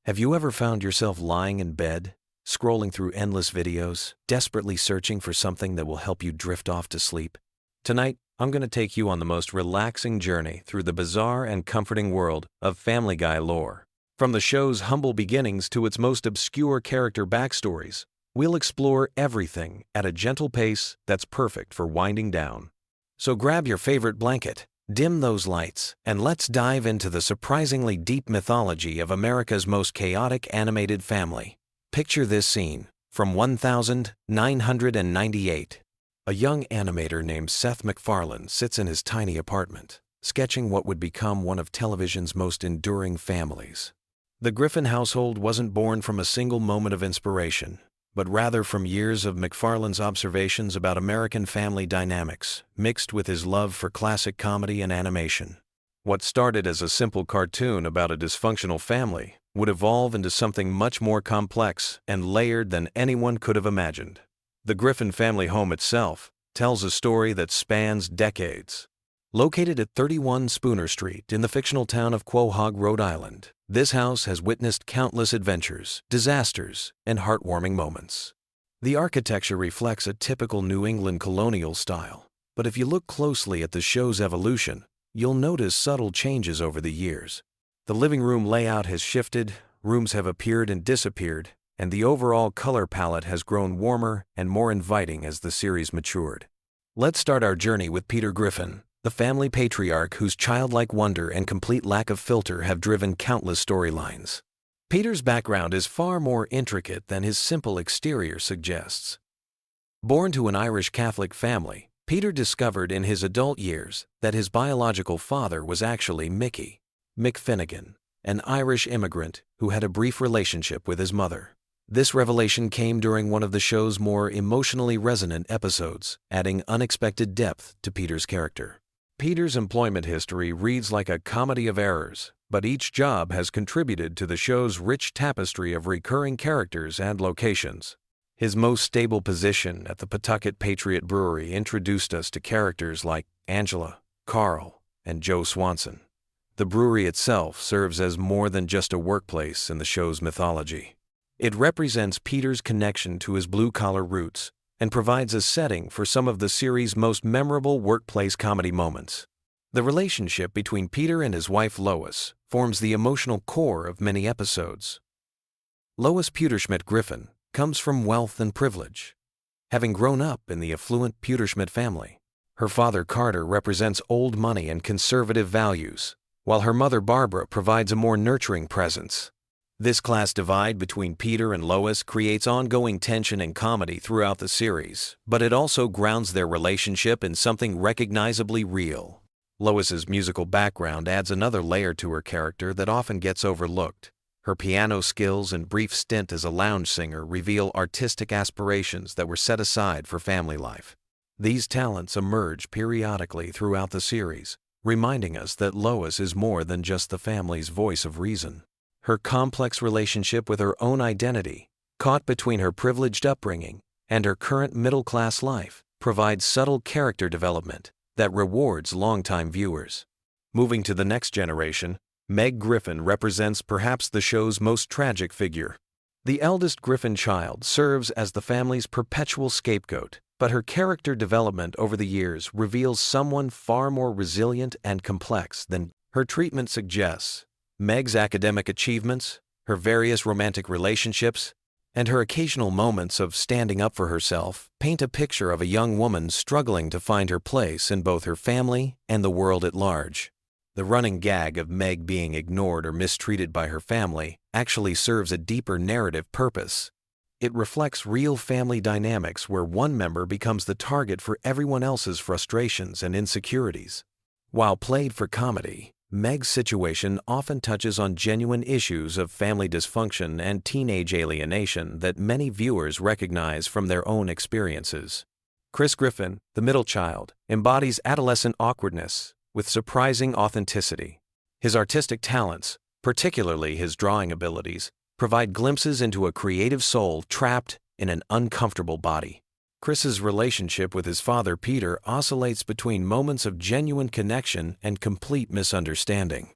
Have you ever found yourself lying in bed, scrolling through endless videos, desperately searching for something that will help you drift off to sleep? Tonight, I'm going to take you on the most relaxing journey through the bizarre and comforting world of Family Guy lore. From the show's humble beginnings to its most obscure character backstories, we'll explore everything at a gentle pace that's perfect for winding down. So grab your favorite blanket, dim those lights, and let's dive into the surprisingly deep mythology of America's most chaotic animated family. Picture this scene from 1998. A young animator named Seth MacFarlane sits in his tiny apartment, sketching what would become one of television's most enduring families. The Griffin household wasn't born from a single moment of inspiration, but rather from years of MacFarlane's observations about American family dynamics, mixed with his love for classic comedy and animation. What started as a simple cartoon about a dysfunctional family would evolve into something much more complex and layered than anyone could have imagined. The Griffin family home itself tells a story that spans decades. Located at 31 Spooner Street in the fictional town of Quahog, Rhode Island, this house has witnessed countless adventures, disasters, and heartwarming moments. The architecture reflects a typical New England colonial style, but if you look closely at the show's evolution, you'll notice subtle changes over the years. The living room layout has shifted, rooms have appeared and disappeared, and the overall color palette has grown warmer and more inviting as the series matured. Let's start our journey with Peter Griffin, the family patriarch whose childlike wonder and complete lack of filter have driven countless storylines. Peter's background is far more intricate than his simple exterior suggests. Born to an Irish Catholic family, Peter discovered in his adult years that his biological father was actually Mickey McFinnigan, an Irish immigrant who had a brief relationship with his mother. This revelation came during one of the show's more emotionally resonant episodes, adding unexpected depth to Peter's character. Peter's employment history reads like a comedy of errors, but each job has contributed to the show's rich tapestry of recurring characters and locations. His most stable position at the Pawtucket Patriot Brewery introduced us to characters like Angela, Carl, and Joe Swanson. The brewery itself serves as more than just a workplace in the show's mythology. It represents Peter's connection to his blue-collar roots and provides a setting for some of the series' most memorable workplace comedy moments. The relationship between Peter and his wife Lois forms the emotional core of many episodes. Lois Pewterschmidt Griffin comes from wealth and privilege. Having grown up in the affluent Pewterschmidt family, her father Carter represents old money and conservative values, while her mother Barbara provides a more nurturing presence. This class divide between Peter and Lois creates ongoing tension and comedy throughout the series, but it also grounds their relationship in something recognizably real. Lois's musical background adds another layer to her character that often gets overlooked. Her piano skills and brief stint as a lounge singer reveal artistic aspirations that were set aside for family life. These talents emerge periodically throughout the series, reminding us that Lois is more than just the family's voice of reason. Her complex relationship with her own identity, caught between her privileged upbringing and her current middle-class life, provides subtle character development that rewards longtime viewers. Moving to the next generation, Meg Griffin represents perhaps the show's most tragic figure. The eldest Griffin child serves as the family's perpetual scapegoat, but her character development over the years reveals someone far more resilient and complex than her treatment suggests. Meg's academic achievements, her various romantic relationships, and her occasional moments of standing up for herself paint a picture of a young woman struggling to find her place in both her family and the world at large. The running gag of Meg being ignored or mistreated by her family actually serves a deeper narrative purpose. It reflects real family dynamics where one member becomes the target for everyone else's frustrations and insecurities. While played for comedy, Meg's situation often touches on genuine issues of family dysfunction and teenage alienation that many viewers recognize from their own experiences. Chris Griffin, the middle child, embodies adolescent awkwardness with surprising authenticity. His artistic talents, particularly his drawing abilities, provide glimpses into a creative soul trapped in an uncomfortable body. Chris's relationship with his father Peter oscillates between moments of genuine connection and complete misunderstanding.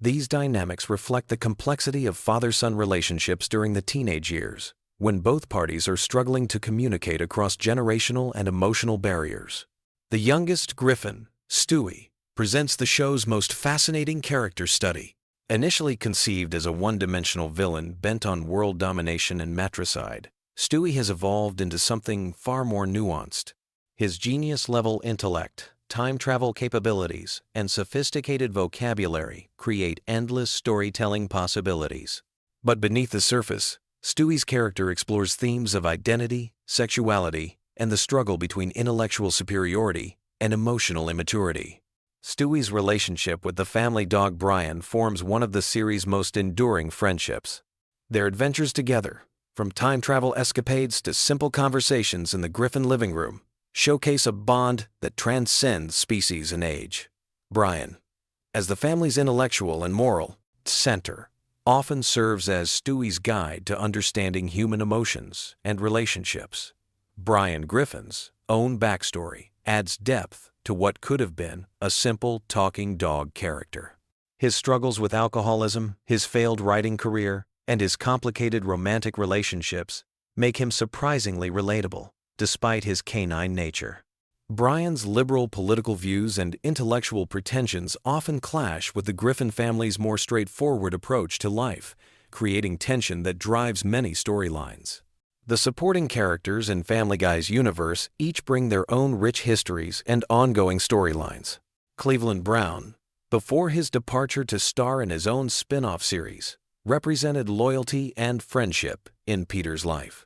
These dynamics reflect the complexity of father-son relationships during the teenage years, when both parties are struggling to communicate across generational and emotional barriers. The youngest, Griffin, Stewie, presents the show's most fascinating character study. Initially conceived as a one-dimensional villain bent on world domination and matricide, Stewie has evolved into something far more nuanced. His genius-level intellect, time travel capabilities, and sophisticated vocabulary create endless storytelling possibilities. But beneath the surface, Stewie's character explores themes of identity, sexuality, and the struggle between intellectual superiority and emotional immaturity. Stewie's relationship with the family dog Brian forms one of the series' most enduring friendships. Their adventures together, from time travel escapades to simple conversations in the Griffin living room, showcase a bond that transcends species and age. Brian, as the family's intellectual and moral center, often serves as Stewie's guide to understanding human emotions and relationships. Brian Griffin's own backstory adds depth to what could have been a simple talking dog character. His struggles with alcoholism, his failed writing career, and his complicated romantic relationships make him surprisingly relatable, despite his canine nature. Brian's liberal political views and intellectual pretensions often clash with the Griffin family's more straightforward approach to life, creating tension that drives many storylines. The supporting characters in Family Guy's universe each bring their own rich histories and ongoing storylines. Cleveland Brown, before his departure to star in his own spin-off series, represented loyalty and friendship in Peter's life.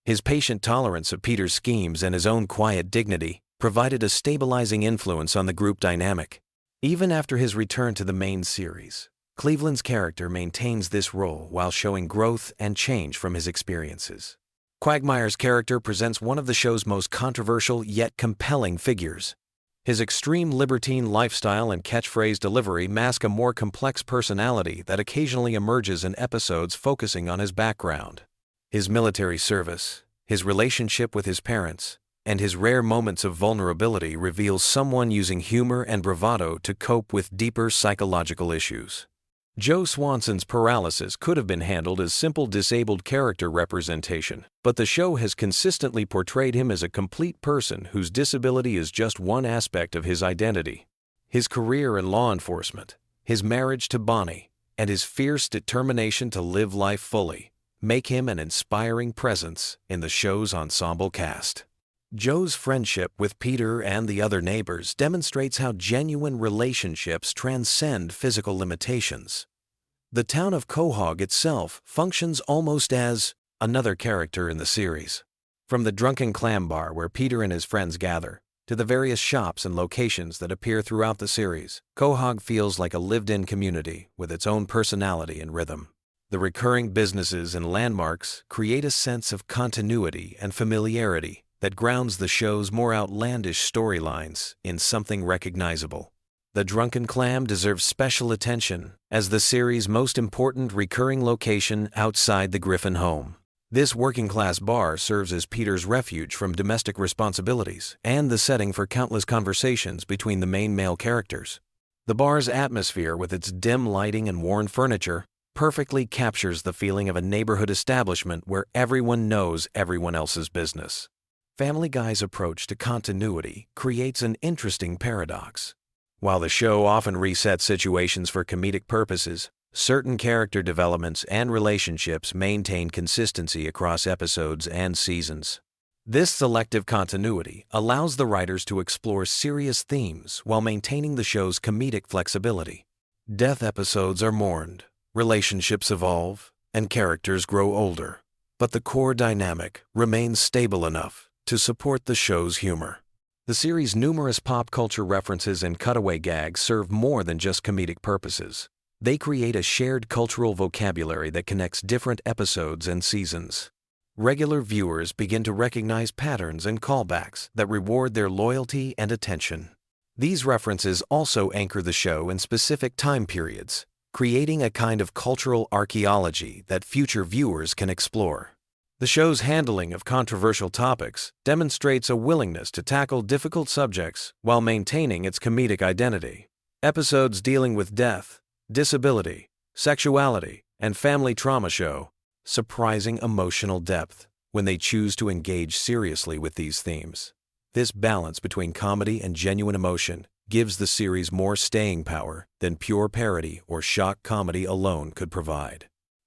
His patient tolerance of Peter's schemes and his own quiet dignity provided a stabilizing influence on the group dynamic. Even after his return to the main series, Cleveland's character maintains this role while showing growth and change from his experiences. Quagmire's character presents one of the show's most controversial yet compelling figures. His extreme libertine lifestyle and catchphrase delivery mask a more complex personality that occasionally emerges in episodes focusing on his background. His military service, his relationship with his parents, and his rare moments of vulnerability reveal someone using humor and bravado to cope with deeper psychological issues. Joe Swanson's paralysis could have been handled as simple disabled character representation, but the show has consistently portrayed him as a complete person whose disability is just one aspect of his identity. His career in law enforcement, his marriage to Bonnie, and his fierce determination to live life fully make him an inspiring presence in the show's ensemble cast. Joe's friendship with Peter and the other neighbors demonstrates how genuine relationships transcend physical limitations. The town of Quahog itself functions almost as another character in the series. From the drunken clam bar where Peter and his friends gather, to the various shops and locations that appear throughout the series, Quahog feels like a lived-in community with its own personality and rhythm. The recurring businesses and landmarks create a sense of continuity and familiarity that grounds the show's more outlandish storylines in something recognizable. The Drunken Clam deserves special attention as the series' most important recurring location outside the Griffin home. This working-class bar serves as Peter's refuge from domestic responsibilities and the setting for countless conversations between the main male characters. The bar's atmosphere, with its dim lighting and worn furniture, perfectly captures the feeling of a neighborhood establishment where everyone knows everyone else's business. Family Guy's approach to continuity creates an interesting paradox. While the show often resets situations for comedic purposes, certain character developments and relationships maintain consistency across episodes and seasons. This selective continuity allows the writers to explore serious themes while maintaining the show's comedic flexibility. Death episodes are mourned, relationships evolve, and characters grow older, but the core dynamic remains stable enough to support the show's humor. The series' numerous pop culture references and cutaway gags serve more than just comedic purposes. They create a shared cultural vocabulary that connects different episodes and seasons. Regular viewers begin to recognize patterns and callbacks that reward their loyalty and attention. These references also anchor the show in specific time periods, creating a kind of cultural archaeology that future viewers can explore. The show's handling of controversial topics demonstrates a willingness to tackle difficult subjects while maintaining its comedic identity. Episodes dealing with death, disability, sexuality, and family trauma show surprising emotional depth when they choose to engage seriously with these themes. This balance between comedy and genuine emotion gives the series more staying power than pure parody or shock comedy alone could provide.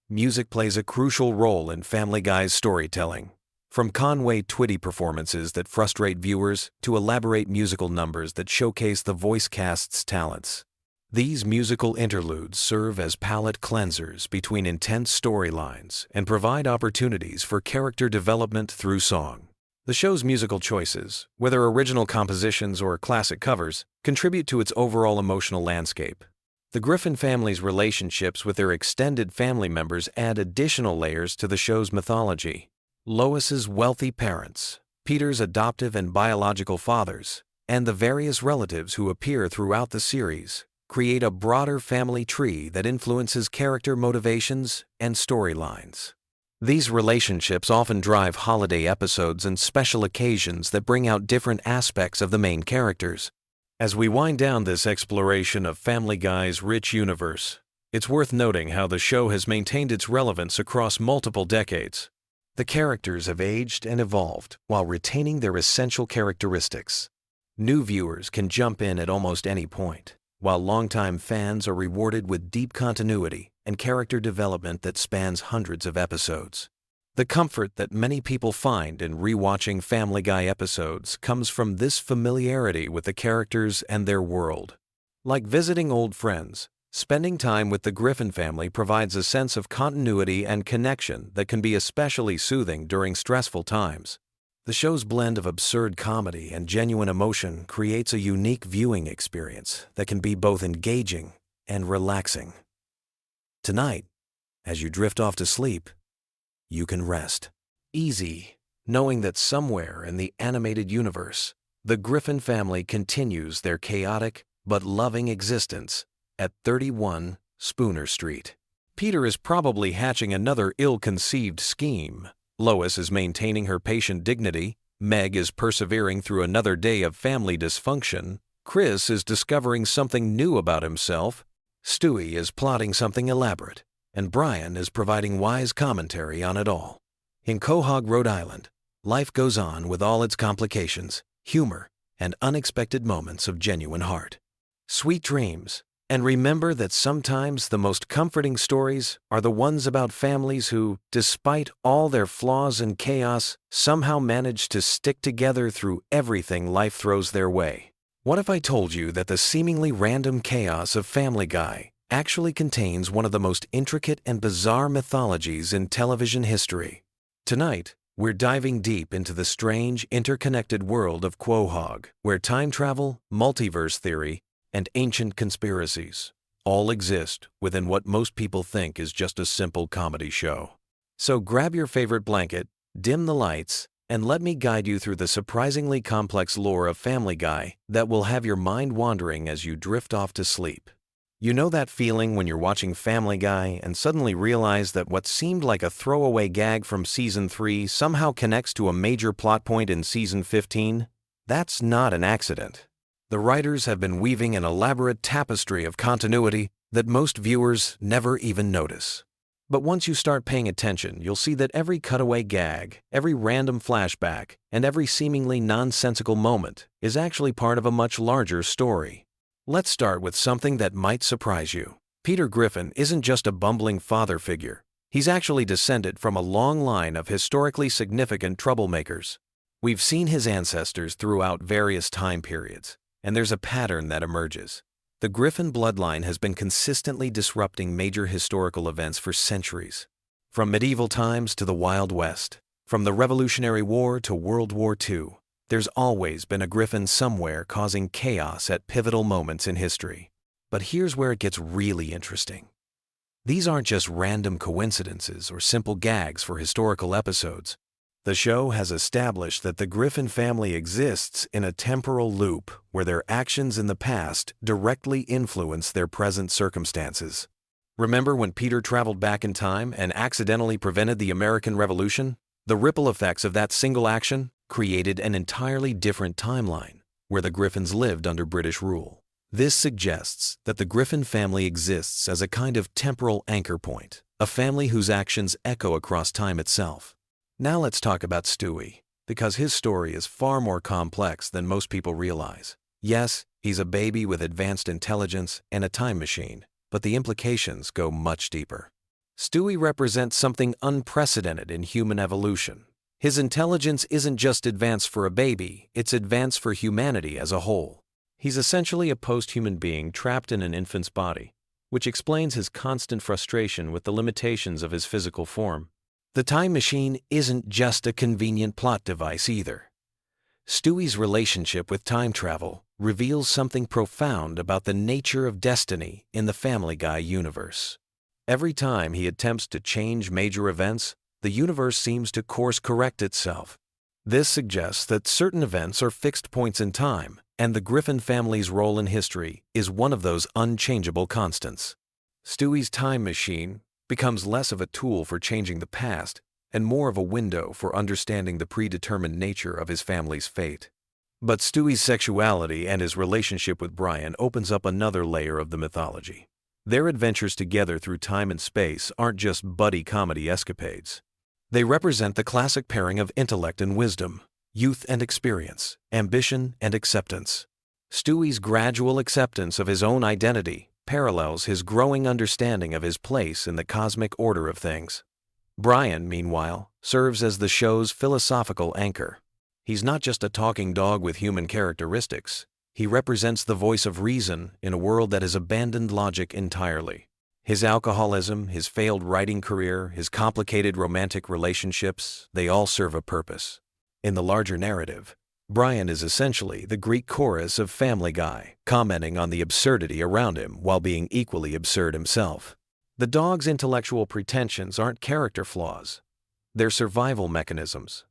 Music plays a crucial role in Family Guy's storytelling. From Conway Twitty performances that frustrate viewers to elaborate musical numbers that showcase the voice cast's talents. These musical interludes serve as palate cleansers between intense storylines and provide opportunities for character development through song. The show's musical choices, whether original compositions or classic covers, contribute to its overall emotional landscape. The Griffin family's relationships with their extended family members add additional layers to the show's mythology. Lois's wealthy parents, Peter's adoptive and biological fathers, and the various relatives who appear throughout the series create a broader family tree that influences character motivations and storylines. These relationships often drive holiday episodes and special occasions that bring out different aspects of the main characters. As we wind down this exploration of Family Guy's rich universe, it's worth noting how the show has maintained its relevance across multiple decades. The characters have aged and evolved while retaining their essential characteristics. New viewers can jump in at almost any point, while longtime fans are rewarded with deep continuity and character development that spans hundreds of episodes. The comfort that many people find in rewatching Family Guy episodes comes from this familiarity with the characters and their world. Like visiting old friends, spending time with the Griffin family provides a sense of continuity and connection that can be especially soothing during stressful times. The show's blend of absurd comedy and genuine emotion creates a unique viewing experience that can be both engaging and relaxing. Tonight, as you drift off to sleep, you can rest easy, knowing that somewhere in the animated universe, the Griffin family continues their chaotic but loving existence at 31 Spooner Street. Peter is probably hatching another ill-conceived scheme. Lois is maintaining her patient dignity, Meg is persevering through another day of family dysfunction, Chris is discovering something new about himself, Stewie is plotting something elaborate, and Brian is providing wise commentary on it all. In Quahog, Rhode Island, life goes on with all its complications, humor, and unexpected moments of genuine heart. Sweet dreams. And remember that sometimes the most comforting stories are the ones about families who, despite all their flaws and chaos, somehow manage to stick together through everything life throws their way. What if I told you that the seemingly random chaos of Family Guy actually contains one of the most intricate and bizarre mythologies in television history? Tonight, we're diving deep into the strange, interconnected world of Quahog, where time travel, multiverse theory, and ancient conspiracies all exist within what most people think is just a simple comedy show. So grab your favorite blanket, dim the lights, and let me guide you through the surprisingly complex lore of Family Guy that will have your mind wandering as you drift off to sleep. You know that feeling when you're watching Family Guy and suddenly realize that what seemed like a throwaway gag from Season 3 somehow connects to a major plot point in Season 15? That's not an accident. The writers have been weaving an elaborate tapestry of continuity that most viewers never even notice. But once you start paying attention, you'll see that every cutaway gag, every random flashback, and every seemingly nonsensical moment is actually part of a much larger story. Let's start with something that might surprise you. Peter Griffin isn't just a bumbling father figure. He's actually descended from a long line of historically significant troublemakers. We've seen his ancestors throughout various time periods, and there's a pattern that emerges. The Griffin bloodline has been consistently disrupting major historical events for centuries. From medieval times to the Wild West, from the Revolutionary War to World War II, there's always been a Griffin somewhere causing chaos at pivotal moments in history. But here's where it gets really interesting. These aren't just random coincidences or simple gags for historical episodes. The show has established that the Griffin family exists in a temporal loop where their actions in the past directly influence their present circumstances. Remember when Peter traveled back in time and accidentally prevented the American Revolution? The ripple effects of that single action created an entirely different timeline where the Griffins lived under British rule. This suggests that the Griffin family exists as a kind of temporal anchor point, a family whose actions echo across time itself. Now let's talk about Stewie, because his story is far more complex than most people realize. Yes, he's a baby with advanced intelligence and a time machine, but the implications go much deeper. Stewie represents something unprecedented in human evolution. His intelligence isn't just advanced for a baby, it's advanced for humanity as a whole. He's essentially a post-human being trapped in an infant's body, which explains his constant frustration with the limitations of his physical form. The time machine isn't just a convenient plot device either. Stewie's relationship with time travel reveals something profound about the nature of destiny in the Family Guy universe. Every time he attempts to change major events, the universe seems to course-correct itself. This suggests that certain events are fixed points in time, and the Griffin family's role in history is one of those unchangeable constants. Stewie's time machine becomes less of a tool for changing the past and more of a window for understanding the predetermined nature of his family's fate. But Stewie's sexuality and his relationship with Brian opens up another layer of the mythology. Their adventures together through time and space aren't just buddy comedy escapades. They represent the classic pairing of intellect and wisdom, youth and experience, ambition and acceptance. Stewie's gradual acceptance of his own identity parallels his growing understanding of his place in the cosmic order of things. Brian, meanwhile, serves as the show's philosophical anchor. He's not just a talking dog with human characteristics. He represents the voice of reason in a world that has abandoned logic entirely. His alcoholism, his failed writing career, his complicated romantic relationships, they all serve a purpose. In the larger narrative, Brian is essentially the Greek chorus of Family Guy, commenting on the absurdity around him while being equally absurd himself. The dog's intellectual pretensions aren't character flaws. They're survival mechanisms.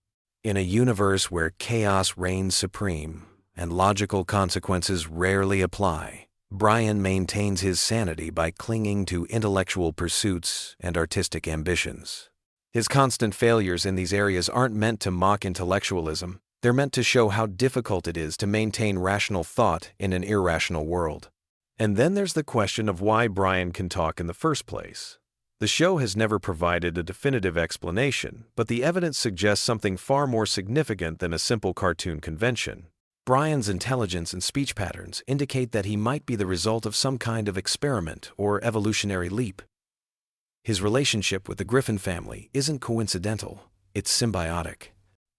In a universe where chaos reigns supreme and logical consequences rarely apply, Brian maintains his sanity by clinging to intellectual pursuits and artistic ambitions. His constant failures in these areas aren't meant to mock intellectualism. They're meant to show how difficult it is to maintain rational thought in an irrational world. And then there's the question of why Brian can talk in the first place. The show has never provided a definitive explanation, but the evidence suggests something far more significant than a simple cartoon convention. Brian's intelligence and speech patterns indicate that he might be the result of some kind of experiment or evolutionary leap. His relationship with the Griffin family isn't coincidental, it's symbiotic.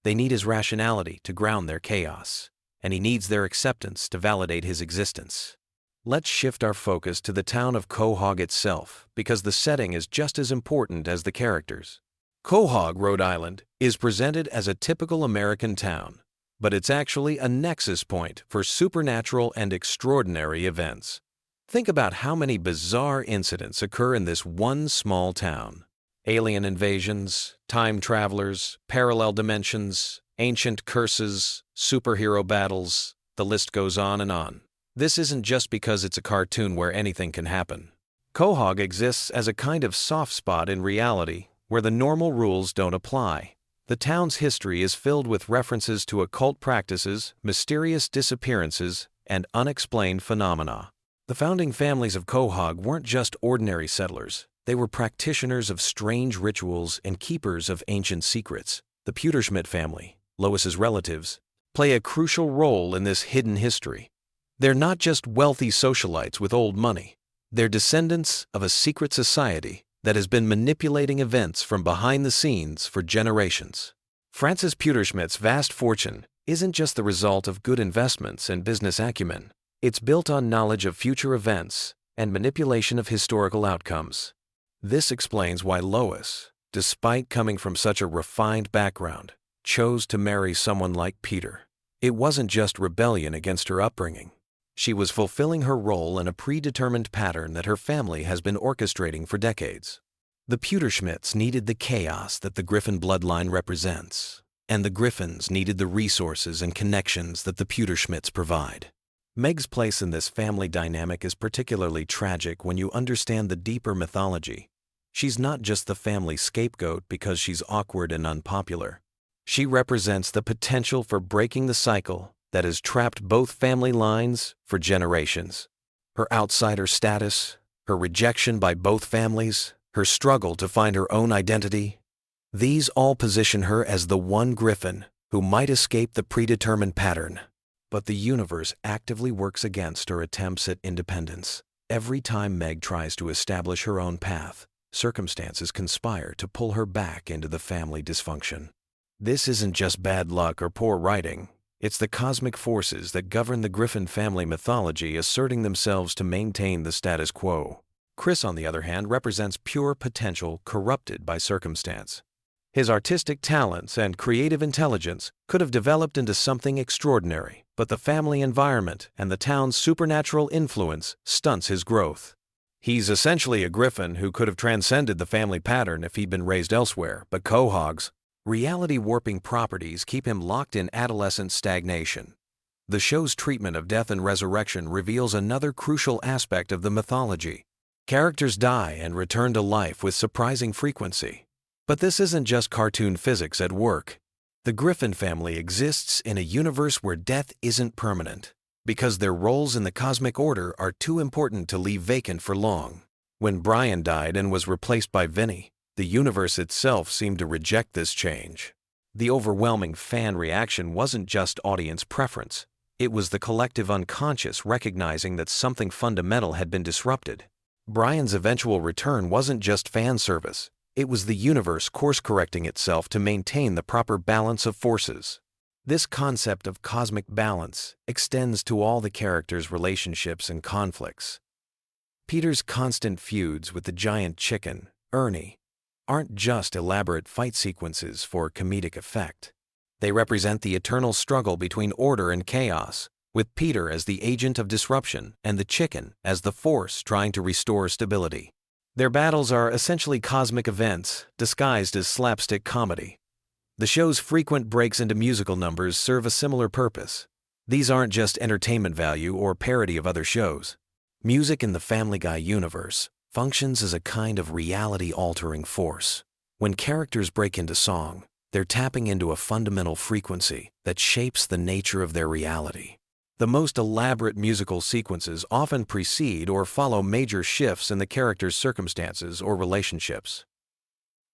They need his rationality to ground their chaos, and he needs their acceptance to validate his existence. Let's shift our focus to the town of Quahog itself, because the setting is just as important as the characters. Quahog, Rhode Island, is presented as a typical American town, but it's actually a nexus point for supernatural and extraordinary events. Think about how many bizarre incidents occur in this one small town. Alien invasions, time travelers, parallel dimensions, ancient curses, superhero battles, the list goes on and on. This isn't just because it's a cartoon where anything can happen. Quahog exists as a kind of soft spot in reality where the normal rules don't apply. The town's history is filled with references to occult practices, mysterious disappearances, and unexplained phenomena. The founding families of Quahog weren't just ordinary settlers. They were practitioners of strange rituals and keepers of ancient secrets. The Pewterschmidt family, Lois's relatives, play a crucial role in this hidden history. They're not just wealthy socialites with old money. They're descendants of a secret society that has been manipulating events from behind the scenes for generations. Francis Pewterschmidt's vast fortune isn't just the result of good investments and business acumen. It's built on knowledge of future events and manipulation of historical outcomes. This explains why Lois, despite coming from such a refined background, chose to marry someone like Peter. It wasn't just rebellion against her upbringing. She was fulfilling her role in a predetermined pattern that her family has been orchestrating for decades. The Pewterschmidts needed the chaos that the Griffin bloodline represents, and the Griffins needed the resources and connections that the Pewterschmidts provide. Meg's place in this family dynamic is particularly tragic when you understand the deeper mythology. She's not just the family scapegoat because she's awkward and unpopular. She represents the potential for breaking the cycle that has trapped both family lines for generations. Her outsider status, her rejection by both families, her struggle to find her own identity, these all position her as the one Griffin who might escape the predetermined pattern. But the universe actively works against her attempts at independence. Every time Meg tries to establish her own path, circumstances conspire to pull her back into the family dysfunction. This isn't just bad luck or poor writing. It's the cosmic forces that govern the Griffin family mythology asserting themselves to maintain the status quo. Chris, on the other hand, represents pure potential corrupted by circumstance. His artistic talents and creative intelligence could have developed into something extraordinary, but the family environment and the town's supernatural influence stunts his growth. He's essentially a Griffin who could have transcended the family pattern if he'd been raised elsewhere, but Quahog's reality-warping properties keep him locked in adolescent stagnation. The show's treatment of death and resurrection reveals another crucial aspect of the mythology. Characters die and return to life with surprising frequency. But this isn't just cartoon physics at work. The Griffin family exists in a universe where death isn't permanent, because their roles in the cosmic order are too important to leave vacant for long. When Brian died and was replaced by Vinny, the universe itself seemed to reject this change. The overwhelming fan reaction wasn't just audience preference. It was the collective unconscious recognizing that something fundamental had been disrupted. Brian's eventual return wasn't just fan service. It was the universe course-correcting itself to maintain the proper balance of forces. This concept of cosmic balance extends to all the characters' relationships and conflicts. Peter's constant feuds with the giant chicken, Ernie, aren't just elaborate fight sequences for comedic effect. They represent the eternal struggle between order and chaos, with Peter as the agent of disruption and the chicken as the force trying to restore stability. Their battles are essentially cosmic events, disguised as slapstick comedy. The show's frequent breaks into musical numbers serve a similar purpose. These aren't just entertainment value or parody of other shows. Music in the Family Guy universe functions as a kind of reality-altering force. When characters break into song, they're tapping into a fundamental frequency that shapes the nature of their reality. The most elaborate musical sequences often precede or follow major shifts in the characters' circumstances or relationships.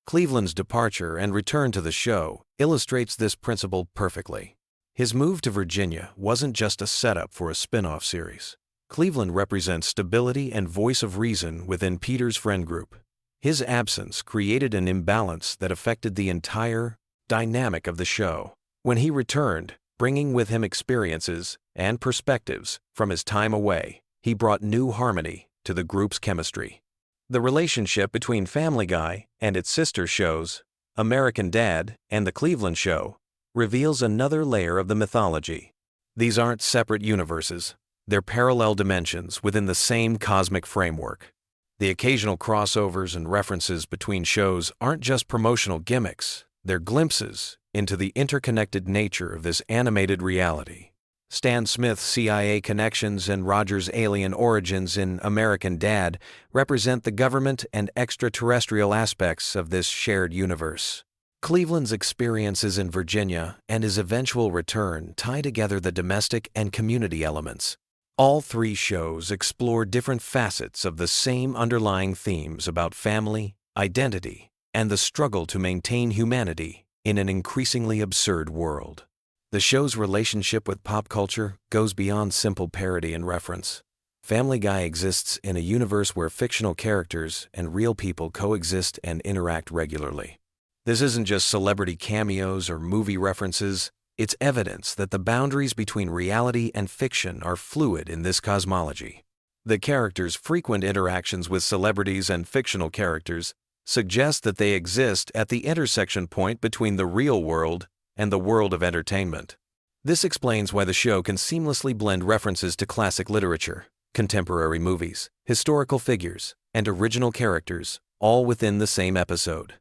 Cleveland's departure and return to the show illustrates this principle perfectly. His move to Virginia wasn't just a setup for a spin-off series. Cleveland represents stability and voice of reason within Peter's friend group. His absence created an imbalance that affected the entire dynamic of the show. When he returned, bringing with him experiences and perspectives from his time away, he brought new harmony to the group's chemistry. The relationship between Family Guy and its sister shows, American Dad and The Cleveland Show, reveals another layer of the mythology. These aren't separate universes. They're parallel dimensions within the same cosmic framework. The occasional crossovers and references between shows aren't just promotional gimmicks. They're glimpses into the interconnected nature of this animated reality. Stan Smith's CIA connections and Roger's alien origins in American Dad represent the government and extraterrestrial aspects of this shared universe. Cleveland's experiences in Virginia and his eventual return tie together the domestic and community elements. All three shows explore different facets of the same underlying themes about family, identity, and the struggle to maintain humanity in an increasingly absurd world. The show's relationship with pop culture goes beyond simple parody and reference. Family Guy exists in a universe where fictional characters and real people coexist and interact regularly. This isn't just celebrity cameos or movie references. It's evidence that the boundaries between reality and fiction are fluid in this cosmology. The characters' frequent interactions with celebrities and fictional characters suggest that they exist at the intersection point between the real world and the world of entertainment. This explains why the show can seamlessly blend references to classic literature, contemporary movies, historical figures, and original characters, all within the same episode.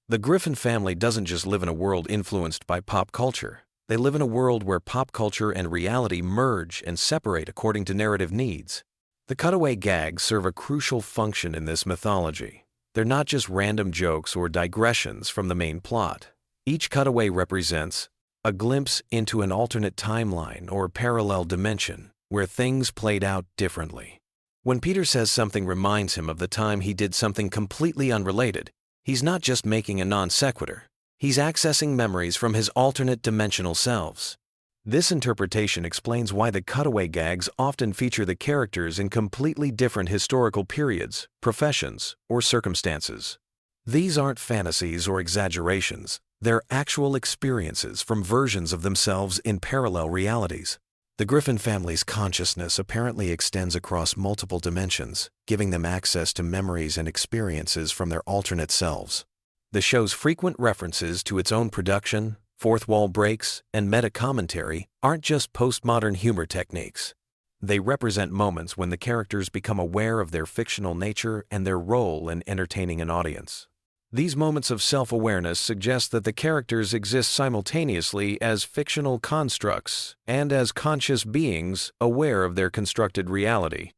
The Griffin family doesn't just live in a world influenced by pop culture. They live in a world where pop culture and reality merge and separate according to narrative needs. The cutaway gags serve a crucial function in this mythology. They're not just random jokes or digressions from the main plot. Each cutaway represents a glimpse into an alternate timeline or parallel dimension where things played out differently. When Peter says something reminds him of the time he did something completely unrelated, he's not just making a non sequitur. He's accessing memories from his alternate dimensional selves. This interpretation explains why the cutaway gags often feature the characters in completely different historical periods, professions, or circumstances. These aren't fantasies or exaggerations. They're actual experiences from versions of themselves in parallel realities. The Griffin family's consciousness apparently extends across multiple dimensions, giving them access to memories and experiences from their alternate selves. The show's frequent references to its own production, fourth wall breaks, and meta-commentary aren't just postmodern humor techniques. They represent moments when the characters become aware of their fictional nature and their role in entertaining an audience. These moments of self-awareness suggest that the characters exist simultaneously as fictional constructs and as conscious beings aware of their constructed reality.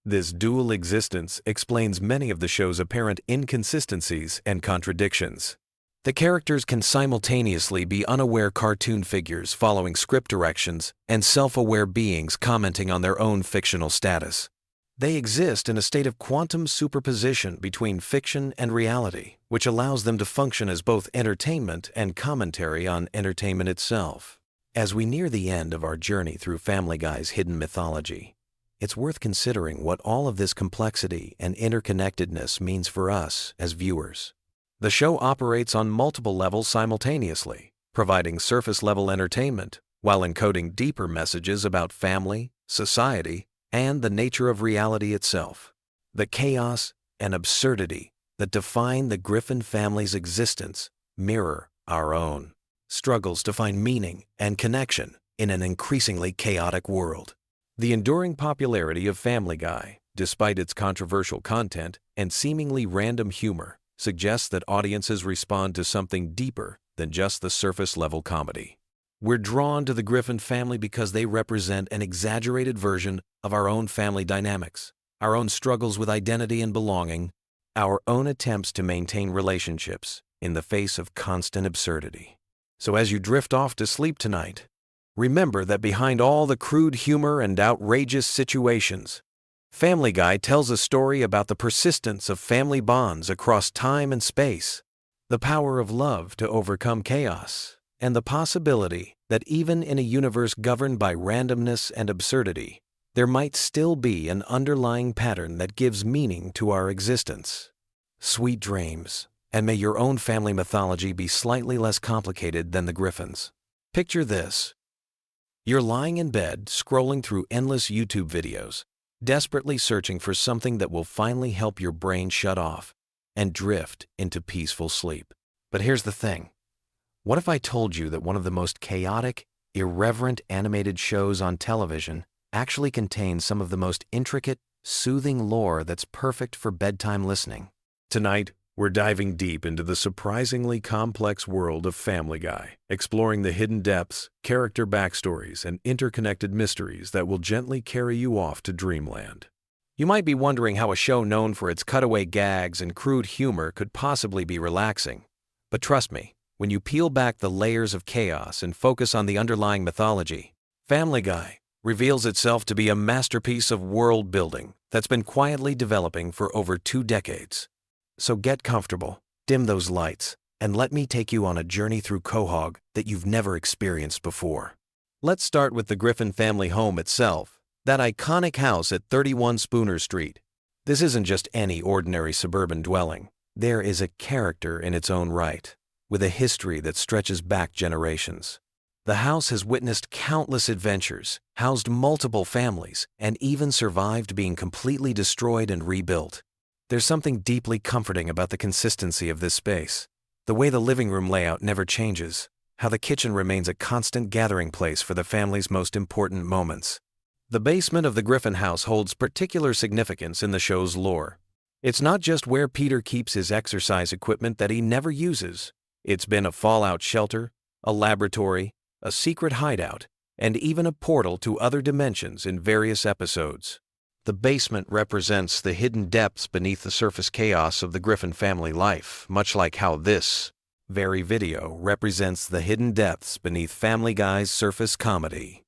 This dual existence explains many of the show's apparent inconsistencies and contradictions. The characters can simultaneously be unaware cartoon figures following script directions and self-aware beings commenting on their own fictional status. They exist in a state of quantum superposition between fiction and reality, which allows them to function as both entertainment and commentary on entertainment itself. As we near the end of our journey through Family Guy's hidden mythology, it's worth considering what all of this complexity and interconnectedness means for us as viewers. The show operates on multiple levels simultaneously, providing surface-level entertainment while encoding deeper messages about family, society, and the nature of reality itself. The chaos and absurdity that define the Griffin family's existence mirror our own struggles to find meaning and connection in an increasingly chaotic world. The enduring popularity of Family Guy, despite its controversial content and seemingly random humor, suggests that audiences respond to something deeper than just the surface-level comedy. We're drawn to the Griffin family because they represent an exaggerated version of our own family dynamics, our own struggles with identity and belonging, our own attempts to maintain relationships in the face of constant absurdity. So as you drift off to sleep tonight, remember that behind all the crude humor and outrageous situations, Family Guy tells a story about the persistence of family bonds across time and space, the power of love to overcome chaos, and the possibility that even in a universe governed by randomness and absurdity, there might still be an underlying pattern that gives meaning to our existence. Sweet dreams, and may your own family mythology be slightly less complicated than the Griffins. Picture this. You're lying in bed, scrolling through endless YouTube videos, desperately searching for something that will finally help your brain shut off and drift into peaceful sleep. But here's the thing. What if I told you that one of the most chaotic, irreverent animated shows on television actually contains some of the most intricate, soothing lore that's perfect for bedtime listening? Tonight, we're diving deep into the surprisingly complex world of Family Guy, exploring the hidden depths, character backstories, and interconnected mysteries that will gently carry you off to dreamland. You might be wondering how a show known for its cutaway gags and crude humor could possibly be relaxing. But trust me, when you peel back the layers of chaos and focus on the underlying mythology, Family Guy reveals itself to be a masterpiece of world building that's been quietly developing for over 2 decades. So get comfortable, dim those lights, and let me take you on a journey through Quahog that you've never experienced before. Let's start with the Griffin family home itself, that iconic house at 31 Spooner Street. This isn't just any ordinary suburban dwelling. There is a character in its own right, with a history that stretches back generations. The house has witnessed countless adventures, housed multiple families, and even survived being completely destroyed and rebuilt. There's something deeply comforting about the consistency of this space. The way the living room layout never changes, how the kitchen remains a constant gathering place for the family's most important moments. The basement of the Griffin house holds particular significance in the show's lore. It's not just where Peter keeps his exercise equipment that he never uses. It's been a fallout shelter, a laboratory, a secret hideout, and even a portal to other dimensions in various episodes. The basement represents the hidden depths beneath the surface chaos of the Griffin family life, much like how this very video represents the hidden depths beneath Family Guy's surface comedy.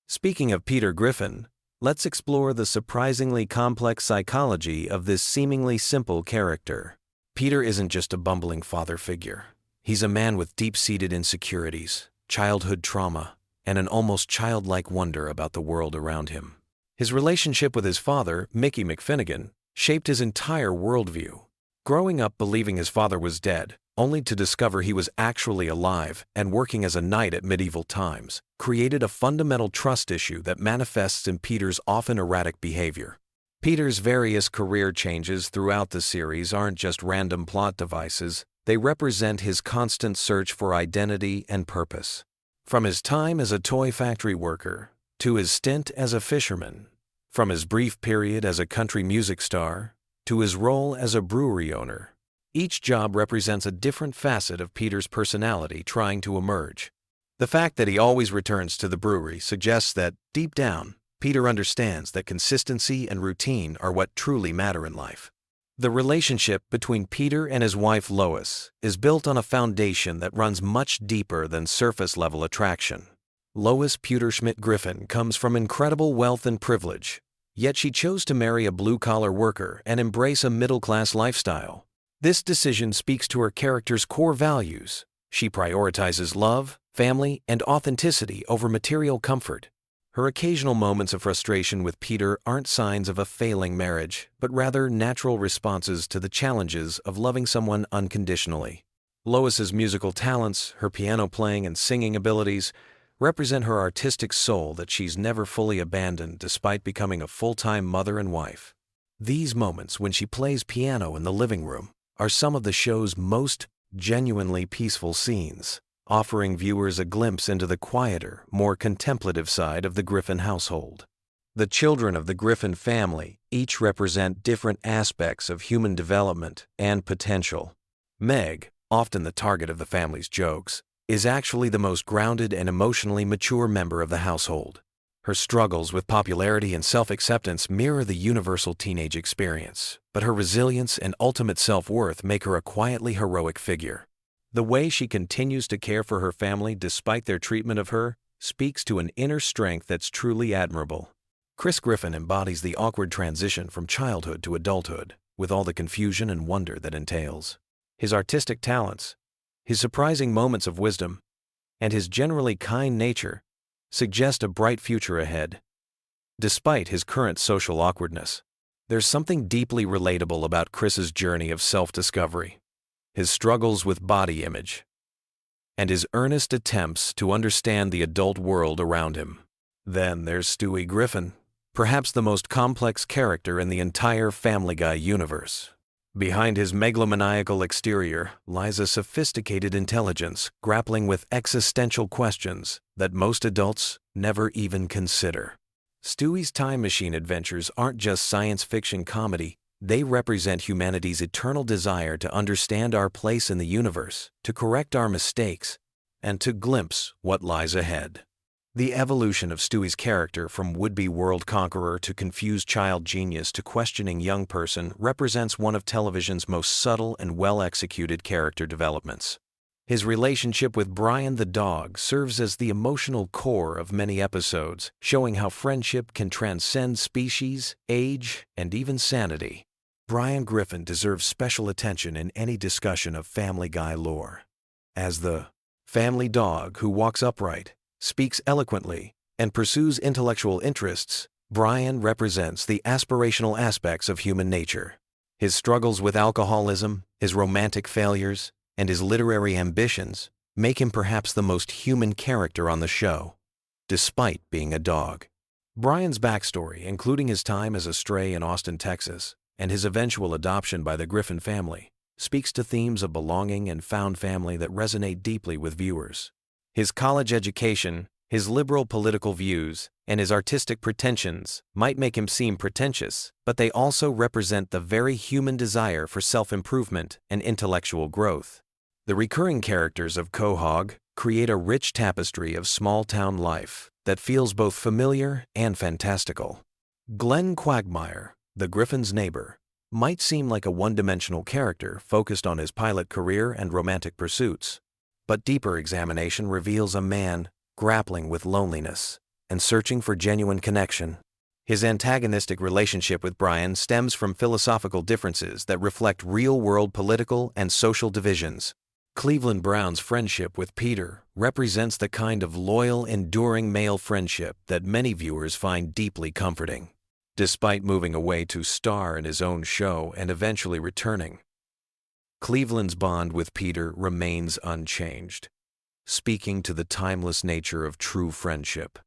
Speaking of Peter Griffin, Let's explore the surprisingly complex psychology of this seemingly simple character. Peter isn't just a bumbling father figure. He's a man with deep-seated insecurities, childhood trauma, and an almost childlike wonder about the world around him. His relationship with his father, Mickey McFinnigan, shaped his entire worldview. Growing up believing his father was dead, only to discover he was actually alive and working as a knight at medieval times, created a fundamental trust issue that manifests in Peter's often erratic behavior. Peter's various career changes throughout the series aren't just random plot devices, they represent his constant search for identity and purpose. From his time as a toy factory worker, to his stint as a fisherman, from his brief period as a country music star, to his role as a brewery owner, each job represents a different facet of Peter's personality trying to emerge. The fact that he always returns to the brewery suggests that, deep down, Peter understands that consistency and routine are what truly matter in life. The relationship between Peter and his wife Lois is built on a foundation that runs much deeper than surface-level attraction. Lois Pewterschmidt Griffin comes from incredible wealth and privilege, yet she chose to marry a blue-collar worker and embrace a middle-class lifestyle. This decision speaks to her character's core values. She prioritizes love, family, and authenticity over material comfort. Her occasional moments of frustration with Peter aren't signs of a failing marriage, but rather natural responses to the challenges of loving someone unconditionally. Lois's musical talents, her piano playing and singing abilities, represent her artistic soul that she's never fully abandoned despite becoming a full-time mother and wife. These moments when she plays piano in the living room are some of the show's most genuinely peaceful scenes, offering viewers a glimpse into the quieter, more contemplative side of the Griffin household. The children of the Griffin family each represent different aspects of human development and potential. Meg, often the target of the family's jokes, is actually the most grounded and emotionally mature member of the household. Her struggles with popularity and self-acceptance mirror the universal teenage experience, but her resilience and ultimate self-worth make her a quietly heroic figure. The way she continues to care for her family despite their treatment of her speaks to an inner strength that's truly admirable. Chris Griffin embodies the awkward transition from childhood to adulthood, with all the confusion and wonder that entails. His artistic talents, his surprising moments of wisdom, and his generally kind nature suggest a bright future ahead. Despite his current social awkwardness, there's something deeply relatable about Chris's journey of self-discovery, his struggles with body image, and his earnest attempts to understand the adult world around him. Then there's Stewie Griffin, perhaps the most complex character in the entire Family Guy universe. Behind his megalomaniacal exterior lies a sophisticated intelligence grappling with existential questions that most adults never even consider. Stewie's time machine adventures aren't just science fiction comedy, they represent humanity's eternal desire to understand our place in the universe, to correct our mistakes, and to glimpse what lies ahead. The evolution of Stewie's character from would-be world conqueror to confused child genius to questioning young person represents one of television's most subtle and well-executed character developments. His relationship with Brian the dog serves as the emotional core of many episodes, showing how friendship can transcend species, age, and even sanity. Brian Griffin deserves special attention in any discussion of Family Guy lore. As the family dog who walks upright, speaks eloquently, and pursues intellectual interests, Brian represents the aspirational aspects of human nature. His struggles with alcoholism, his romantic failures, and his literary ambitions make him perhaps the most human character on the show, despite being a dog. Brian's backstory, including his time as a stray in Austin, Texas, and his eventual adoption by the Griffin family, speaks to themes of belonging and found family that resonate deeply with viewers. His college education, his liberal political views, and his artistic pretensions might make him seem pretentious, but they also represent the very human desire for self-improvement and intellectual growth. The recurring characters of Quahog create a rich tapestry of small-town life that feels both familiar and fantastical. Glenn Quagmire, the Griffin's neighbor, might seem like a one-dimensional character focused on his pilot career and romantic pursuits, but deeper examination reveals a man grappling with loneliness and searching for genuine connection. His antagonistic relationship with Brian stems from philosophical differences that reflect real-world political and social divisions. Cleveland Brown's friendship with Peter represents the kind of loyal, enduring male friendship that many viewers find deeply comforting. Despite moving away to star in his own show and eventually returning, Cleveland's bond with Peter remains unchanged, speaking to the timeless nature of true friendship.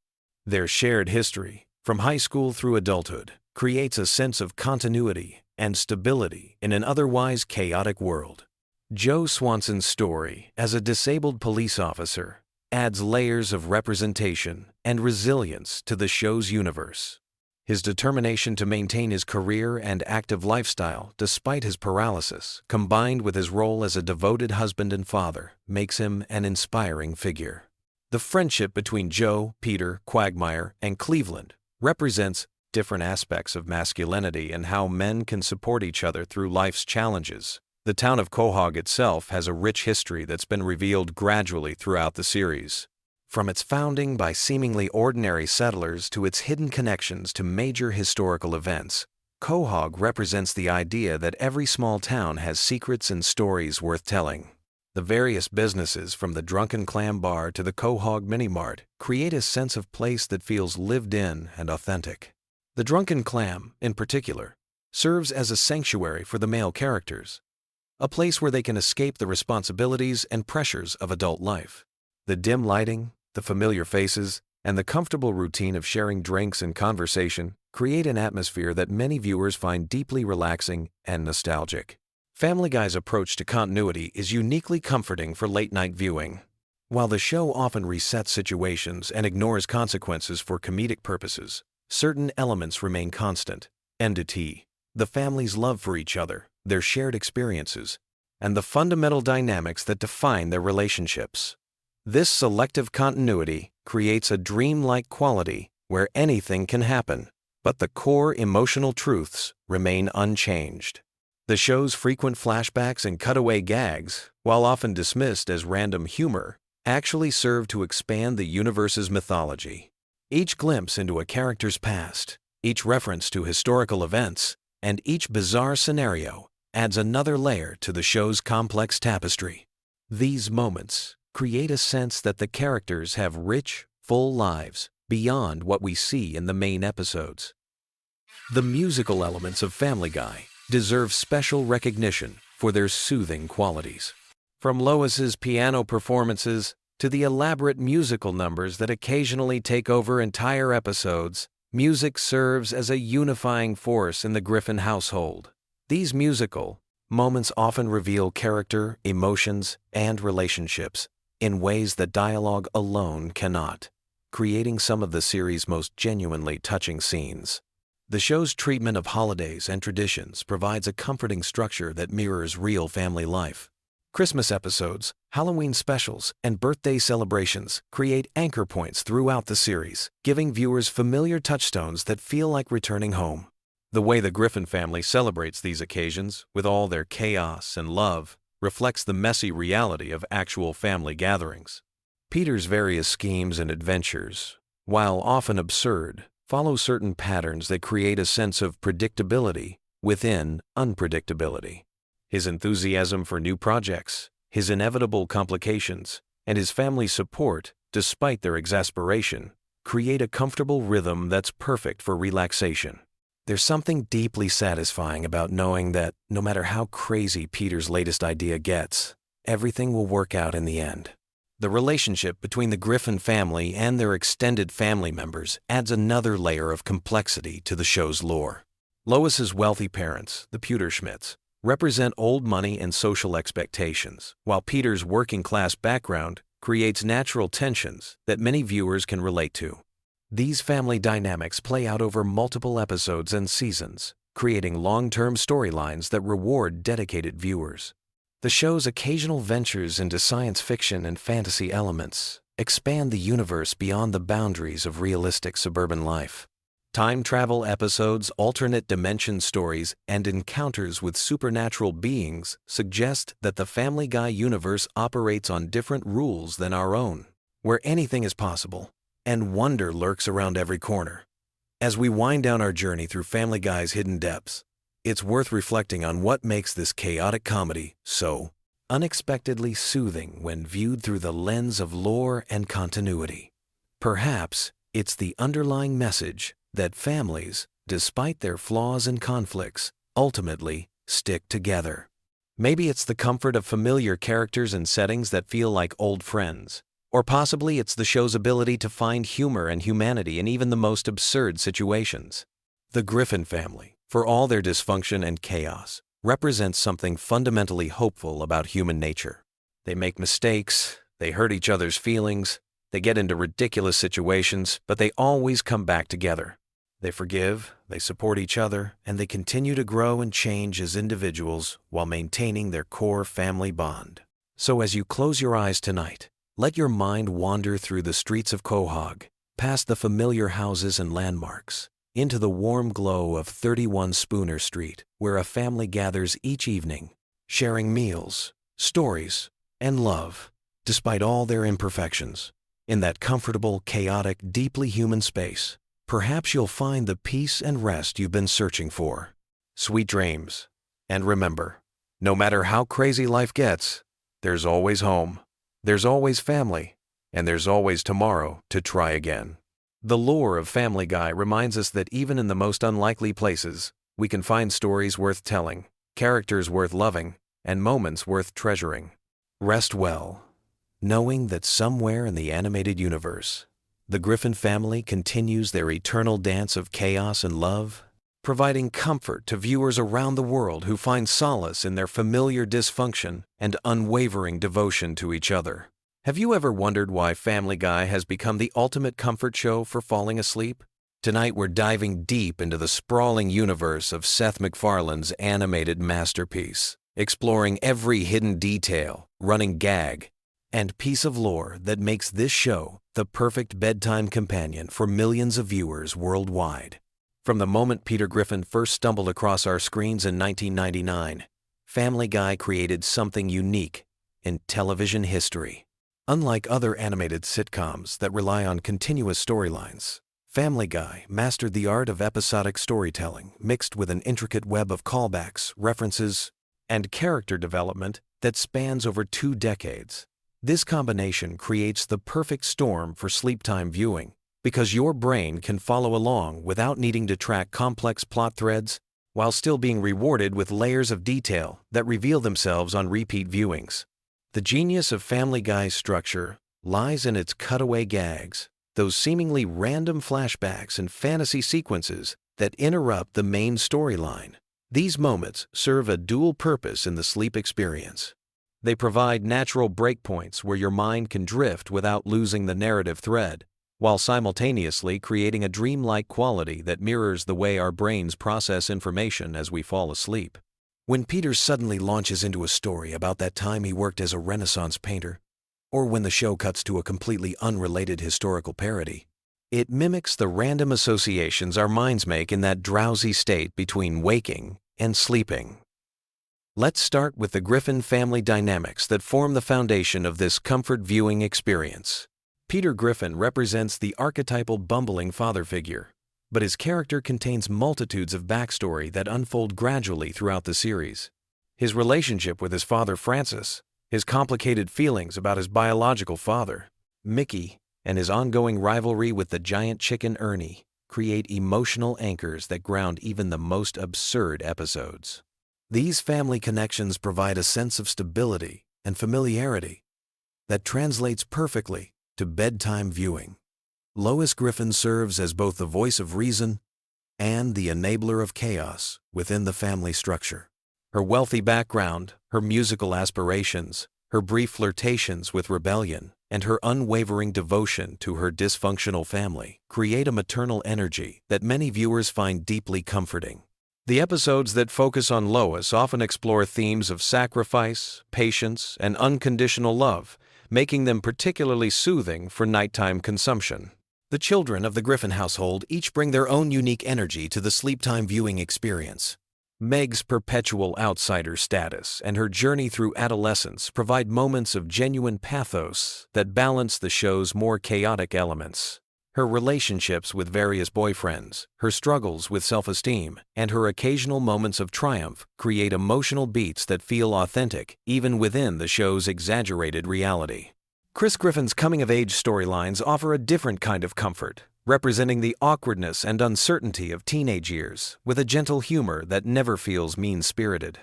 Their shared history, from high school through adulthood, creates a sense of continuity and stability in an otherwise chaotic world. Joe Swanson's story as a disabled police officer adds layers of representation and resilience to the show's universe. His determination to maintain his career and active lifestyle despite his paralysis, combined with his role as a devoted husband and father, makes him an inspiring figure. The friendship between Joe, Peter, Quagmire, and Cleveland represents different aspects of masculinity and how men can support each other through life's challenges. The town of Quahog itself has a rich history that's been revealed gradually throughout the series. From its founding by seemingly ordinary settlers to its hidden connections to major historical events, Quahog represents the idea that every small town has secrets and stories worth telling. The various businesses, from the Drunken Clam Bar to the Quahog Mini Mart, create a sense of place that feels lived in and authentic. The Drunken Clam, in particular, serves as a sanctuary for the male characters, a place where they can escape the responsibilities and pressures of adult life. The dim lighting, the familiar faces, and the comfortable routine of sharing drinks and conversation create an atmosphere that many viewers find deeply relaxing and nostalgic. Family Guy's approach to continuity is uniquely comforting for late-night viewing. While the show often resets situations and ignores consequences for comedic purposes, certain elements remain constant. Entity, the family's love for each other, their shared experiences, and the fundamental dynamics that define their relationships. This selective continuity creates a dreamlike quality where anything can happen, but the core emotional truths remain unchanged. The show's frequent flashbacks and cutaway gags, while often dismissed as random humor, actually serve to expand the universe's mythology. Each glimpse into a character's past, each reference to historical events, and each bizarre scenario adds another layer to the show's complex tapestry. These moments create a sense that the characters have rich, full lives beyond what we see in the main episodes. The musical elements of Family Guy deserve special recognition for their soothing qualities. From Lois's piano performances to the elaborate musical numbers that occasionally take over entire episodes, music serves as a unifying force in the Griffin household. These musical moments often reveal character, emotions, and relationships in ways that dialogue alone cannot, creating some of the series' most genuinely touching scenes. The show's treatment of holidays and traditions provides a comforting structure that mirrors real family life. Christmas episodes, Halloween specials, and birthday celebrations create anchor points throughout the series, giving viewers familiar touchstones that feel like returning home. The way the Griffin family celebrates these occasions, with all their chaos and love, reflects the messy reality of actual family gatherings. Peter's various schemes and adventures, while often absurd, follow certain patterns that create a sense of predictability within unpredictability. His enthusiasm for new projects, his inevitable complications, and his family's support, despite their exasperation, create a comfortable rhythm that's perfect for relaxation. There's something deeply satisfying about knowing that, no matter how crazy Peter's latest idea gets, everything will work out in the end. The relationship between the Griffin family and their extended family members adds another layer of complexity to the show's lore. Lois's wealthy parents, the Pewterschmidts, represent old money and social expectations, while Peter's working-class background creates natural tensions that many viewers can relate to. These family dynamics play out over multiple episodes and seasons, creating long-term storylines that reward dedicated viewers. The show's occasional ventures into science fiction and fantasy elements expand the universe beyond the boundaries of realistic suburban life. Time travel episodes, alternate dimension stories, and encounters with supernatural beings suggest that the Family Guy universe operates on different rules than our own, where anything is possible and wonder lurks around every corner. As we wind down our journey through Family Guy's hidden depths, it's worth reflecting on what makes this chaotic comedy so unexpectedly soothing when viewed through the lens of lore and continuity. Perhaps it's the underlying message that families, despite their flaws and conflicts, ultimately stick together. Maybe it's the comfort of familiar characters and settings that feel like old friends. Or possibly it's the show's ability to find humor and humanity in even the most absurd situations. The Griffin family, for all their dysfunction and chaos, represents something fundamentally hopeful about human nature. They make mistakes, they hurt each other's feelings, they get into ridiculous situations, but they always come back together. They forgive, they support each other, and they continue to grow and change as individuals while maintaining their core family bond. So as you close your eyes tonight, let your mind wander through the streets of Quahog, past the familiar houses and landmarks, into the warm glow of 31 Spooner Street, where a family gathers each evening, sharing meals, stories, and love, despite all their imperfections. In that comfortable, chaotic, deeply human space, perhaps you'll find the peace and rest you've been searching for. Sweet dreams. And remember, no matter how crazy life gets, there's always home, there's always family, and there's always tomorrow to try again. The lore of Family Guy reminds us that even in the most unlikely places, we can find stories worth telling, characters worth loving, and moments worth treasuring. Rest well, knowing that somewhere in the animated universe, the Griffin family continues their eternal dance of chaos and love, providing comfort to viewers around the world who find solace in their familiar dysfunction and unwavering devotion to each other. Have you ever wondered why Family Guy has become the ultimate comfort show for falling asleep? Tonight we're diving deep into the sprawling universe of Seth MacFarlane's animated masterpiece, exploring every hidden detail, running gag, and piece of lore that makes this show the perfect bedtime companion for millions of viewers worldwide. From the moment Peter Griffin first stumbled across our screens in 1999, Family Guy created something unique in television history. Unlike other animated sitcoms that rely on continuous storylines, Family Guy mastered the art of episodic storytelling mixed with an intricate web of callbacks, references, and character development that spans over 2 decades. This combination creates the perfect storm for sleep-time viewing because your brain can follow along without needing to track complex plot threads while still being rewarded with layers of detail that reveal themselves on repeat viewings. The genius of Family Guy's structure lies in its cutaway gags, those seemingly random flashbacks and fantasy sequences that interrupt the main storyline. These moments serve a dual purpose in the sleep experience. They provide natural breakpoints where your mind can drift without losing the narrative thread, while simultaneously creating a dreamlike quality that mirrors the way our brains process information as we fall asleep. When Peter suddenly launches into a story about that time he worked as a Renaissance painter, or when the show cuts to a completely unrelated historical parody, it mimics the random associations our minds make in that drowsy state between waking and sleeping. Let's start with the Griffin family dynamics that form the foundation of this comfort viewing experience. Peter Griffin represents the archetypal bumbling father figure, but his character contains multitudes of backstory that unfold gradually throughout the series. His relationship with his father Francis, his complicated feelings about his biological father, Mickey, and his ongoing rivalry with the giant chicken Ernie create emotional anchors that ground even the most absurd episodes. These family connections provide a sense of stability and familiarity that translates perfectly to bedtime viewing. Lois Griffin serves as both the voice of reason and the enabler of chaos within the family structure. Her wealthy background, her musical aspirations, her brief flirtations with rebellion, and her unwavering devotion to her dysfunctional family create a maternal energy that many viewers find deeply comforting. The episodes that focus on Lois often explore themes of sacrifice, patience, and unconditional love, making them particularly soothing for nighttime consumption. The children of the Griffin household each bring their own unique energy to the sleep-time viewing experience. Meg's perpetual outsider status and her journey through adolescence provide moments of genuine pathos that balance the show's more chaotic elements. Her relationships with various boyfriends, her struggles with self-esteem, and her occasional moments of triumph create emotional beats that feel authentic, even within the show's exaggerated reality. Chris Griffin's coming-of-age storylines offer a different kind of comfort, representing the awkwardness and uncertainty of teenage years, with a gentle humor that never feels mean-spirited.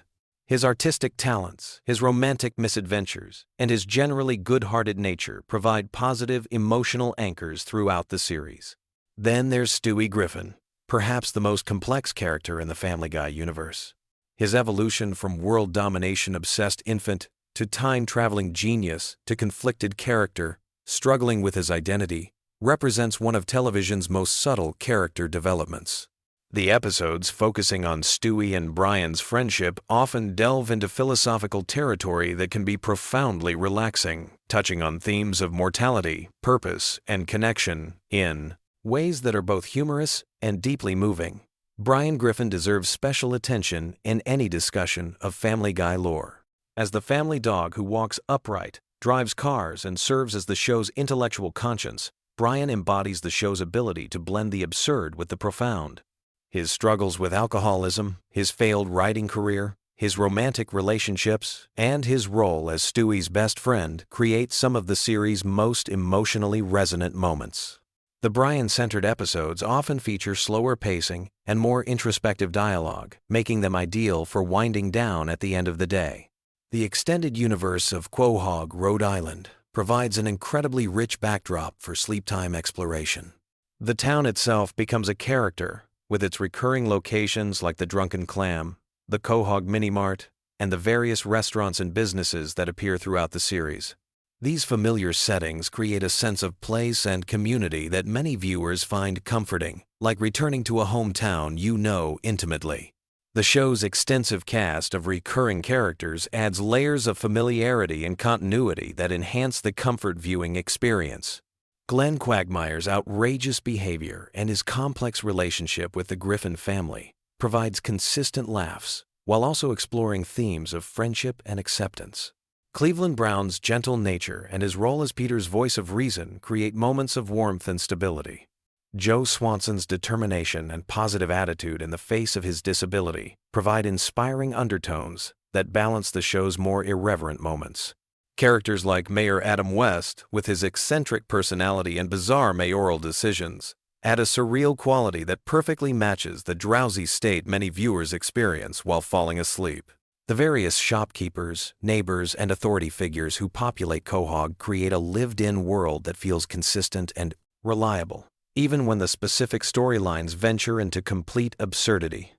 His artistic talents, his romantic misadventures, and his generally good-hearted nature provide positive emotional anchors throughout the series. Then there's Stewie Griffin, perhaps the most complex character in the Family Guy universe. His evolution from world domination-obsessed infant to time-traveling genius to conflicted character, struggling with his identity, represents one of television's most subtle character developments. The episodes focusing on Stewie and Brian's friendship often delve into philosophical territory that can be profoundly relaxing, touching on themes of mortality, purpose, and connection in ways that are both humorous and deeply moving. Brian Griffin deserves special attention in any discussion of Family Guy lore. As the family dog who walks upright, drives cars, and serves as the show's intellectual conscience, Brian embodies the show's ability to blend the absurd with the profound. His struggles with alcoholism, his failed writing career, his romantic relationships, and his role as Stewie's best friend create some of the series' most emotionally resonant moments. The Brian-centered episodes often feature slower pacing and more introspective dialogue, making them ideal for winding down at the end of the day. The extended universe of Quahog, Rhode Island, provides an incredibly rich backdrop for sleep-time exploration. The town itself becomes a character, with its recurring locations like the Drunken Clam, the Quahog Mini-Mart, and the various restaurants and businesses that appear throughout the series. These familiar settings create a sense of place and community that many viewers find comforting, like returning to a hometown you know intimately. The show's extensive cast of recurring characters adds layers of familiarity and continuity that enhance the comfort viewing experience. Glenn Quagmire's outrageous behavior and his complex relationship with the Griffin family provides consistent laughs, while also exploring themes of friendship and acceptance. Cleveland Brown's gentle nature and his role as Peter's voice of reason create moments of warmth and stability. Joe Swanson's determination and positive attitude in the face of his disability provide inspiring undertones that balance the show's more irreverent moments. Characters like Mayor Adam West, with his eccentric personality and bizarre mayoral decisions, add a surreal quality that perfectly matches the drowsy state many viewers experience while falling asleep. The various shopkeepers, neighbors, and authority figures who populate Quahog create a lived-in world that feels consistent and reliable, even when the specific storylines venture into complete absurdity.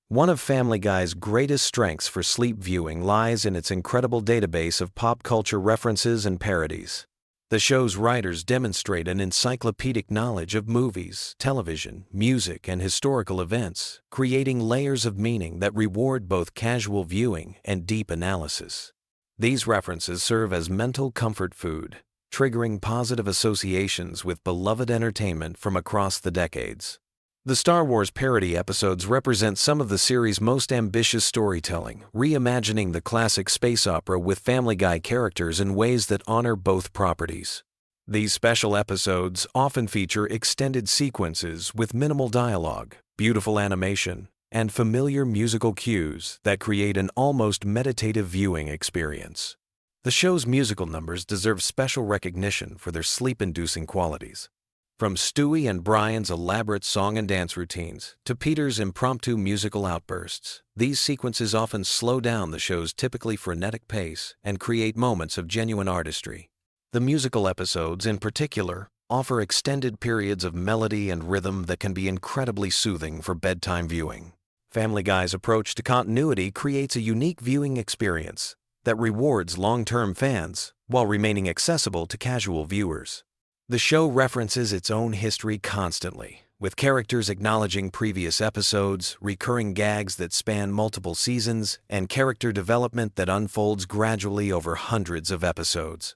One of Family Guy's greatest strengths for sleep viewing lies in its incredible database of pop culture references and parodies. The show's writers demonstrate an encyclopedic knowledge of movies, television, music, and historical events, creating layers of meaning that reward both casual viewing and deep analysis. These references serve as mental comfort food, triggering positive associations with beloved entertainment from across the decades. The Star Wars parody episodes represent some of the series' most ambitious storytelling, reimagining the classic space opera with Family Guy characters in ways that honor both properties. These special episodes often feature extended sequences with minimal dialogue, beautiful animation, and familiar musical cues that create an almost meditative viewing experience. The show's musical numbers deserve special recognition for their sleep-inducing qualities. From Stewie and Brian's elaborate song and dance routines to Peter's impromptu musical outbursts, these sequences often slow down the show's typically frenetic pace and create moments of genuine artistry. The musical episodes, in particular, offer extended periods of melody and rhythm that can be incredibly soothing for bedtime viewing. Family Guy's approach to continuity creates a unique viewing experience that rewards long-term fans while remaining accessible to casual viewers. The show references its own history constantly, with characters acknowledging previous episodes, recurring gags that span multiple seasons, and character development that unfolds gradually over hundreds of episodes.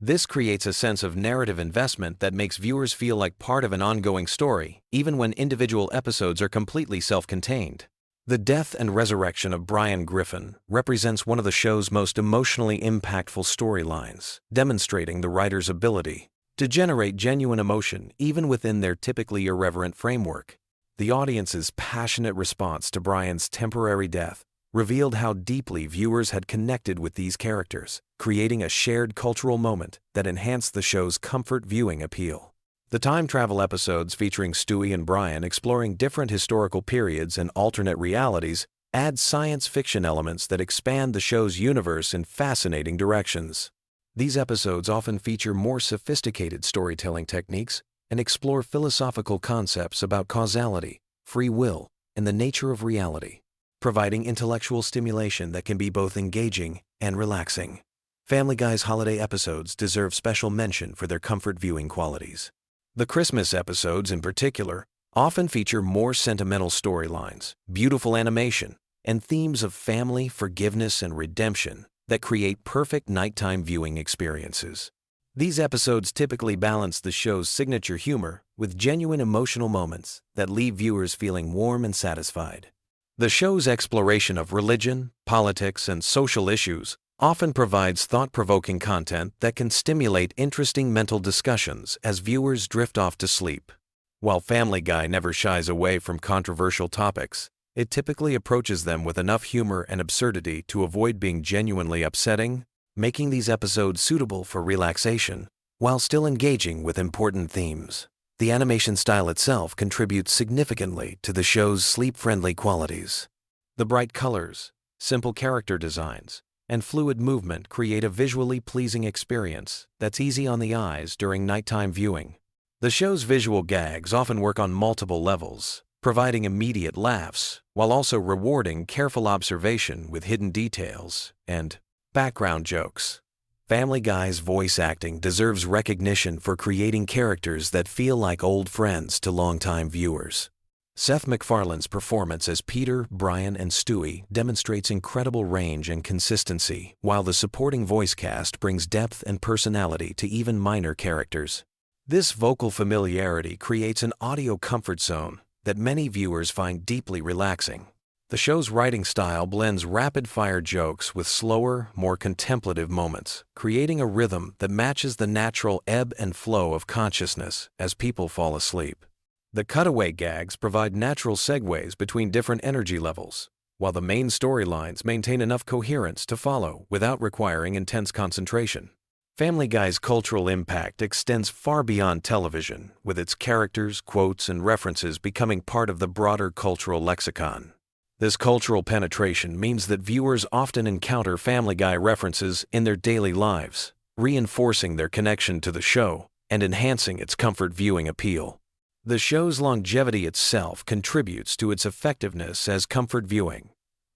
This creates a sense of narrative investment that makes viewers feel like part of an ongoing story, even when individual episodes are completely self-contained. The death and resurrection of Brian Griffin represents one of the show's most emotionally impactful storylines, demonstrating the writer's ability to generate genuine emotion even within their typically irreverent framework. The audience's passionate response to Brian's temporary death revealed how deeply viewers had connected with these characters, creating a shared cultural moment that enhanced the show's comfort viewing appeal. The time travel episodes featuring Stewie and Brian exploring different historical periods and alternate realities add science fiction elements that expand the show's universe in fascinating directions. These episodes often feature more sophisticated storytelling techniques and explore philosophical concepts about causality, free will, and the nature of reality, providing intellectual stimulation that can be both engaging and relaxing. Family Guy's holiday episodes deserve special mention for their comfort viewing qualities. The Christmas episodes, in particular, often feature more sentimental storylines, beautiful animation, and themes of family, forgiveness, and redemption that create perfect nighttime viewing experiences. These episodes typically balance the show's signature humor with genuine emotional moments that leave viewers feeling warm and satisfied. The show's exploration of religion, politics, and social issues often provides thought-provoking content that can stimulate interesting mental discussions as viewers drift off to sleep. While Family Guy never shies away from controversial topics, it typically approaches them with enough humor and absurdity to avoid being genuinely upsetting, making these episodes suitable for relaxation while still engaging with important themes. The animation style itself contributes significantly to the show's sleep-friendly qualities. The bright colors, simple character designs, and fluid movement create a visually pleasing experience that's easy on the eyes during nighttime viewing. The show's visual gags often work on multiple levels, providing immediate laughs while also rewarding careful observation with hidden details and background jokes. Family Guy's voice acting deserves recognition for creating characters that feel like old friends to longtime viewers. Seth MacFarlane's performance as Peter, Brian, and Stewie demonstrates incredible range and consistency, while the supporting voice cast brings depth and personality to even minor characters. This vocal familiarity creates an audio comfort zone that many viewers find deeply relaxing. The show's writing style blends rapid-fire jokes with slower, more contemplative moments, creating a rhythm that matches the natural ebb and flow of consciousness as people fall asleep. The cutaway gags provide natural segues between different energy levels, while the main storylines maintain enough coherence to follow without requiring intense concentration. Family Guy's cultural impact extends far beyond television, with its characters, quotes, and references becoming part of the broader cultural lexicon. This cultural penetration means that viewers often encounter Family Guy references in their daily lives, reinforcing their connection to the show and enhancing its comfort viewing appeal. The show's longevity itself contributes to its effectiveness as comfort viewing.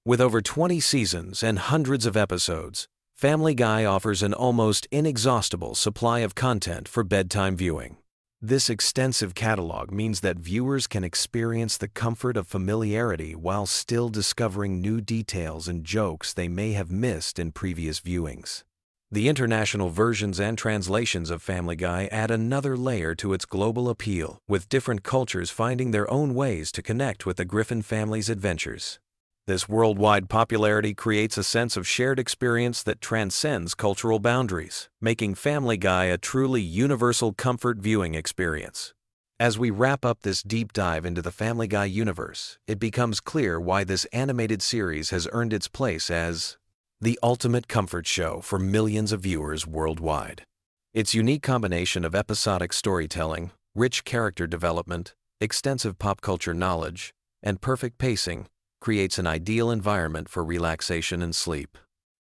With over 20 seasons and hundreds of episodes, Family Guy offers an almost inexhaustible supply of content for bedtime viewing. This extensive catalog means that viewers can experience the comfort of familiarity while still discovering new details and jokes they may have missed in previous viewings. The international versions and translations of Family Guy add another layer to its global appeal, with different cultures finding their own ways to connect with the Griffin family's adventures. This worldwide popularity creates a sense of shared experience that transcends cultural boundaries, making Family Guy a truly universal comfort viewing experience. As we wrap up this deep dive into the Family Guy universe, it becomes clear why this animated series has earned its place as the ultimate comfort show for millions of viewers worldwide. Its unique combination of episodic storytelling, rich character development, extensive pop culture knowledge, and perfect pacing creates an ideal environment for relaxation and sleep.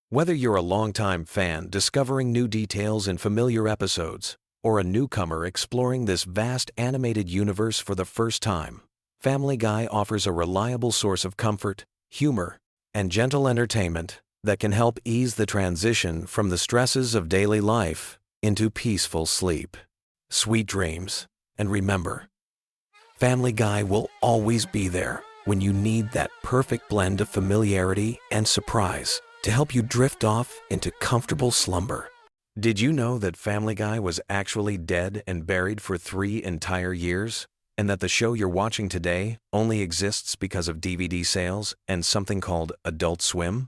Whether you're a longtime fan discovering new details in familiar episodes, or a newcomer exploring this vast animated universe for the first time, Family Guy offers a reliable source of comfort, humor, and gentle entertainment that can help ease the transition from the stresses of daily life into peaceful sleep. Sweet dreams, and remember, Family Guy will always be there when you need that perfect blend of familiarity and surprise to help you drift off into comfortable slumber. Did you know that Family Guy was actually dead and buried for 3 entire years, and that the show you're watching today only exists because of DVD sales and something called Adult Swim?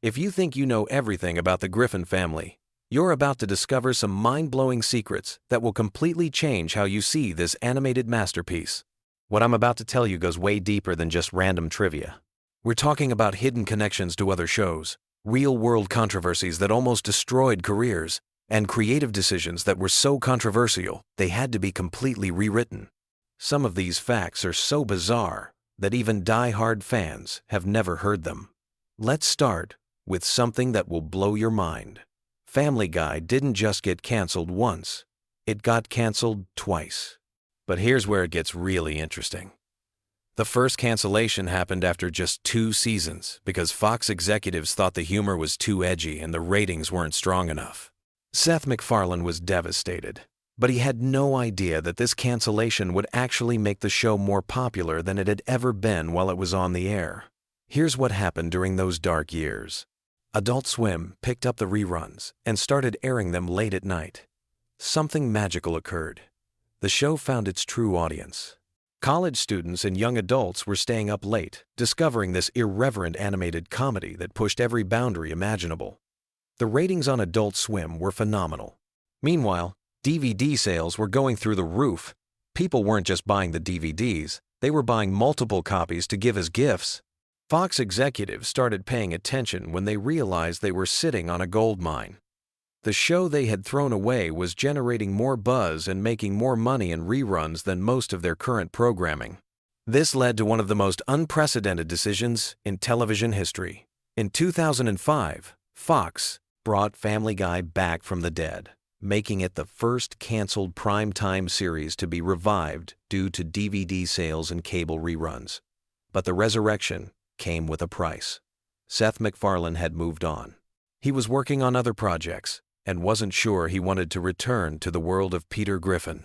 If you think you know everything about the Griffin family, You're about to discover some mind-blowing secrets that will completely change how you see this animated masterpiece. What I'm about to tell you goes way deeper than just random trivia. We're talking about hidden connections to other shows, real-world controversies that almost destroyed careers, and creative decisions that were so controversial they had to be completely rewritten. Some of these facts are so bizarre that even die-hard fans have never heard them. Let's start with something that will blow your mind. Family Guy didn't just get canceled once, it got canceled twice. But here's where it gets really interesting. The first cancellation happened after just 2 seasons because Fox executives thought the humor was too edgy and the ratings weren't strong enough. Seth MacFarlane was devastated, but he had no idea that this cancellation would actually make the show more popular than it had ever been while it was on the air. Here's what happened during those dark years. Adult Swim picked up the reruns and started airing them late at night. Something magical occurred. The show found its true audience. College students and young adults were staying up late, discovering this irreverent animated comedy that pushed every boundary imaginable. The ratings on Adult Swim were phenomenal. Meanwhile, DVD sales were going through the roof. People weren't just buying the DVDs, they were buying multiple copies to give as gifts. Fox executives started paying attention when they realized they were sitting on a gold mine. The show they had thrown away was generating more buzz and making more money in reruns than most of their current programming. This led to one of the most unprecedented decisions in television history. In 2005, Fox brought Family Guy back from the dead, making it the first canceled primetime series to be revived due to DVD sales and cable reruns. But the resurrection came with a price. Seth MacFarlane had moved on. He was working on other projects and wasn't sure he wanted to return to the world of Peter Griffin.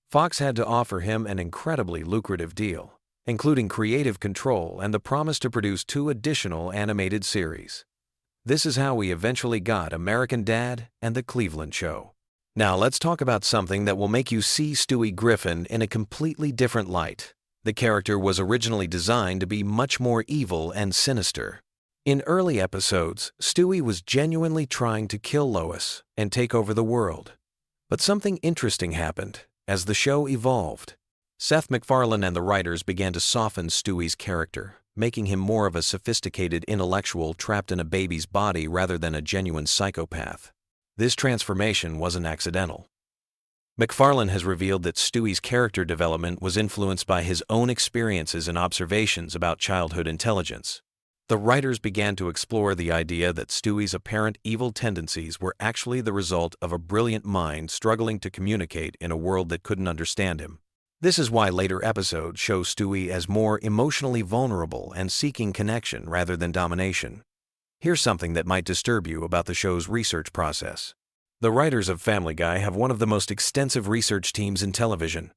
Fox had to offer him an incredibly lucrative deal, including creative control and the promise to produce 2 additional animated series. This is how we eventually got American Dad and The Cleveland Show. Now let's talk about something that will make you see Stewie Griffin in a completely different light. The character was originally designed to be much more evil and sinister. In early episodes, Stewie was genuinely trying to kill Lois and take over the world. But something interesting happened as the show evolved. Seth MacFarlane and the writers began to soften Stewie's character, making him more of a sophisticated intellectual trapped in a baby's body rather than a genuine psychopath. This transformation wasn't accidental. MacFarlane has revealed that Stewie's character development was influenced by his own experiences and observations about childhood intelligence. The writers began to explore the idea that Stewie's apparent evil tendencies were actually the result of a brilliant mind struggling to communicate in a world that couldn't understand him. This is why later episodes show Stewie as more emotionally vulnerable and seeking connection rather than domination. Here's something that might disturb you about the show's research process. The writers of Family Guy have one of the most extensive research teams in television.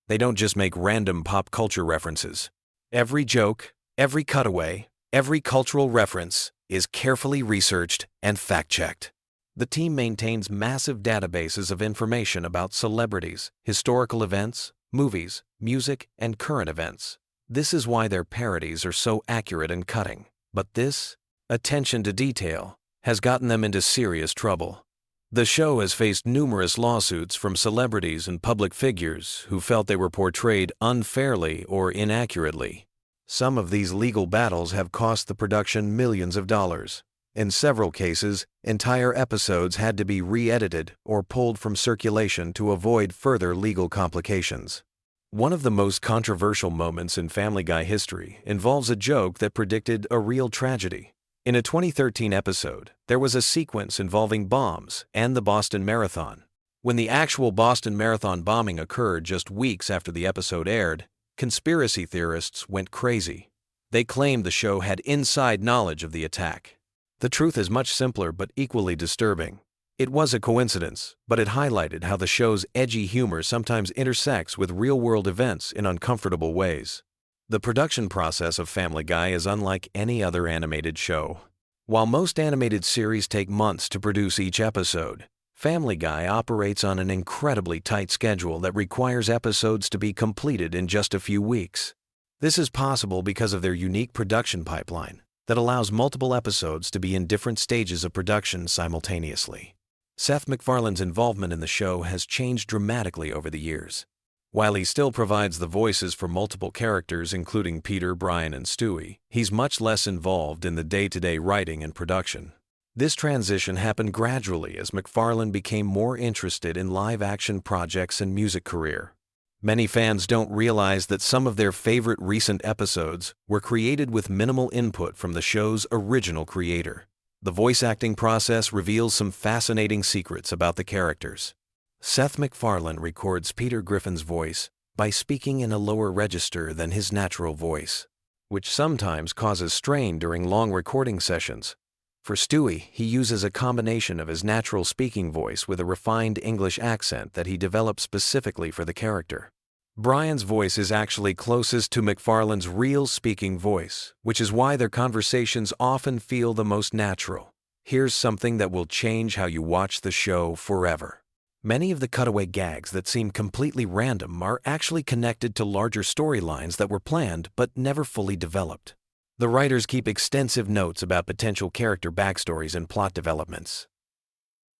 They don't just make random pop culture references. Every joke, every cutaway, every cultural reference is carefully researched and fact-checked. The team maintains massive databases of information about celebrities, historical events, movies, music, and current events. This is why their parodies are so accurate and cutting. But this attention to detail has gotten them into serious trouble. The show has faced numerous lawsuits from celebrities and public figures who felt they were portrayed unfairly or inaccurately. Some of these legal battles have cost the production millions of dollars. In several cases, entire episodes had to be re-edited or pulled from circulation to avoid further legal complications. One of the most controversial moments in Family Guy history involves a joke that predicted a real tragedy. In a 2013 episode, there was a sequence involving bombs and the Boston Marathon. When the actual Boston Marathon bombing occurred just weeks after the episode aired, conspiracy theorists went crazy. They claimed the show had inside knowledge of the attack. The truth is much simpler but equally disturbing. It was a coincidence, but it highlighted how the show's edgy humor sometimes intersects with real-world events in uncomfortable ways. The production process of Family Guy is unlike any other animated show. While most animated series take months to produce each episode, Family Guy operates on an incredibly tight schedule that requires episodes to be completed in just a few weeks. This is possible because of their unique production pipeline that allows multiple episodes to be in different stages of production simultaneously. Seth MacFarlane's involvement in the show has changed dramatically over the years. While he still provides the voices for multiple characters including Peter, Brian, and Stewie, he's much less involved in the day-to-day writing and production. This transition happened gradually as MacFarlane became more interested in live-action projects and music career. Many fans don't realize that some of their favorite recent episodes were created with minimal input from the show's original creator. The voice acting process reveals some fascinating secrets about the characters. Seth MacFarlane records Peter Griffin's voice by speaking in a lower register than his natural voice, which sometimes causes strain during long recording sessions. For Stewie, he uses a combination of his natural speaking voice with a refined English accent that he developed specifically for the character. Brian's voice is actually closest to MacFarlane's real speaking voice, which is why their conversations often feel the most natural. Here's something that will change how you watch the show forever. Many of the cutaway gags that seem completely random are actually connected to larger storylines that were planned but never fully developed. The writers keep extensive notes about potential character backstories and plot developments.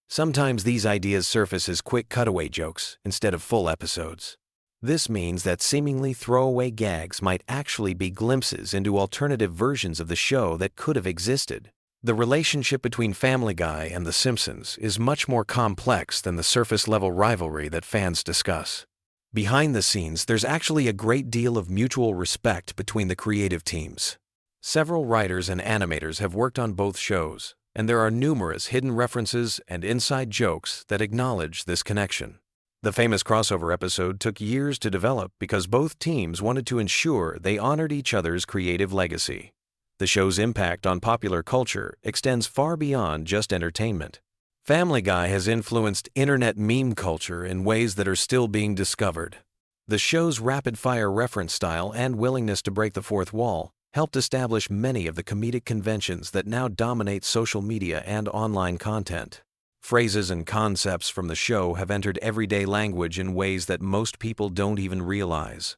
Sometimes these ideas surface as quick cutaway jokes instead of full episodes. This means that seemingly throwaway gags might actually be glimpses into alternative versions of the show that could have existed. The relationship between Family Guy and The Simpsons is much more complex than the surface-level rivalry that fans discuss. Behind the scenes, there's actually a great deal of mutual respect between the creative teams. Several writers and animators have worked on both shows, and there are numerous hidden references and inside jokes that acknowledge this connection. The famous crossover episode took years to develop because both teams wanted to ensure they honored each other's creative legacy. The show's impact on popular culture extends far beyond just entertainment. Family Guy has influenced internet meme culture in ways that are still being discovered. The show's rapid-fire reference style and willingness to break the fourth wall helped establish many of the comedic conventions that now dominate social media and online content. Phrases and concepts from the show have entered everyday language in ways that most people don't even realize.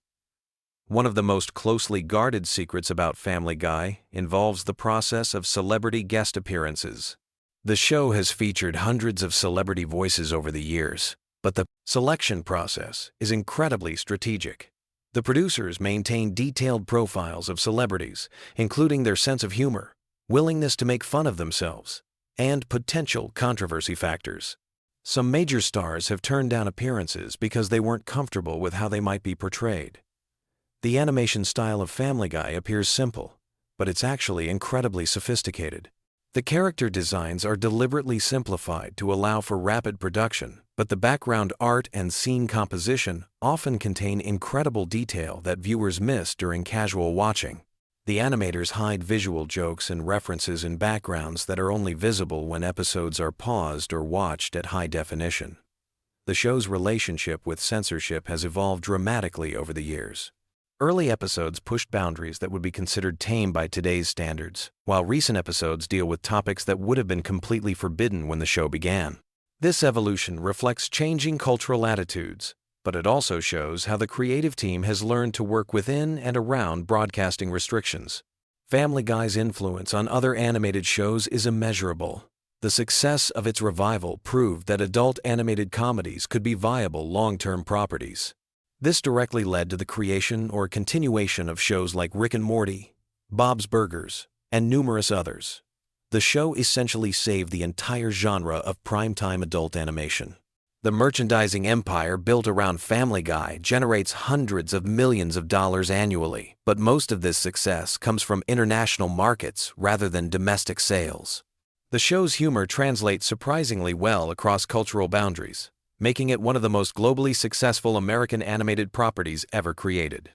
One of the most closely guarded secrets about Family Guy involves the process of celebrity guest appearances. The show has featured hundreds of celebrity voices over the years, but the selection process is incredibly strategic. The producers maintain detailed profiles of celebrities, including their sense of humor, willingness to make fun of themselves, and potential controversy factors. Some major stars have turned down appearances because they weren't comfortable with how they might be portrayed. The animation style of Family Guy appears simple, but it's actually incredibly sophisticated. The character designs are deliberately simplified to allow for rapid production, but the background art and scene composition often contain incredible detail that viewers miss during casual watching. The animators hide visual jokes and references in backgrounds that are only visible when episodes are paused or watched at high definition. The show's relationship with censorship has evolved dramatically over the years. Early episodes pushed boundaries that would be considered tame by today's standards, while recent episodes deal with topics that would have been completely forbidden when the show began. This evolution reflects changing cultural attitudes, but it also shows how the creative team has learned to work within and around broadcasting restrictions. Family Guy's influence on other animated shows is immeasurable. The success of its revival proved that adult animated comedies could be viable long-term properties. This directly led to the creation or continuation of shows like Rick and Morty, Bob's Burgers, and numerous others. The show essentially saved the entire genre of primetime adult animation. The merchandising empire built around Family Guy generates hundreds of millions of dollars annually, but most of this success comes from international markets rather than domestic sales. The show's humor translates surprisingly well across cultural boundaries, making it one of the most globally successful American animated properties ever created.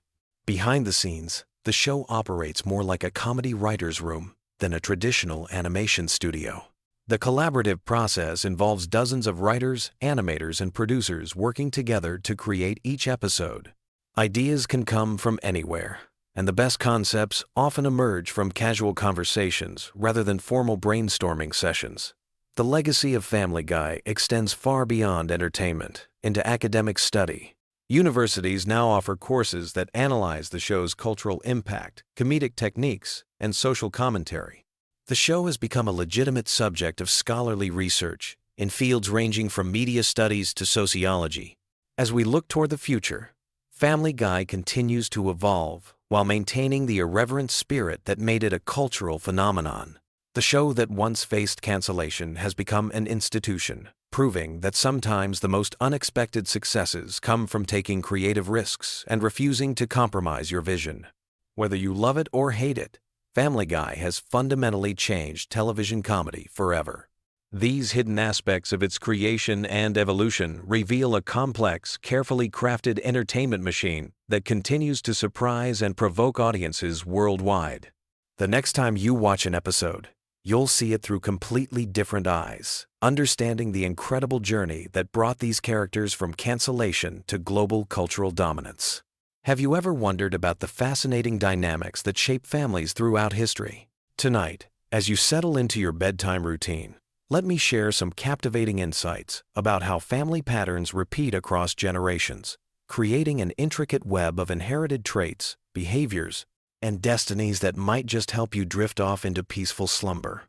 Behind the scenes, the show operates more like a comedy writer's room than a traditional animation studio. The collaborative process involves dozens of writers, animators, and producers working together to create each episode. Ideas can come from anywhere, and the best concepts often emerge from casual conversations rather than formal brainstorming sessions. The legacy of Family Guy extends far beyond entertainment into academic study. Universities now offer courses that analyze the show's cultural impact, comedic techniques, and social commentary. The show has become a legitimate subject of scholarly research, in fields ranging from media studies to sociology. As we look toward the future, Family Guy continues to evolve while maintaining the irreverent spirit that made it a cultural phenomenon. The show that once faced cancellation has become an institution, proving that sometimes the most unexpected successes come from taking creative risks and refusing to compromise your vision. Whether you love it or hate it, Family Guy has fundamentally changed television comedy forever. These hidden aspects of its creation and evolution reveal a complex, carefully crafted entertainment machine that continues to surprise and provoke audiences worldwide. The next time you watch an episode, you'll see it through completely different eyes, understanding the incredible journey that brought these characters from cancellation to global cultural dominance. Have you ever wondered about the fascinating dynamics that shape families throughout history? Tonight, as you settle into your bedtime routine, let me share some captivating insights about how family patterns repeat across generations, creating an intricate web of inherited traits, behaviors, and destinies that might just help you drift off into peaceful slumber.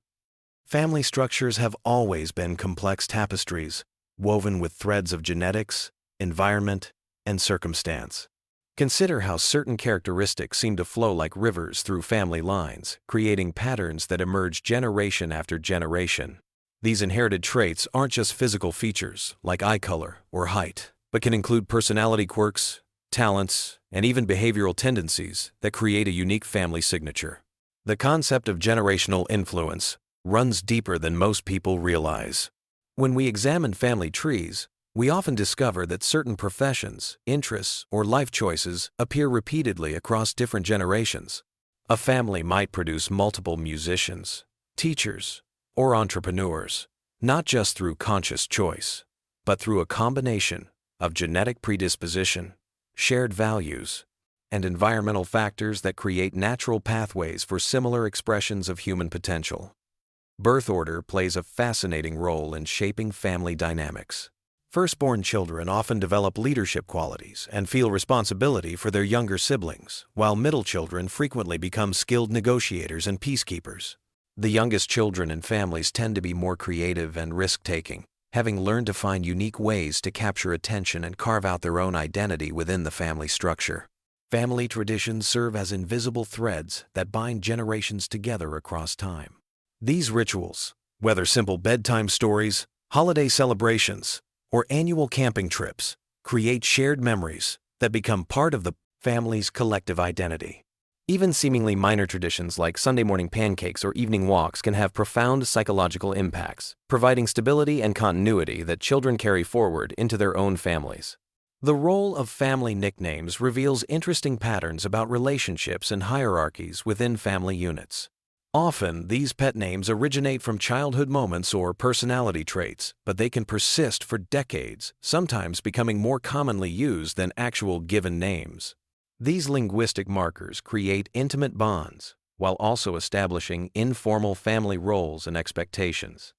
Family structures have always been complex tapestries, woven with threads of genetics, environment, and circumstance. Consider how certain characteristics seem to flow like rivers through family lines, creating patterns that emerge generation after generation. These inherited traits aren't just physical features, like eye color or height, but can include personality quirks, talents, and even behavioral tendencies that create a unique family signature. The concept of generational influence runs deeper than most people realize. When we examine family trees, we often discover that certain professions, interests, or life choices appear repeatedly across different generations. A family might produce multiple musicians, teachers, or entrepreneurs, not just through conscious choice, but through a combination of genetic predisposition, shared values, and environmental factors that create natural pathways for similar expressions of human potential. Birth order plays a fascinating role in shaping family dynamics. Firstborn children often develop leadership qualities and feel responsibility for their younger siblings, while middle children frequently become skilled negotiators and peacekeepers. The youngest children in families tend to be more creative and risk-taking, having learned to find unique ways to capture attention and carve out their own identity within the family structure. Family traditions serve as invisible threads that bind generations together across time. These rituals, whether simple bedtime stories, holiday celebrations, or annual camping trips, create shared memories that become part of the family's collective identity. Even seemingly minor traditions like Sunday morning pancakes or evening walks can have profound psychological impacts, providing stability and continuity that children carry forward into their own families. The role of family nicknames reveals interesting patterns about relationships and hierarchies within family units. Often, these pet names originate from childhood moments or personality traits, but they can persist for decades, sometimes becoming more commonly used than actual given names. These linguistic markers create intimate bonds while also establishing informal family roles and expectations.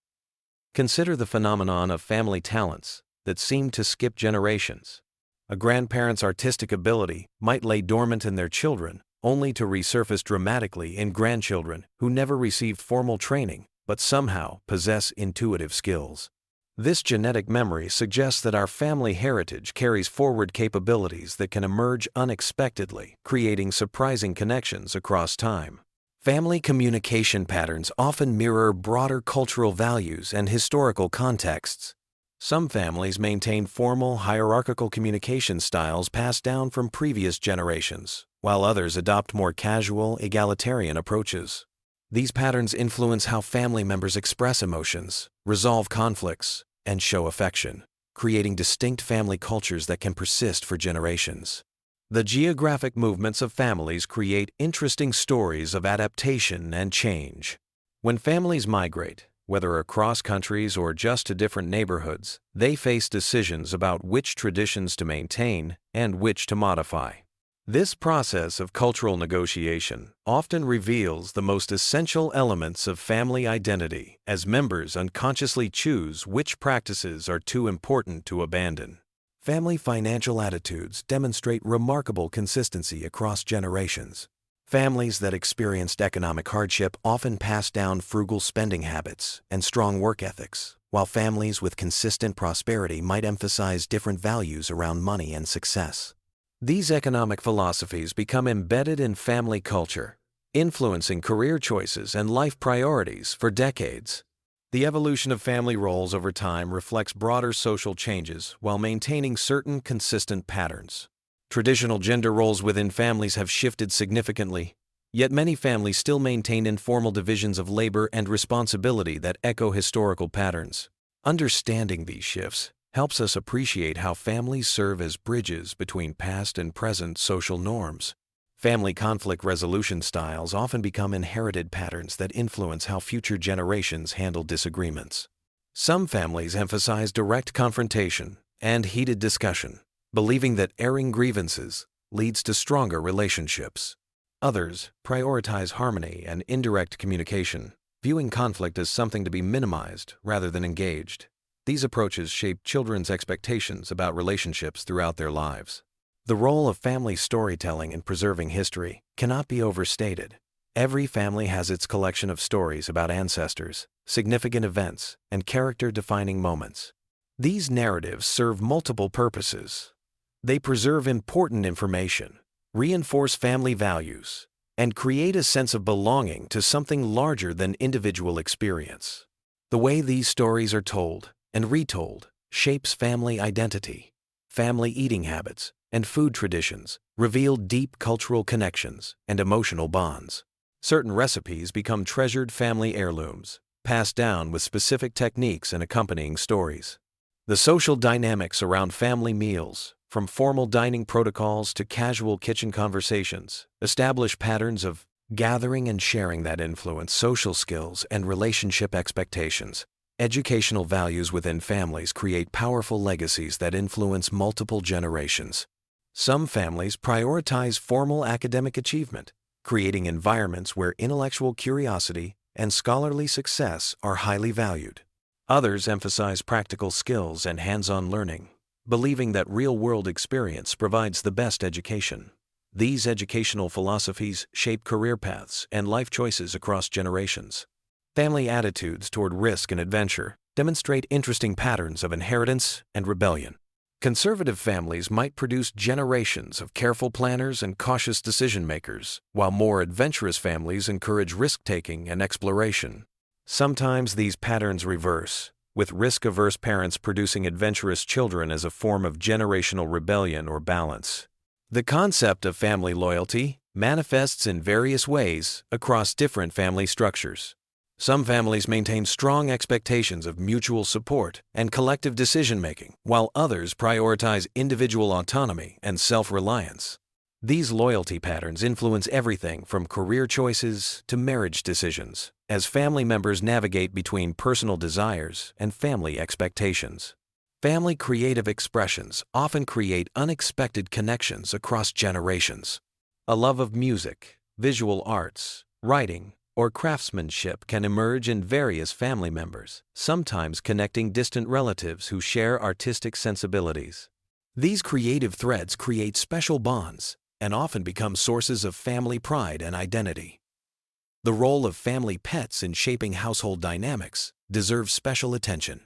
Consider the phenomenon of family talents that seem to skip generations. A grandparent's artistic ability might lay dormant in their children, only to resurface dramatically in grandchildren who never received formal training but somehow possess intuitive skills. This genetic memory suggests that our family heritage carries forward capabilities that can emerge unexpectedly, creating surprising connections across time. Family communication patterns often mirror broader cultural values and historical contexts. Some families maintain formal, hierarchical communication styles passed down from previous generations, while others adopt more casual, egalitarian approaches. These patterns influence how family members express emotions, resolve conflicts, and show affection, creating distinct family cultures that can persist for generations. The geographic movements of families create interesting stories of adaptation and change. When families migrate, whether across countries or just to different neighborhoods, they face decisions about which traditions to maintain and which to modify. This process of cultural negotiation often reveals the most essential elements of family identity as members unconsciously choose which practices are too important to abandon. Family financial attitudes demonstrate remarkable consistency across generations. Families that experienced economic hardship often passed down frugal spending habits and strong work ethics, while families with consistent prosperity might emphasize different values around money and success. These economic philosophies become embedded in family culture, influencing career choices and life priorities for decades. The evolution of family roles over time reflects broader social changes while maintaining certain consistent patterns. Traditional gender roles within families have shifted significantly, yet many families still maintain informal divisions of labor and responsibility that echo historical patterns. Understanding these shifts helps us appreciate how families serve as bridges between past and present social norms. Family conflict resolution styles often become inherited patterns that influence how future generations handle disagreements. Some families emphasize direct confrontation and heated discussion, believing that airing grievances leads to stronger relationships. Others prioritize harmony and indirect communication, viewing conflict as something to be minimized rather than engaged. These approaches shape children's expectations about relationships throughout their lives. The role of family storytelling in preserving history cannot be overstated. Every family has its collection of stories about ancestors, significant events, and character-defining moments. These narratives serve multiple purposes. They preserve important information, reinforce family values, and create a sense of belonging to something larger than individual experience. The way these stories are told and retold shapes family identity. Family eating habits and food traditions reveal deep cultural connections and emotional bonds. Certain recipes become treasured family heirlooms, passed down with specific techniques and accompanying stories. The social dynamics around family meals, from formal dining protocols to casual kitchen conversations, establish patterns of gathering and sharing that influence social skills and relationship expectations. Educational values within families create powerful legacies that influence multiple generations. Some families prioritize formal academic achievement, creating environments where intellectual curiosity and scholarly success are highly valued. Others emphasize practical skills and hands-on learning, believing that real-world experience provides the best education. These educational philosophies shape career paths and life choices across generations. Family attitudes toward risk and adventure demonstrate interesting patterns of inheritance and rebellion. Conservative families might produce generations of careful planners and cautious decision-makers, while more adventurous families encourage risk-taking and exploration. Sometimes these patterns reverse, with risk-averse parents producing adventurous children as a form of generational rebellion or balance. The concept of family loyalty manifests in various ways across different family structures. Some families maintain strong expectations of mutual support and collective decision-making, while others prioritize individual autonomy and self-reliance. These loyalty patterns influence everything from career choices to marriage decisions, as family members navigate between personal desires and family expectations. Family creative expressions often create unexpected connections across generations. A love of music, visual arts, writing, or craftsmanship can emerge in various family members, sometimes connecting distant relatives who share artistic sensibilities. These creative threads create special bonds and often become sources of family pride and identity. The role of family pets in shaping household dynamics deserves special attention.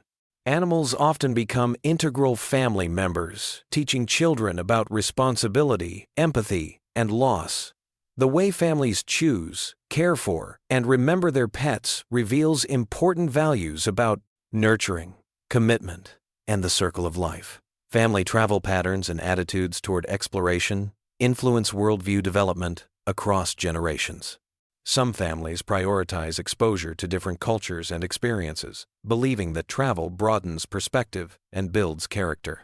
Animals often become integral family members, teaching children about responsibility, empathy, and loss. The way families choose, care for, and remember their pets reveals important values about nurturing, commitment, and the circle of life. Family travel patterns and attitudes toward exploration influence worldview development across generations. Some families prioritize exposure to different cultures and experiences, believing that travel broadens perspective and builds character.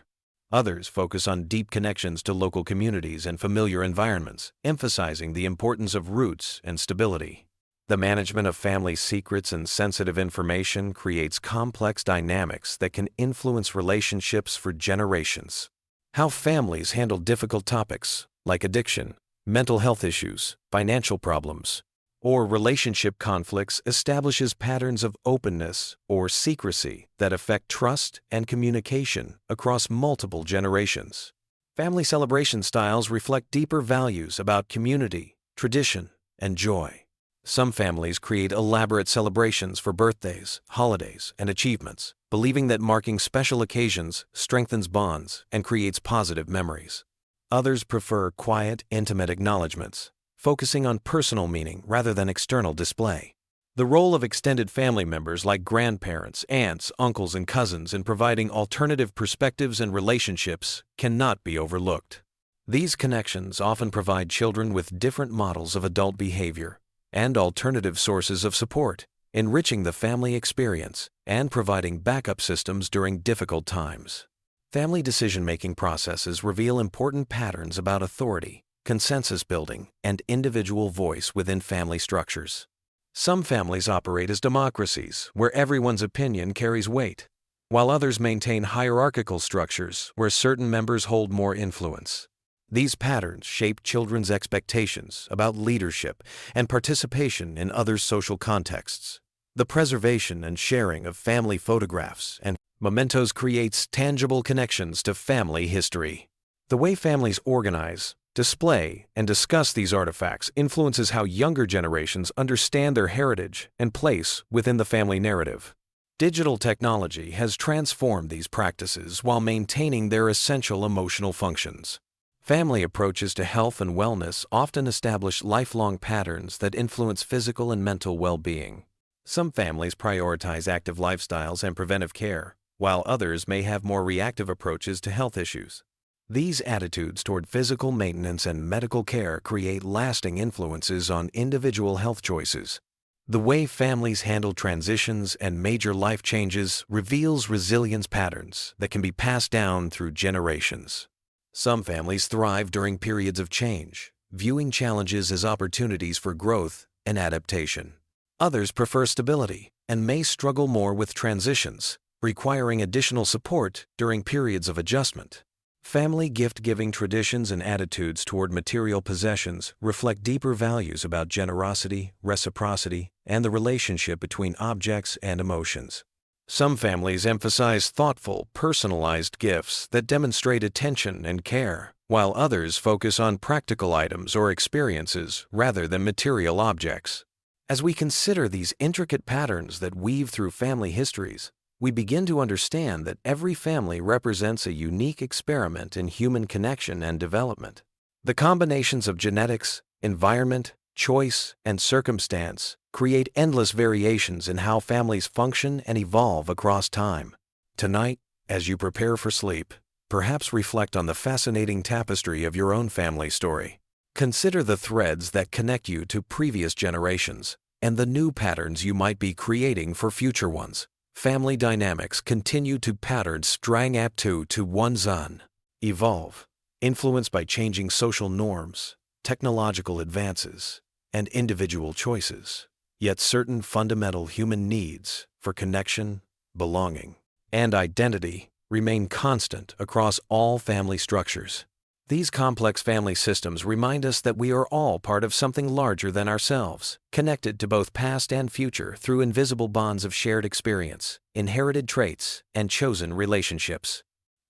Others focus on deep connections to local communities and familiar environments, emphasizing the importance of roots and stability. The management of family secrets and sensitive information creates complex dynamics that can influence relationships for generations. How families handle difficult topics like addiction, mental health issues, financial problems, or relationship conflicts establishes patterns of openness or secrecy that affect trust and communication across multiple generations. Family celebration styles reflect deeper values about community, tradition, and joy. Some families create elaborate celebrations for birthdays, holidays, and achievements, believing that marking special occasions strengthens bonds and creates positive memories. Others prefer quiet, intimate acknowledgments, focusing on personal meaning rather than external display. The role of extended family members like grandparents, aunts, uncles, and cousins in providing alternative perspectives and relationships cannot be overlooked. These connections often provide children with different models of adult behavior and alternative sources of support, enriching the family experience and providing backup systems during difficult times. Family decision-making processes reveal important patterns about authority, consensus building, and individual voice within family structures. Some families operate as democracies, where everyone's opinion carries weight, while others maintain hierarchical structures where certain members hold more influence. These patterns shape children's expectations about leadership and participation in other social contexts. The preservation and sharing of family photographs and mementos creates tangible connections to family history. The way families organize, display, and discuss these artifacts influences how younger generations understand their heritage and place within the family narrative. Digital technology has transformed these practices while maintaining their essential emotional functions. Family approaches to health and wellness often establish lifelong patterns that influence physical and mental well-being. Some families prioritize active lifestyles and preventive care, while others may have more reactive approaches to health issues. These attitudes toward physical maintenance and medical care create lasting influences on individual health choices. The way families handle transitions and major life changes reveals resilience patterns that can be passed down through generations. Some families thrive during periods of change, viewing challenges as opportunities for growth and adaptation. Others prefer stability and may struggle more with transitions, requiring additional support during periods of adjustment. Family gift-giving traditions and attitudes toward material possessions reflect deeper values about generosity, reciprocity, and the relationship between objects and emotions. Some families emphasize thoughtful, personalized gifts that demonstrate attention and care, while others focus on practical items or experiences rather than material objects. As we consider these intricate patterns that weave through family histories, we begin to understand that every family represents a unique experiment in human connection and development. The combinations of genetics, environment, choice, and circumstance create endless variations in how families function and evolve across time. Tonight, as you prepare for sleep, perhaps reflect on the fascinating tapestry of your own family story. Consider the threads that connect you to previous generations and the new patterns you might be creating for future ones. Family dynamics continue to pattern strang up to one's own. Evolve, influenced by changing social norms, technological advances, and individual choices. Yet certain fundamental human needs for connection, belonging, and identity remain constant across all family structures. These complex family systems remind us that we are all part of something larger than ourselves, connected to both past and future through invisible bonds of shared experience, inherited traits, and chosen relationships.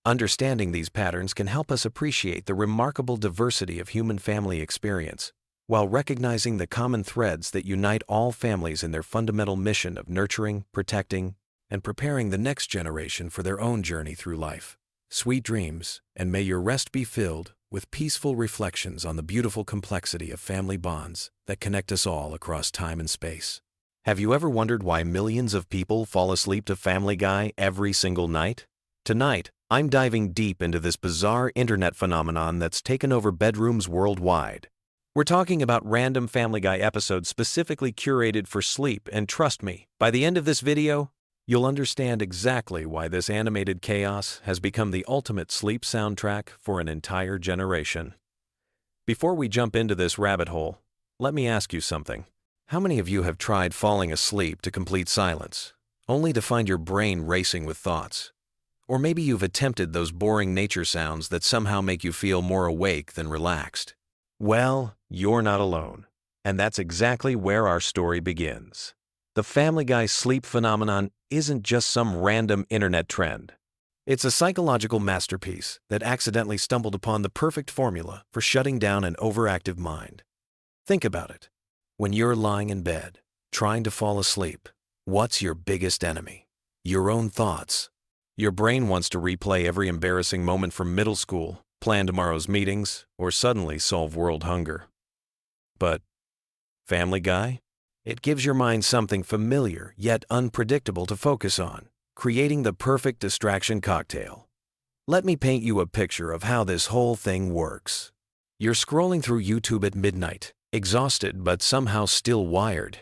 Understanding these patterns can help us appreciate the remarkable diversity of human family experience, while recognizing the common threads that unite all families in their fundamental mission of nurturing, protecting, and preparing the next generation for their own journey through life. Sweet dreams, and may your rest be filled with peaceful reflections on the beautiful complexity of family bonds that connect us all across time and space. Have you ever wondered why millions of people fall asleep to Family Guy every single night? Tonight, I'm diving deep into this bizarre internet phenomenon that's taken over bedrooms worldwide. We're talking about random Family Guy episodes specifically curated for sleep, and trust me, by the end of this video, you'll understand exactly why this animated chaos has become the ultimate sleep soundtrack for an entire generation. Before we jump into this rabbit hole, let me ask you something. How many of you have tried falling asleep to complete silence, only to find your brain racing with thoughts? Or maybe you've attempted those boring nature sounds that somehow make you feel more awake than relaxed. Well, you're not alone. And that's exactly where our story begins. The Family Guy sleep phenomenon isn't just some random internet trend. It's a psychological masterpiece that accidentally stumbled upon the perfect formula for shutting down an overactive mind. Think about it. When you're lying in bed, trying to fall asleep, what's your biggest enemy? Your own thoughts. Your brain wants to replay every embarrassing moment from middle school, plan tomorrow's meetings, or suddenly solve world hunger. But Family Guy? It gives your mind something familiar yet unpredictable to focus on, creating the perfect distraction cocktail. Let me paint you a picture of how this whole thing works. You're scrolling through YouTube at midnight, exhausted but somehow still wired.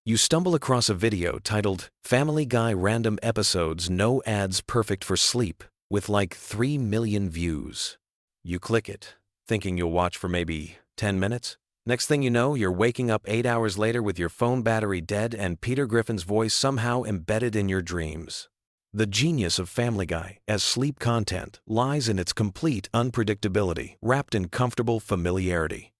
You stumble across a video titled Family Guy Random Episodes No Ads Perfect for Sleep, with like 3 million views. You click it, thinking you'll watch for maybe 10 minutes. Next thing you know, you're waking up 8 hours later with your phone battery dead and Peter Griffin's voice somehow embedded in your dreams. The genius of Family Guy as sleep content lies in its complete unpredictability, wrapped in comfortable familiarity.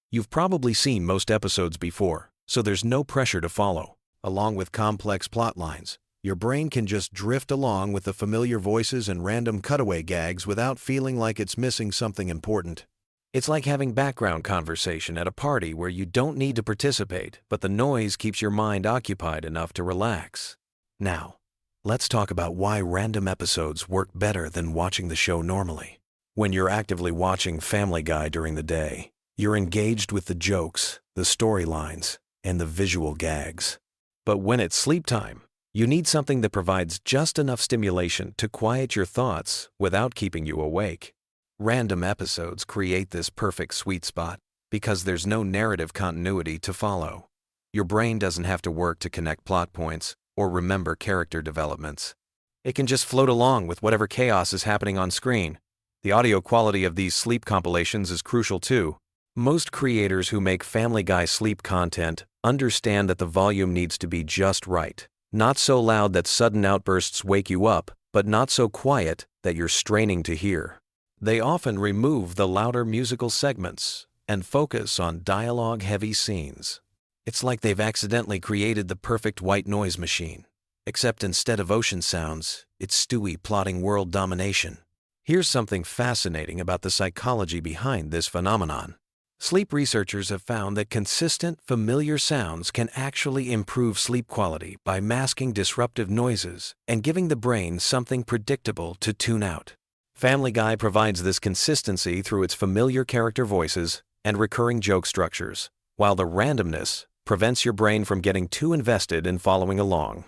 You've probably seen most episodes before, so there's no pressure to follow. Along with complex plot lines, your brain can just drift along with the familiar voices and random cutaway gags without feeling like it's missing something important. It's like having background conversation at a party where you don't need to participate, but the noise keeps your mind occupied enough to relax. Now, let's talk about why random episodes work better than watching the show normally. When you're actively watching Family Guy during the day, you're engaged with the jokes, the storylines, and the visual gags. But when it's sleep time, you need something that provides just enough stimulation to quiet your thoughts without keeping you awake. Random episodes create this perfect sweet spot because there's no narrative continuity to follow. Your brain doesn't have to work to connect plot points or remember character developments. It can just float along with whatever chaos is happening on screen. The audio quality of these sleep compilations is crucial too. Most creators who make Family Guy sleep content understand that the volume needs to be just right. Not so loud that sudden outbursts wake you up, but not so quiet that you're straining to hear. They often remove the louder musical segments and focus on dialogue-heavy scenes. It's like they've accidentally created the perfect white noise machine, except instead of ocean sounds, it's Stewie plotting world domination. Here's something fascinating about the psychology behind this phenomenon. Sleep researchers have found that consistent, familiar sounds can actually improve sleep quality by masking disruptive noises and giving the brain something predictable to tune out. Family Guy provides this consistency through its familiar character voices and recurring joke structures, while the randomness prevents your brain from getting too invested in following along.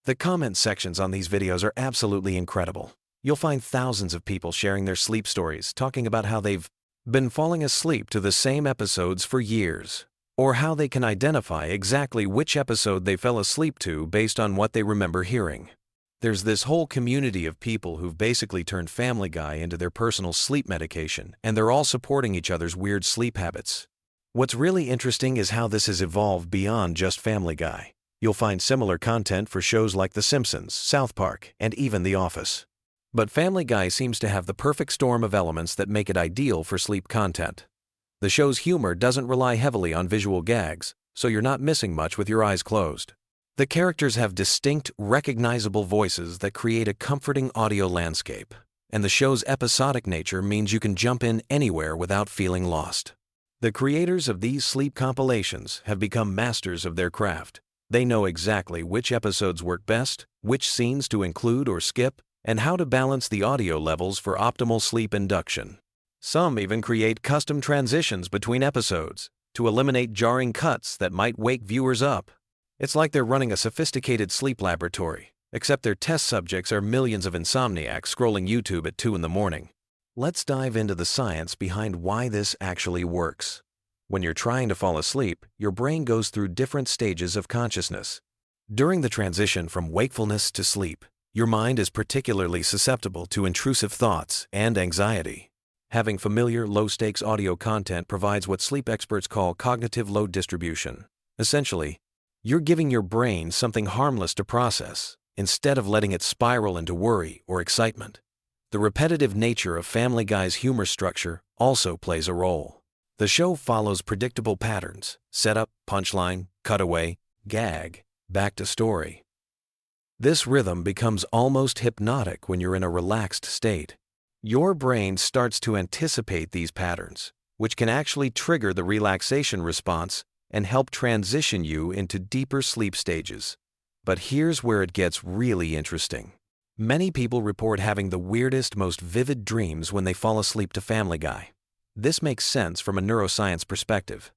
The comment sections on these videos are absolutely incredible. You'll find thousands of people sharing their sleep stories, talking about how they've been falling asleep to the same episodes for years, or how they can identify exactly which episode they fell asleep to based on what they remember hearing. There's this whole community of people who've basically turned Family Guy into their personal sleep medication, and they're all supporting each other's weird sleep habits. What's really interesting is how this has evolved beyond just Family Guy. You'll find similar content for shows like The Simpsons, South Park, and even The Office. But Family Guy seems to have the perfect storm of elements that make it ideal for sleep content. The show's humor doesn't rely heavily on visual gags, so you're not missing much with your eyes closed. The characters have distinct, recognizable voices that create a comforting audio landscape, and the show's episodic nature means you can jump in anywhere without feeling lost. The creators of these sleep compilations have become masters of their craft. They know exactly which episodes work best, which scenes to include or skip, and how to balance the audio levels for optimal sleep induction. Some even create custom transitions between episodes to eliminate jarring cuts that might wake viewers up. It's like they're running a sophisticated sleep laboratory, except their test subjects are millions of insomniacs scrolling YouTube at 2 in the morning. Let's dive into the science behind why this actually works. When you're trying to fall asleep, your brain goes through different stages of consciousness. During the transition from wakefulness to sleep, your mind is particularly susceptible to intrusive thoughts and anxiety. Having familiar, low-stakes audio content provides what sleep experts call cognitive load distribution. Essentially, you're giving your brain something harmless to process, instead of letting it spiral into worry or excitement. The repetitive nature of Family Guy's humor structure also plays a role. The show follows predictable patterns: setup, punchline, cutaway, gag, back to story. This rhythm becomes almost hypnotic when you're in a relaxed state. Your brain starts to anticipate these patterns, which can actually trigger the relaxation response and help transition you into deeper sleep stages. But here's where it gets really interesting. Many people report having the weirdest, most vivid dreams when they fall asleep to Family Guy. This makes sense from a neuroscience perspective.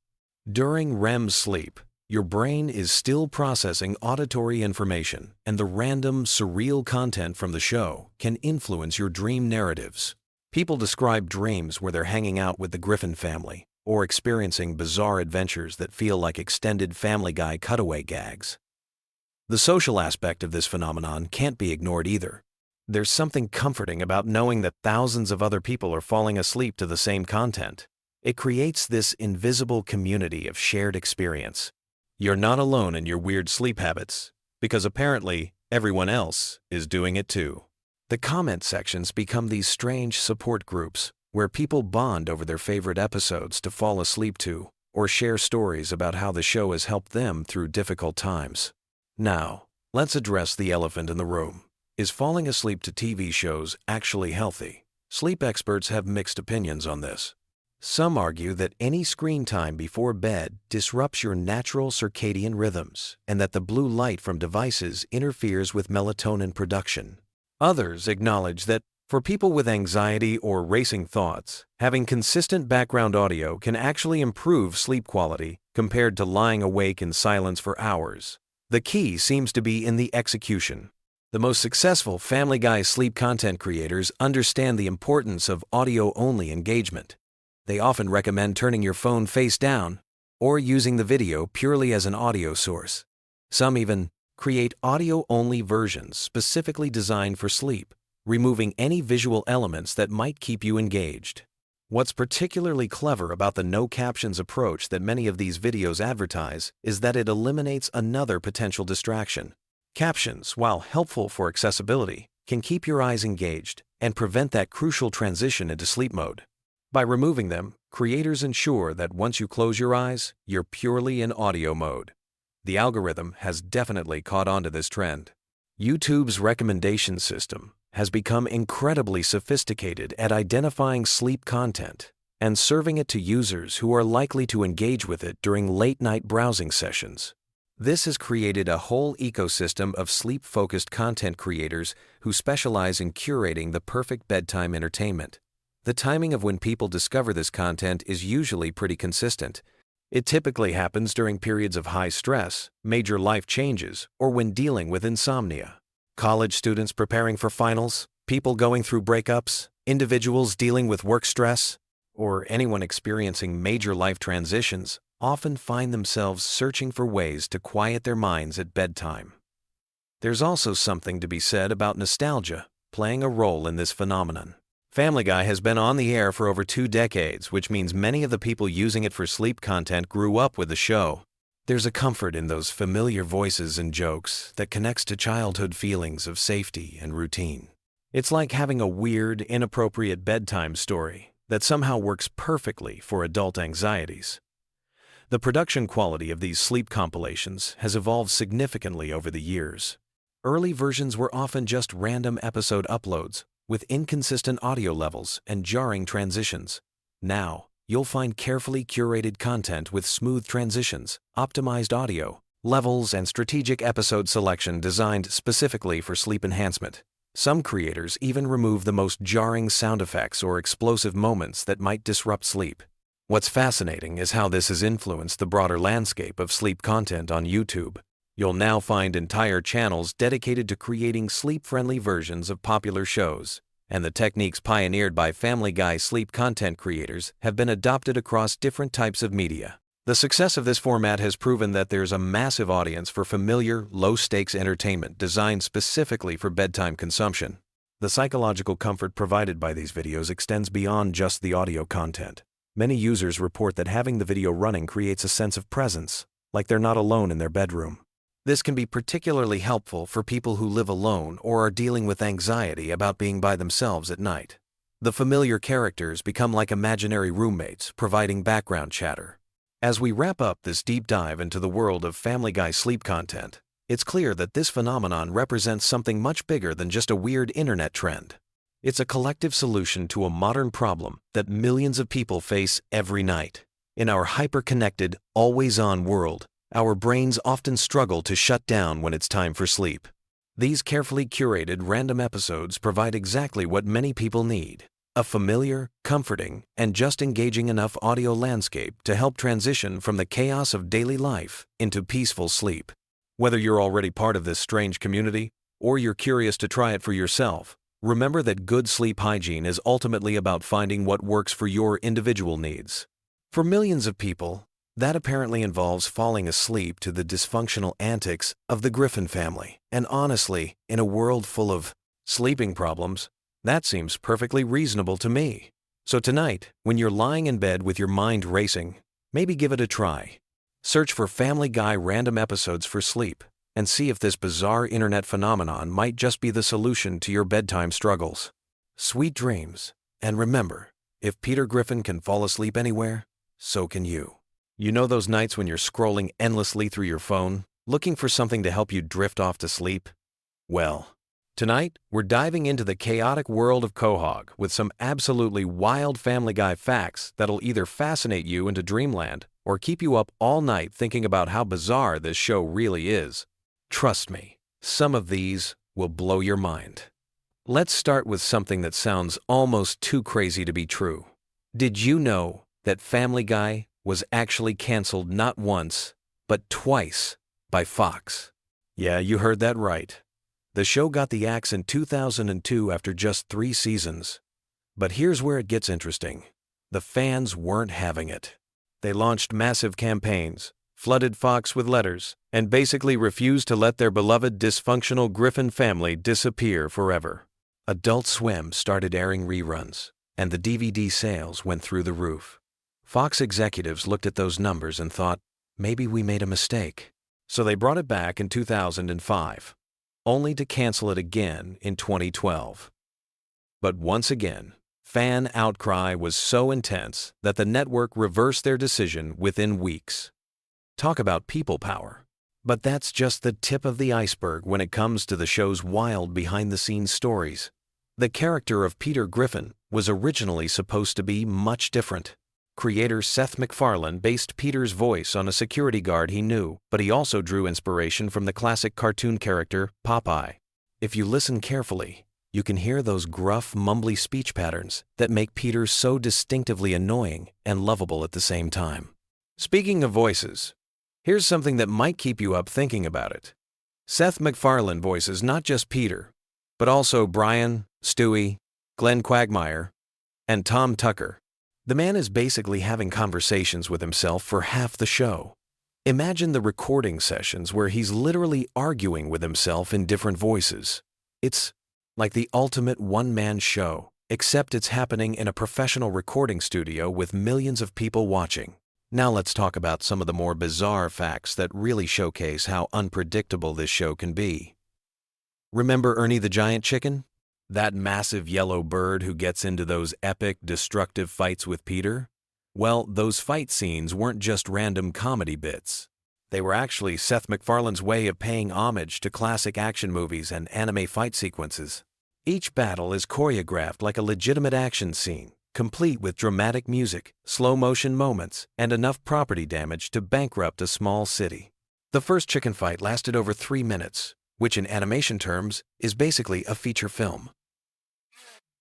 During REM sleep, your brain is still processing auditory information, and the random, surreal content from the show can influence your dream narratives. People describe dreams where they're hanging out with the Griffin family or experiencing bizarre adventures that feel like extended Family Guy cutaway gags. The social aspect of this phenomenon can't be ignored either. There's something comforting about knowing that thousands of other people are falling asleep to the same content. It creates this invisible community of shared experience. You're not alone in your weird sleep habits, because apparently everyone else is doing it too. The comment sections become these strange support groups where people bond over their favorite episodes to fall asleep to, or share stories about how the show has helped them through difficult times. Now, let's address the elephant in the room. Is falling asleep to TV shows actually healthy? Sleep experts have mixed opinions on this. Some argue that any screen time before bed disrupts your natural circadian rhythms and that the blue light from devices interferes with melatonin production. Others acknowledge that for people with anxiety or racing thoughts, having consistent background audio can actually improve sleep quality compared to lying awake in silence for hours. The key seems to be in the execution. The most successful Family Guy sleep content creators understand the importance of audio-only engagement. They often recommend turning your phone face down or using the video purely as an audio source. Some even create audio-only versions specifically designed for sleep, removing any visual elements that might keep you engaged. What's particularly clever about the no-captions approach that many of these videos advertise is that it eliminates another potential distraction. Captions, while helpful for accessibility, can keep your eyes engaged and prevent that crucial transition into sleep mode. By removing them, creators ensure that once you close your eyes, you're purely in audio mode. The algorithm has definitely caught on to this trend. YouTube's recommendation system has become incredibly sophisticated at identifying sleep content and serving it to users who are likely to engage with it during late-night browsing sessions. This has created a whole ecosystem of sleep-focused content creators who specialize in curating the perfect bedtime entertainment. The timing of when people discover this content is usually pretty consistent. It typically happens during periods of high stress, major life changes, or when dealing with insomnia. College students preparing for finals, people going through breakups, individuals dealing with work stress, or anyone experiencing major life transitions often find themselves searching for ways to quiet their minds at bedtime. There's also something to be said about nostalgia playing a role in this phenomenon. Family Guy has been on the air for over 2 decades, which means many of the people using it for sleep content grew up with the show. There's a comfort in those familiar voices and jokes that connects to childhood feelings of safety and routine. It's like having a weird, inappropriate bedtime story that somehow works perfectly for adult anxieties. The production quality of these sleep compilations has evolved significantly over the years. Early versions were often just random episode uploads with inconsistent audio levels and jarring transitions. Now, you'll find carefully curated content with smooth transitions, optimized audio, levels, and strategic episode selection designed specifically for sleep enhancement. Some creators even remove the most jarring sound effects or explosive moments that might disrupt sleep. What's fascinating is how this has influenced the broader landscape of sleep content on YouTube. You'll now find entire channels dedicated to creating sleep-friendly versions of popular shows, and the techniques pioneered by Family Guy sleep content creators have been adopted across different types of media. The success of this format has proven that there's a massive audience for familiar, low-stakes entertainment designed specifically for bedtime consumption. The psychological comfort provided by these videos extends beyond just the audio content. Many users report that having the video running creates a sense of presence, like they're not alone in their bedroom. This can be particularly helpful for people who live alone or are dealing with anxiety about being by themselves at night. The familiar characters become like imaginary roommates, providing background chatter. As we wrap up this deep dive into the world of Family Guy sleep content, it's clear that this phenomenon represents something much bigger than just a weird internet trend. It's a collective solution to a modern problem that millions of people face every night. In our hyper-connected, always-on world, our brains often struggle to shut down when it's time for sleep. These carefully curated random episodes provide exactly what many people need: a familiar, comforting, and just engaging enough audio landscape to help transition from the chaos of daily life into peaceful sleep. Whether you're already part of this strange community or you're curious to try it for yourself, remember that good sleep hygiene is ultimately about finding what works for your individual needs. For millions of people, that apparently involves falling asleep to the dysfunctional antics of the Griffin family. And honestly, in a world full of sleeping problems, that seems perfectly reasonable to me. So tonight, when you're lying in bed with your mind racing, maybe give it a try. Search for Family Guy random episodes for sleep and see if this bizarre internet phenomenon might just be the solution to your bedtime struggles. Sweet dreams, and remember, if Peter Griffin can fall asleep anywhere, so can you. You know those nights when you're scrolling endlessly through your phone, looking for something to help you drift off to sleep? Well, tonight, we're diving into the chaotic world of Quahog with some absolutely wild Family Guy facts that'll either fascinate you into dreamland or keep you up all night thinking about how bizarre this show really is. Trust me, some of these will blow your mind. Let's start with something that sounds almost too crazy to be true. Did you know that Family Guy was actually canceled not once, but twice by Fox? Yeah, you heard that right. The show got the axe in 2002 after just 3 seasons. But here's where it gets interesting. The fans weren't having it. They launched massive campaigns, flooded Fox with letters, and basically refused to let their beloved dysfunctional Griffin family disappear forever. Adult Swim started airing reruns, and the DVD sales went through the roof. Fox executives looked at those numbers and thought, maybe we made a mistake. So they brought it back in 2005, only to cancel it again in 2012. But once again, fan outcry was so intense that the network reversed their decision within weeks. Talk about people power. But that's just the tip of the iceberg when it comes to the show's wild behind-the-scenes stories. The character of Peter Griffin was originally supposed to be much different. Creator Seth MacFarlane based Peter's voice on a security guard he knew, but he also drew inspiration from the classic cartoon character Popeye. If you listen carefully, you can hear those gruff, mumbly speech patterns that make Peter so distinctively annoying and lovable at the same time. Speaking of voices, here's something that might keep you up thinking about it. Seth MacFarlane voices not just Peter, but also Brian, Stewie, Glenn Quagmire, and Tom Tucker. The man is basically having conversations with himself for half the show. Imagine the recording sessions where he's literally arguing with himself in different voices. It's like the ultimate one-man show, except it's happening in a professional recording studio with millions of people watching. Now let's talk about some of the more bizarre facts that really showcase how unpredictable this show can be. Remember Ernie the Giant Chicken? That massive yellow bird who gets into those epic, destructive fights with Peter? Well, those fight scenes weren't just random comedy bits. They were actually Seth MacFarlane's way of paying homage to classic action movies and anime fight sequences. Each battle is choreographed like a legitimate action scene, complete with dramatic music, slow-motion moments, and enough property damage to bankrupt a small city. The first chicken fight lasted over 3 minutes, which in animation terms is basically a feature film.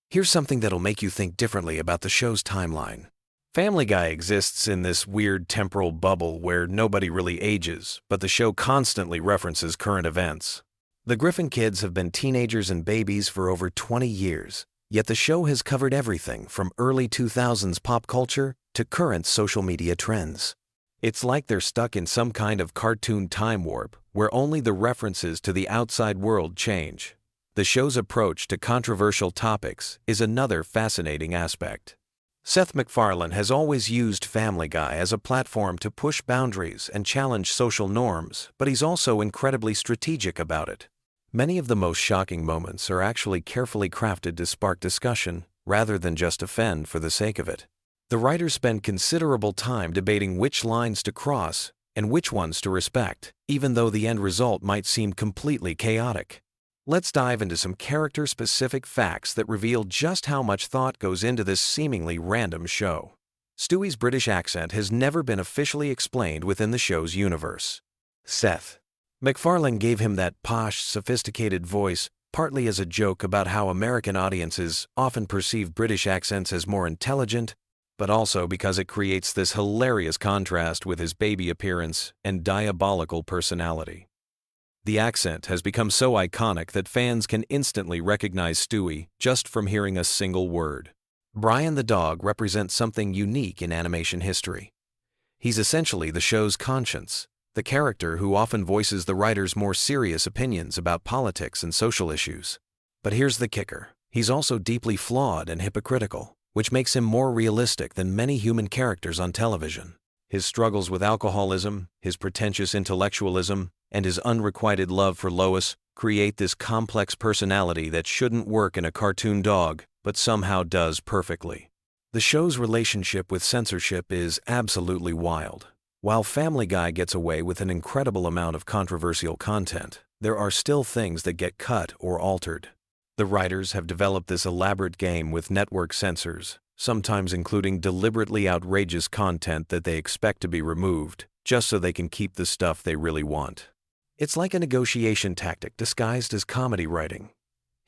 Here's something that'll make you think differently about the show's timeline. Family Guy exists in this weird temporal bubble where nobody really ages, but the show constantly references current events. The Griffin kids have been teenagers and babies for over 20 years, yet the show has covered everything from early 2000s pop culture to current social media trends. It's like they're stuck in some kind of cartoon time warp where only the references to the outside world change. The show's approach to controversial topics is another fascinating aspect. Seth MacFarlane has always used Family Guy as a platform to push boundaries and challenge social norms, but he's also incredibly strategic about it. Many of the most shocking moments are actually carefully crafted to spark discussion rather than just offend for the sake of it. The writers spend considerable time debating which lines to cross and which ones to respect, even though the end result might seem completely chaotic. Let's dive into some character-specific facts that reveal just how much thought goes into this seemingly random show. Stewie's British accent has never been officially explained within the show's universe. Seth MacFarlane gave him that posh, sophisticated voice, partly as a joke about how American audiences often perceive British accents as more intelligent, but also because it creates this hilarious contrast with his baby appearance and diabolical personality. The accent has become so iconic that fans can instantly recognize Stewie just from hearing a single word. Brian the dog represents something unique in animation history. He's essentially the show's conscience, the character who often voices the writer's more serious opinions about politics and social issues. But here's the kicker. He's also deeply flawed and hypocritical, which makes him more realistic than many human characters on television. His struggles with alcoholism, his pretentious intellectualism, and his unrequited love for Lois create this complex personality that shouldn't work in a cartoon dog, but somehow does perfectly. The show's relationship with censorship is absolutely wild. While Family Guy gets away with an incredible amount of controversial content, there are still things that get cut or altered. The writers have developed this elaborate game with network censors, sometimes including deliberately outrageous content that they expect to be removed, just so they can keep the stuff they really want. It's like a negotiation tactic disguised as comedy writing.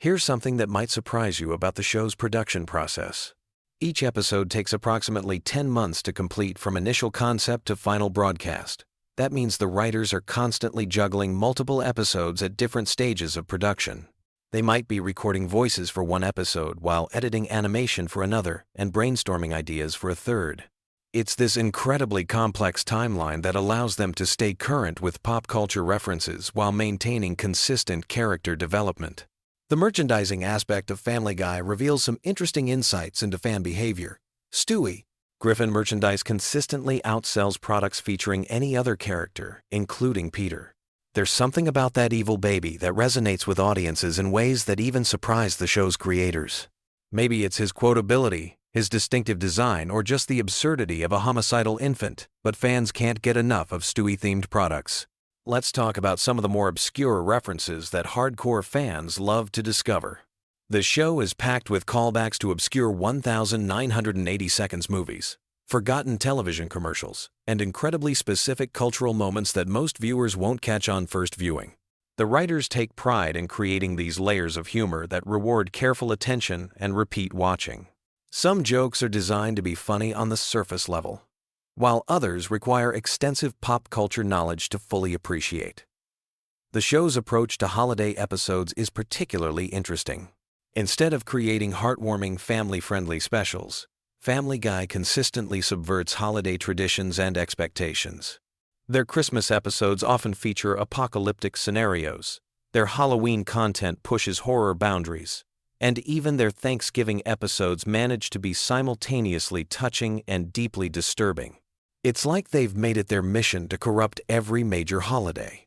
Here's something that might surprise you about the show's production process. Each episode takes approximately 10 months to complete from initial concept to final broadcast. That means the writers are constantly juggling multiple episodes at different stages of production. They might be recording voices for one episode while editing animation for another and brainstorming ideas for a third. It's this incredibly complex timeline that allows them to stay current with pop culture references while maintaining consistent character development. The merchandising aspect of Family Guy reveals some interesting insights into fan behavior. Stewie, Griffin merchandise consistently outsells products featuring any other character, including Peter. There's something about that evil baby that resonates with audiences in ways that even surprise the show's creators. Maybe it's his quotability, his distinctive design, or just the absurdity of a homicidal infant, but fans can't get enough of Stewie-themed products. Let's talk about some of the more obscure references that hardcore fans love to discover. The show is packed with callbacks to obscure 1,980 seconds movies, forgotten television commercials, and incredibly specific cultural moments that most viewers won't catch on first viewing. The writers take pride in creating these layers of humor that reward careful attention and repeat watching. Some jokes are designed to be funny on the surface level, while others require extensive pop culture knowledge to fully appreciate. The show's approach to holiday episodes is particularly interesting. Instead of creating heartwarming, family-friendly specials, Family Guy consistently subverts holiday traditions and expectations. Their Christmas episodes often feature apocalyptic scenarios, their Halloween content pushes horror boundaries, and even their Thanksgiving episodes manage to be simultaneously touching and deeply disturbing. It's like they've made it their mission to corrupt every major holiday.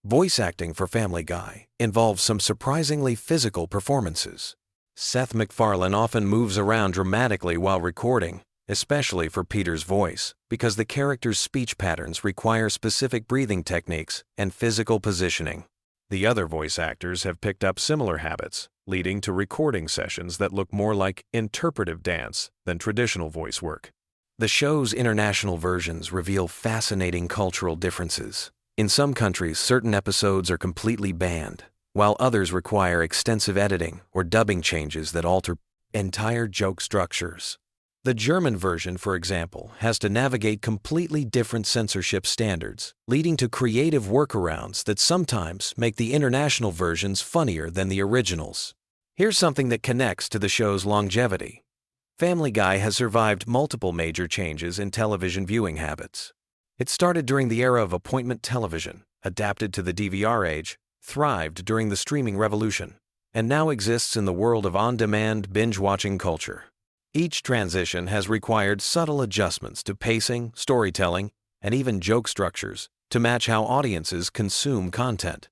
Voice acting for Family Guy involves some surprisingly physical performances. Seth MacFarlane often moves around dramatically while recording, especially for Peter's voice, because the character's speech patterns require specific breathing techniques and physical positioning. The other voice actors have picked up similar habits, leading to recording sessions that look more like interpretive dance than traditional voice work. The show's international versions reveal fascinating cultural differences. In some countries, certain episodes are completely banned, while others require extensive editing or dubbing changes that alter entire joke structures. The German version, for example, has to navigate completely different censorship standards, leading to creative workarounds that sometimes make the international versions funnier than the originals. Here's something that connects to the show's longevity. Family Guy has survived multiple major changes in television viewing habits. It started during the era of appointment television, adapted to the DVR age, thrived during the streaming revolution, and now exists in the world of on-demand binge-watching culture. Each transition has required subtle adjustments to pacing, storytelling, and even joke structures to match how audiences consume content.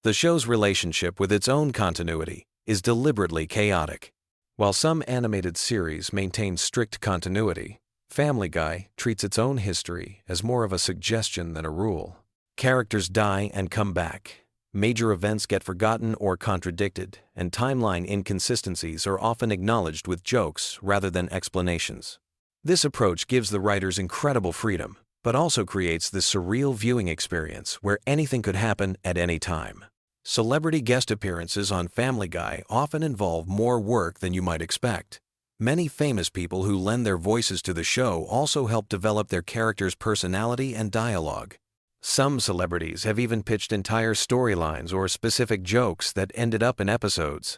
The show's relationship with its own continuity is deliberately chaotic. While some animated series maintain strict continuity, Family Guy treats its own history as more of a suggestion than a rule. Characters die and come back. Major events get forgotten or contradicted, and timeline inconsistencies are often acknowledged with jokes rather than explanations. This approach gives the writers incredible freedom, but also creates this surreal viewing experience where anything could happen at any time. Celebrity guest appearances on Family Guy often involve more work than you might expect. Many famous people who lend their voices to the show also help develop their characters' personality and dialogue. Some celebrities have even pitched entire storylines or specific jokes that ended up in episodes.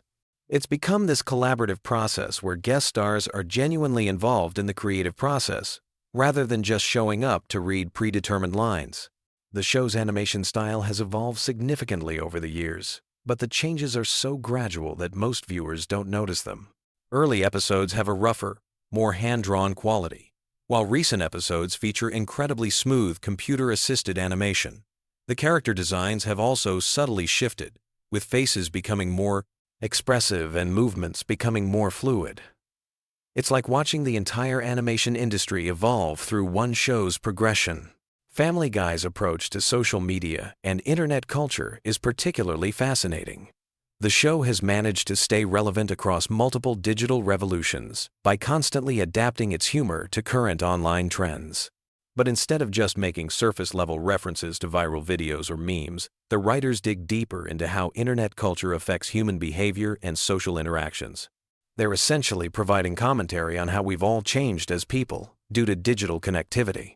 It's become this collaborative process where guest stars are genuinely involved in the creative process, rather than just showing up to read predetermined lines. The show's animation style has evolved significantly over the years, but the changes are so gradual that most viewers don't notice them. Early episodes have a rougher, more hand-drawn quality, while recent episodes feature incredibly smooth computer-assisted animation. The character designs have also subtly shifted, with faces becoming more expressive and movements becoming more fluid. It's like watching the entire animation industry evolve through one show's progression. Family Guy's approach to social media and internet culture is particularly fascinating. The show has managed to stay relevant across multiple digital revolutions by constantly adapting its humor to current online trends. But instead of just making surface-level references to viral videos or memes, the writers dig deeper into how internet culture affects human behavior and social interactions. They're essentially providing commentary on how we've all changed as people due to digital connectivity.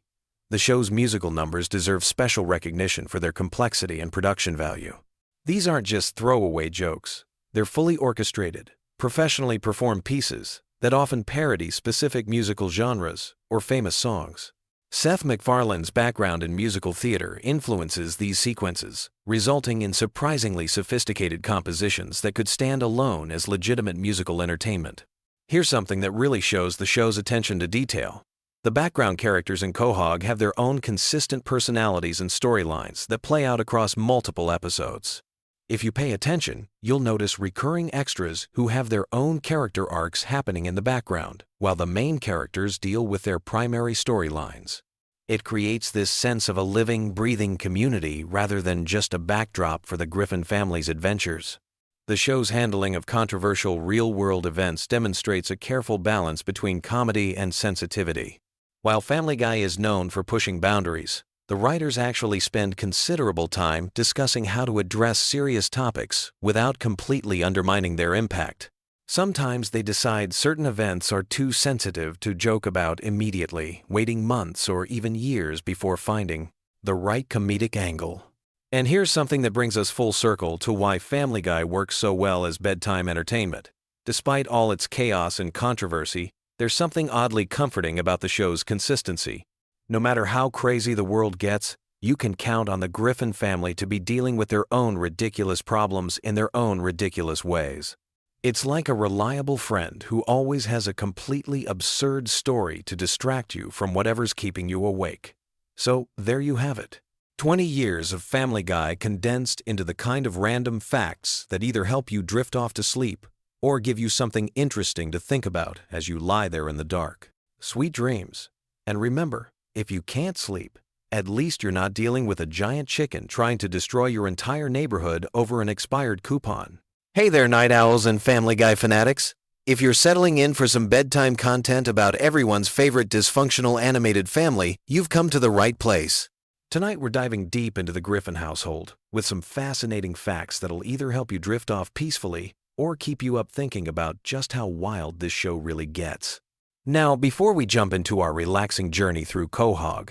The show's musical numbers deserve special recognition for their complexity and production value. These aren't just throwaway jokes. They're fully orchestrated, professionally performed pieces that often parody specific musical genres or famous songs. Seth MacFarlane's background in musical theater influences these sequences, resulting in surprisingly sophisticated compositions that could stand alone as legitimate musical entertainment. Here's something that really shows the show's attention to detail. The background characters in Quahog have their own consistent personalities and storylines that play out across multiple episodes. If you pay attention, you'll notice recurring extras who have their own character arcs happening in the background, while the main characters deal with their primary storylines. It creates this sense of a living, breathing community rather than just a backdrop for the Griffin family's adventures. The show's handling of controversial real-world events demonstrates a careful balance between comedy and sensitivity. While Family Guy is known for pushing boundaries, the writers actually spend considerable time discussing how to address serious topics without completely undermining their impact. Sometimes they decide certain events are too sensitive to joke about immediately, waiting months or even years before finding the right comedic angle. And here's something that brings us full circle to why Family Guy works so well as bedtime entertainment. Despite all its chaos and controversy, there's something oddly comforting about the show's consistency. No matter how crazy the world gets, you can count on the Griffin family to be dealing with their own ridiculous problems in their own ridiculous ways. It's like a reliable friend who always has a completely absurd story to distract you from whatever's keeping you awake. So there you have it. 20 years of Family Guy condensed into the kind of random facts that either help you drift off to sleep or give you something interesting to think about as you lie there in the dark. Sweet dreams. And remember, if you can't sleep, at least you're not dealing with a giant chicken trying to destroy your entire neighborhood over an expired coupon. Hey there, night owls and Family Guy fanatics. If you're settling in for some bedtime content about everyone's favorite dysfunctional animated family, you've come to the right place. Tonight we're diving deep into the Griffin household with some fascinating facts that'll either help you drift off peacefully or keep you up thinking about just how wild this show really gets. Now, before we jump into our relaxing journey through Quahog,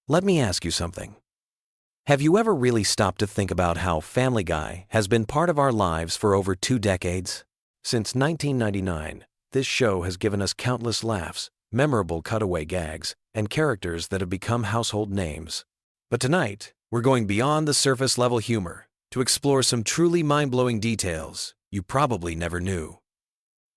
let me ask you something. Have you ever really stopped to think about how Family Guy has been part of our lives for over 2 decades? Since 1999, this show has given us countless laughs, memorable cutaway gags, and characters that have become household names. But tonight, we're going beyond the surface-level humor to explore some truly mind-blowing details you probably never knew.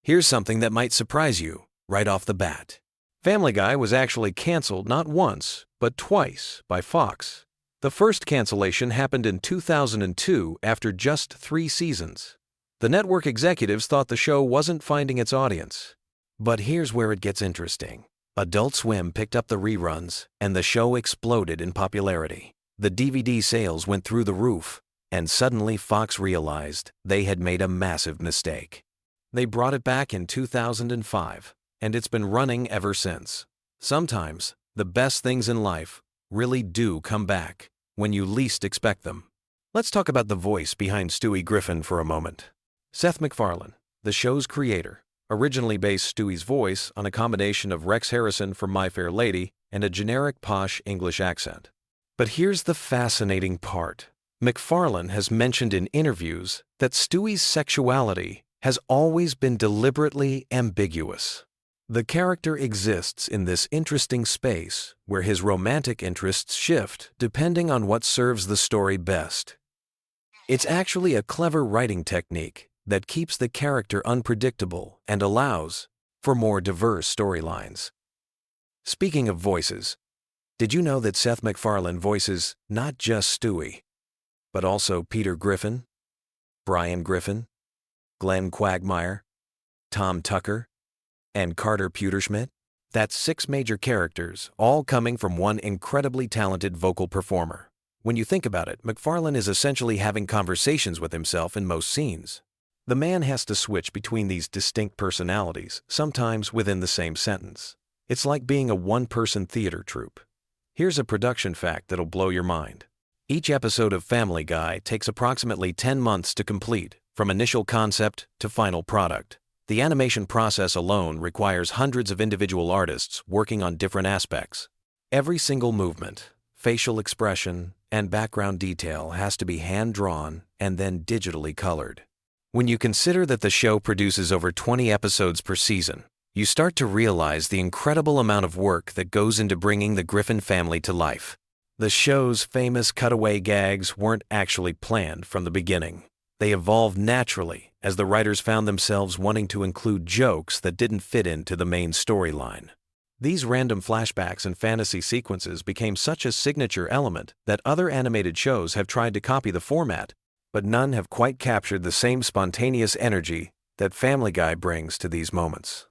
Here's something that might surprise you right off the bat. Family Guy was actually canceled not once, but twice by Fox. The first cancellation happened in 2002 after just 3 seasons. The network executives thought the show wasn't finding its audience. But here's where it gets interesting. Adult Swim picked up the reruns, and the show exploded in popularity. The DVD sales went through the roof, and suddenly Fox realized they had made a massive mistake. They brought it back in 2005, and it's been running ever since. Sometimes, the best things in life really do come back when you least expect them. Let's talk about the voice behind Stewie Griffin for a moment. Seth MacFarlane, the show's creator, originally based Stewie's voice on a combination of Rex Harrison from My Fair Lady and a generic posh English accent. But here's the fascinating part. MacFarlane has mentioned in interviews that Stewie's sexuality has always been deliberately ambiguous. The character exists in this interesting space where his romantic interests shift depending on what serves the story best. It's actually a clever writing technique that keeps the character unpredictable and allows for more diverse storylines. Speaking of voices, did you know that Seth MacFarlane voices not just Stewie, but also Peter Griffin, Brian Griffin, Glenn Quagmire, Tom Tucker, and Carter Pewterschmidt? That's 6 major characters, all coming from one incredibly talented vocal performer. When you think about it, MacFarlane is essentially having conversations with himself in most scenes. The man has to switch between these distinct personalities, sometimes within the same sentence. It's like being a one-person theater troupe. Here's a production fact that'll blow your mind. Each episode of Family Guy takes approximately 10 months to complete, from initial concept to final product. The animation process alone requires hundreds of individual artists working on different aspects. Every single movement, facial expression, and background detail has to be hand-drawn and then digitally colored. When you consider that the show produces over 20 episodes per season, you start to realize the incredible amount of work that goes into bringing the Griffin family to life. The show's famous cutaway gags weren't actually planned from the beginning. They evolved naturally as the writers found themselves wanting to include jokes that didn't fit into the main storyline. These random flashbacks and fantasy sequences became such a signature element that other animated shows have tried to copy the format, but none have quite captured the same spontaneous energy that Family Guy brings to these moments.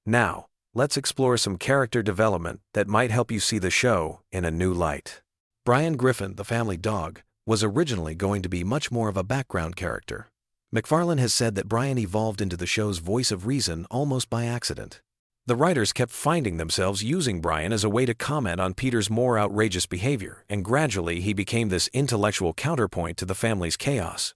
Now, let's explore some character development that might help you see the show in a new light. Brian Griffin, the family dog, was originally going to be much more of a background character. MacFarlane has said that Brian evolved into the show's voice of reason almost by accident. The writers kept finding themselves using Brian as a way to comment on Peter's more outrageous behavior, and gradually he became this intellectual counterpoint to the family's chaos.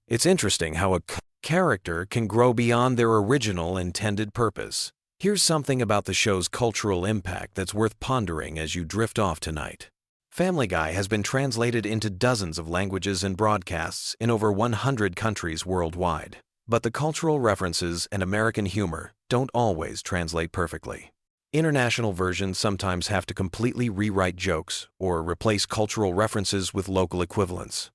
It's interesting how a character can grow beyond their original intended purpose. Here's something about the show's cultural impact that's worth pondering as you drift off tonight. Family Guy has been translated into dozens of languages and broadcasts in over 100 countries worldwide. But the cultural references and American humor don't always translate perfectly. International versions sometimes have to completely rewrite jokes or replace cultural references with local equivalents.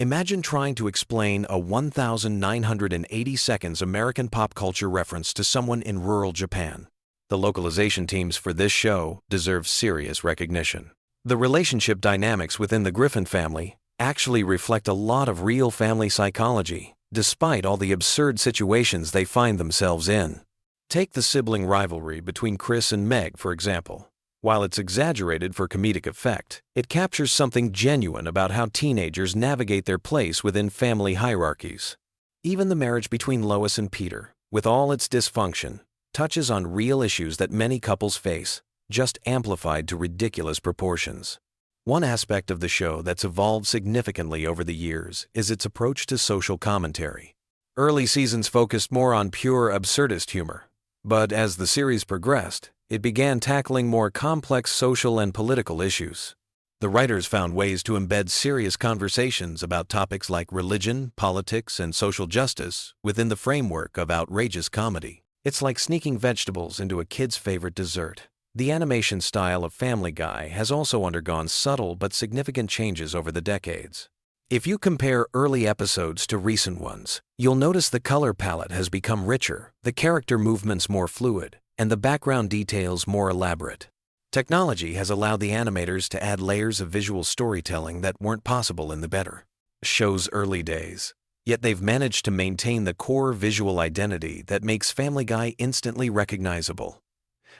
Imagine trying to explain a 1,980 seconds American pop culture reference to someone in rural Japan. The localization teams for this show deserve serious recognition. The relationship dynamics within the Griffin family actually reflect a lot of real family psychology, despite all the absurd situations they find themselves in. Take the sibling rivalry between Chris and Meg, for example. While it's exaggerated for comedic effect, it captures something genuine about how teenagers navigate their place within family hierarchies. Even the marriage between Lois and Peter, with all its dysfunction, touches on real issues that many couples face, just amplified to ridiculous proportions. One aspect of the show that's evolved significantly over the years is its approach to social commentary. Early seasons focused more on pure absurdist humor, but as the series progressed, it began tackling more complex social and political issues. The writers found ways to embed serious conversations about topics like religion, politics, and social justice within the framework of outrageous comedy. It's like sneaking vegetables into a kid's favorite dessert. The animation style of Family Guy has also undergone subtle but significant changes over the decades. If you compare early episodes to recent ones, you'll notice the color palette has become richer, the character movements more fluid, and the background details more elaborate. Technology has allowed the animators to add layers of visual storytelling that weren't possible in the better show's early days. Yet they've managed to maintain the core visual identity that makes Family Guy instantly recognizable.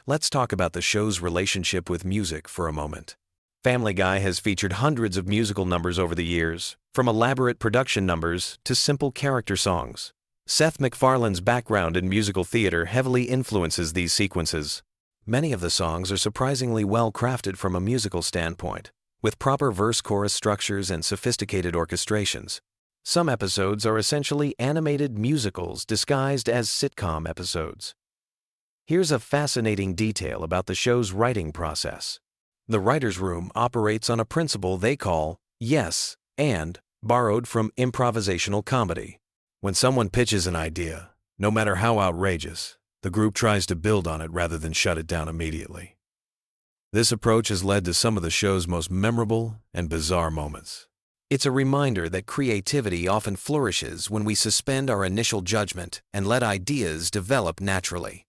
Let's talk about the show's relationship with music for a moment. Family Guy has featured hundreds of musical numbers over the years, from elaborate production numbers to simple character songs. Seth MacFarlane's background in musical theater heavily influences these sequences. Many of the songs are surprisingly well crafted from a musical standpoint, with proper verse-chorus structures and sophisticated orchestrations. Some episodes are essentially animated musicals disguised as sitcom episodes. Here's a fascinating detail about the show's writing process. The writer's room operates on a principle they call yes and, borrowed from improvisational comedy. When someone pitches an idea, no matter how outrageous, the group tries to build on it rather than shut it down immediately. This approach has led to some of the show's most memorable and bizarre moments. It's a reminder that creativity often flourishes when we suspend our initial judgment and let ideas develop naturally.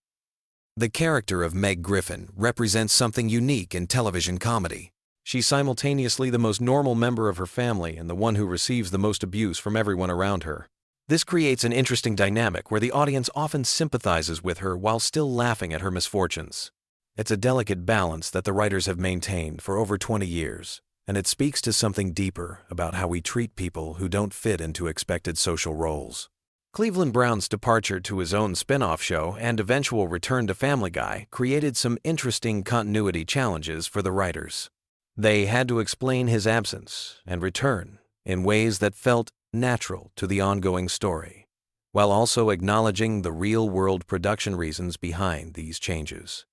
The character of Meg Griffin represents something unique in television comedy. She's simultaneously the most normal member of her family and the one who receives the most abuse from everyone around her. This creates an interesting dynamic where the audience often sympathizes with her while still laughing at her misfortunes. It's a delicate balance that the writers have maintained for over 20 years, and it speaks to something deeper about how we treat people who don't fit into expected social roles. Cleveland Brown's departure to his own spin-off show and eventual return to Family Guy created some interesting continuity challenges for the writers. They had to explain his absence and return in ways that felt natural to the ongoing story, while also acknowledging the real-world production reasons behind these changes.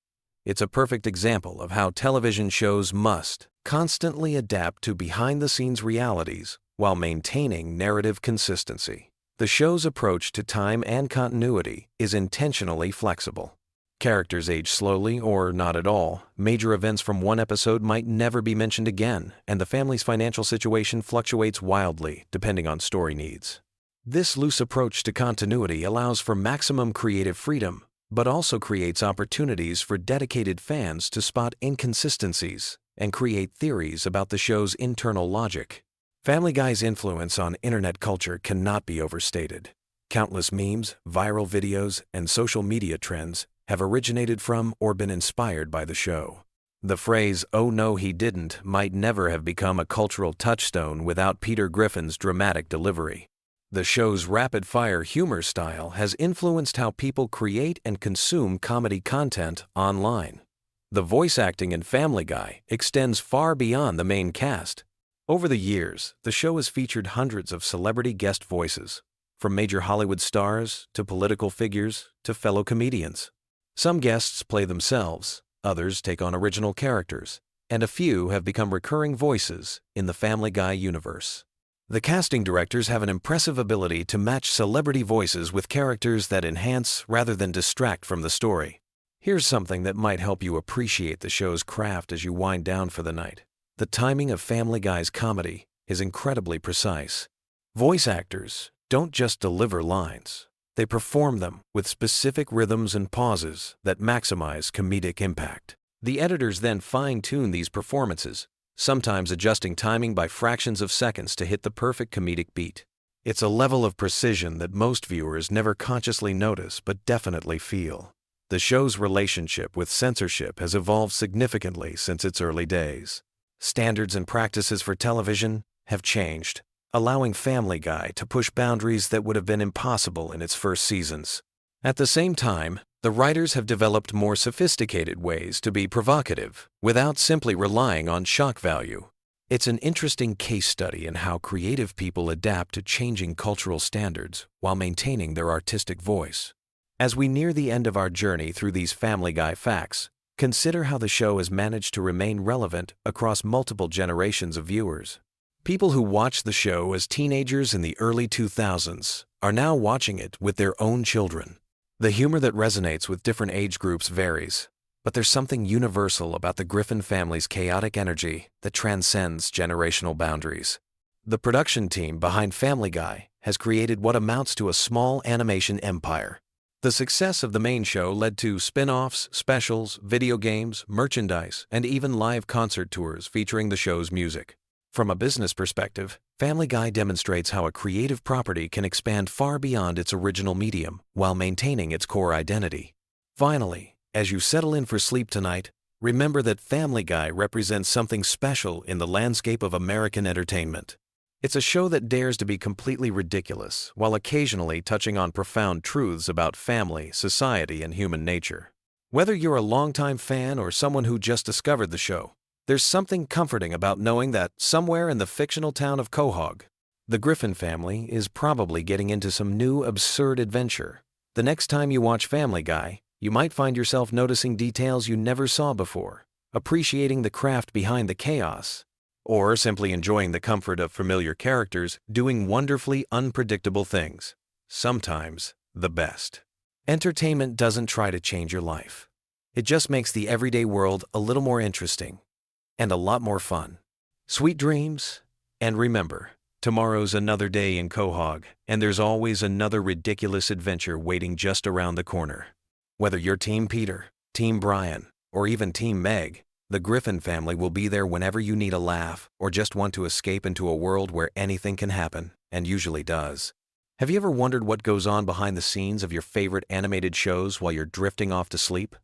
It's a perfect example of how television shows must constantly adapt to behind-the-scenes realities while maintaining narrative consistency. The show's approach to time and continuity is intentionally flexible. Characters age slowly or not at all, major events from one episode might never be mentioned again, and the family's financial situation fluctuates wildly depending on story needs. This loose approach to continuity allows for maximum creative freedom, but also creates opportunities for dedicated fans to spot inconsistencies and create theories about the show's internal logic. Family Guy's influence on internet culture cannot be overstated. Countless memes, viral videos, and social media trends have originated from or been inspired by the show. The phrase, "Oh no, he didn't," might never have become a cultural touchstone without Peter Griffin's dramatic delivery. The show's rapid-fire humor style has influenced how people create and consume comedy content online. The voice acting in Family Guy extends far beyond the main cast. Over the years, the show has featured hundreds of celebrity guest voices, from major Hollywood stars to political figures to fellow comedians. Some guests play themselves, others take on original characters, and a few have become recurring voices in the Family Guy universe. The casting directors have an impressive ability to match celebrity voices with characters that enhance rather than distract from the story. Here's something that might help you appreciate the show's craft as you wind down for the night. The timing of Family Guy's comedy is incredibly precise. Voice actors don't just deliver lines. They perform them with specific rhythms and pauses that maximize comedic impact. The editors then fine-tune these performances, sometimes adjusting timing by fractions of seconds to hit the perfect comedic beat. It's a level of precision that most viewers never consciously notice but definitely feel. The show's relationship with censorship has evolved significantly since its early days. Standards and practices for television have changed, allowing Family Guy to push boundaries that would have been impossible in its first seasons. At the same time, the writers have developed more sophisticated ways to be provocative without simply relying on shock value. It's an interesting case study in how creative people adapt to changing cultural standards while maintaining their artistic voice. As we near the end of our journey through these Family Guy facts, consider how the show has managed to remain relevant across multiple generations of viewers. People who watched the show as teenagers in the early 2000s are now watching it with their own children. The humor that resonates with different age groups varies, but there's something universal about the Griffin family's chaotic energy that transcends generational boundaries. The production team behind Family Guy has created what amounts to a small animation empire. The success of the main show led to spin-offs, specials, video games, merchandise, and even live concert tours featuring the show's music. From a business perspective, Family Guy demonstrates how a creative property can expand far beyond its original medium while maintaining its core identity. Finally, as you settle in for sleep tonight, remember that Family Guy represents something special in the landscape of American entertainment. It's a show that dares to be completely ridiculous while occasionally touching on profound truths about family, society, and human nature. Whether you're a longtime fan or someone who just discovered the show, there's something comforting about knowing that somewhere in the fictional town of Quahog, the Griffin family is probably getting into some new absurd adventure. The next time you watch Family Guy, you might find yourself noticing details you never saw before, appreciating the craft behind the chaos, or simply enjoying the comfort of familiar characters doing wonderfully unpredictable things. Sometimes the best. Entertainment doesn't try to change your life. It just makes the everyday world a little more interesting and a lot more fun. Sweet dreams, and remember, tomorrow's another day in Quahog, and there's always another ridiculous adventure waiting just around the corner. Whether you're Team Peter, Team Brian, or even Team Meg, the Griffin family will be there whenever you need a laugh or just want to escape into a world where anything can happen, and usually does. Have you ever wondered what goes on behind the scenes of your favorite animated shows while you're drifting off to sleep?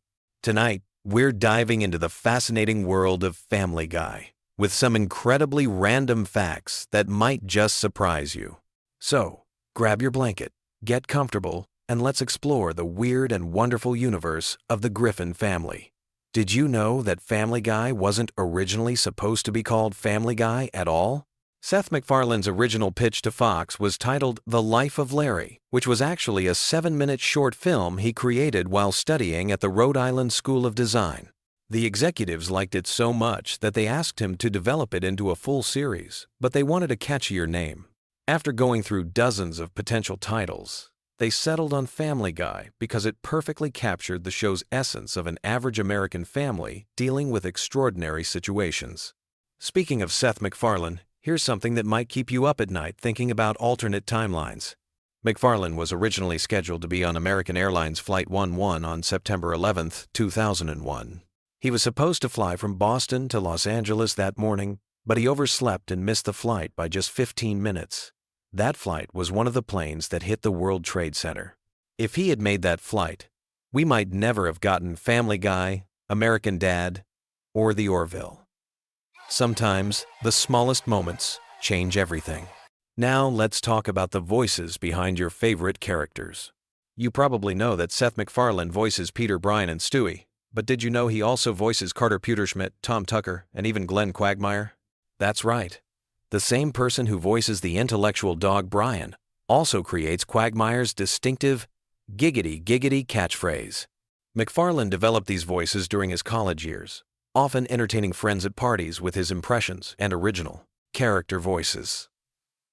Tonight, we're diving into the fascinating world of Family Guy with some incredibly random facts that might just surprise you. So, grab your blanket, get comfortable, and let's explore the weird and wonderful universe of the Griffin family. Did you know that Family Guy wasn't originally supposed to be called Family Guy at all? Seth MacFarlane's original pitch to Fox was titled The Life of Larry, which was actually a 7-minute short film he created while studying at the Rhode Island School of Design. The executives liked it so much that they asked him to develop it into a full series, but they wanted a catchier name. After going through dozens of potential titles, they settled on Family Guy because it perfectly captured the show's essence of an average American family dealing with extraordinary situations. Speaking of Seth MacFarlane, here's something that might keep you up at night thinking about alternate timelines. MacFarlane was originally scheduled to be on American Airlines Flight 11 on September 11, 2001. He was supposed to fly from Boston to Los Angeles that morning, but he overslept and missed the flight by just 15 minutes. That flight was one of the planes that hit the World Trade Center. If he had made that flight, we might never have gotten Family Guy, American Dad, or The Orville. Sometimes, the smallest moments change everything. Now let's talk about the voices behind your favorite characters. You probably know that Seth MacFarlane voices Peter, Brian, and Stewie, but did you know he also voices Carter Pewterschmidt, Tom Tucker, and even Glenn Quagmire? That's right. The same person who voices the intellectual dog Brian also creates Quagmire's distinctive giggity giggity catchphrase. MacFarlane developed these voices during his college years, often entertaining friends at parties with his impressions and original character voices.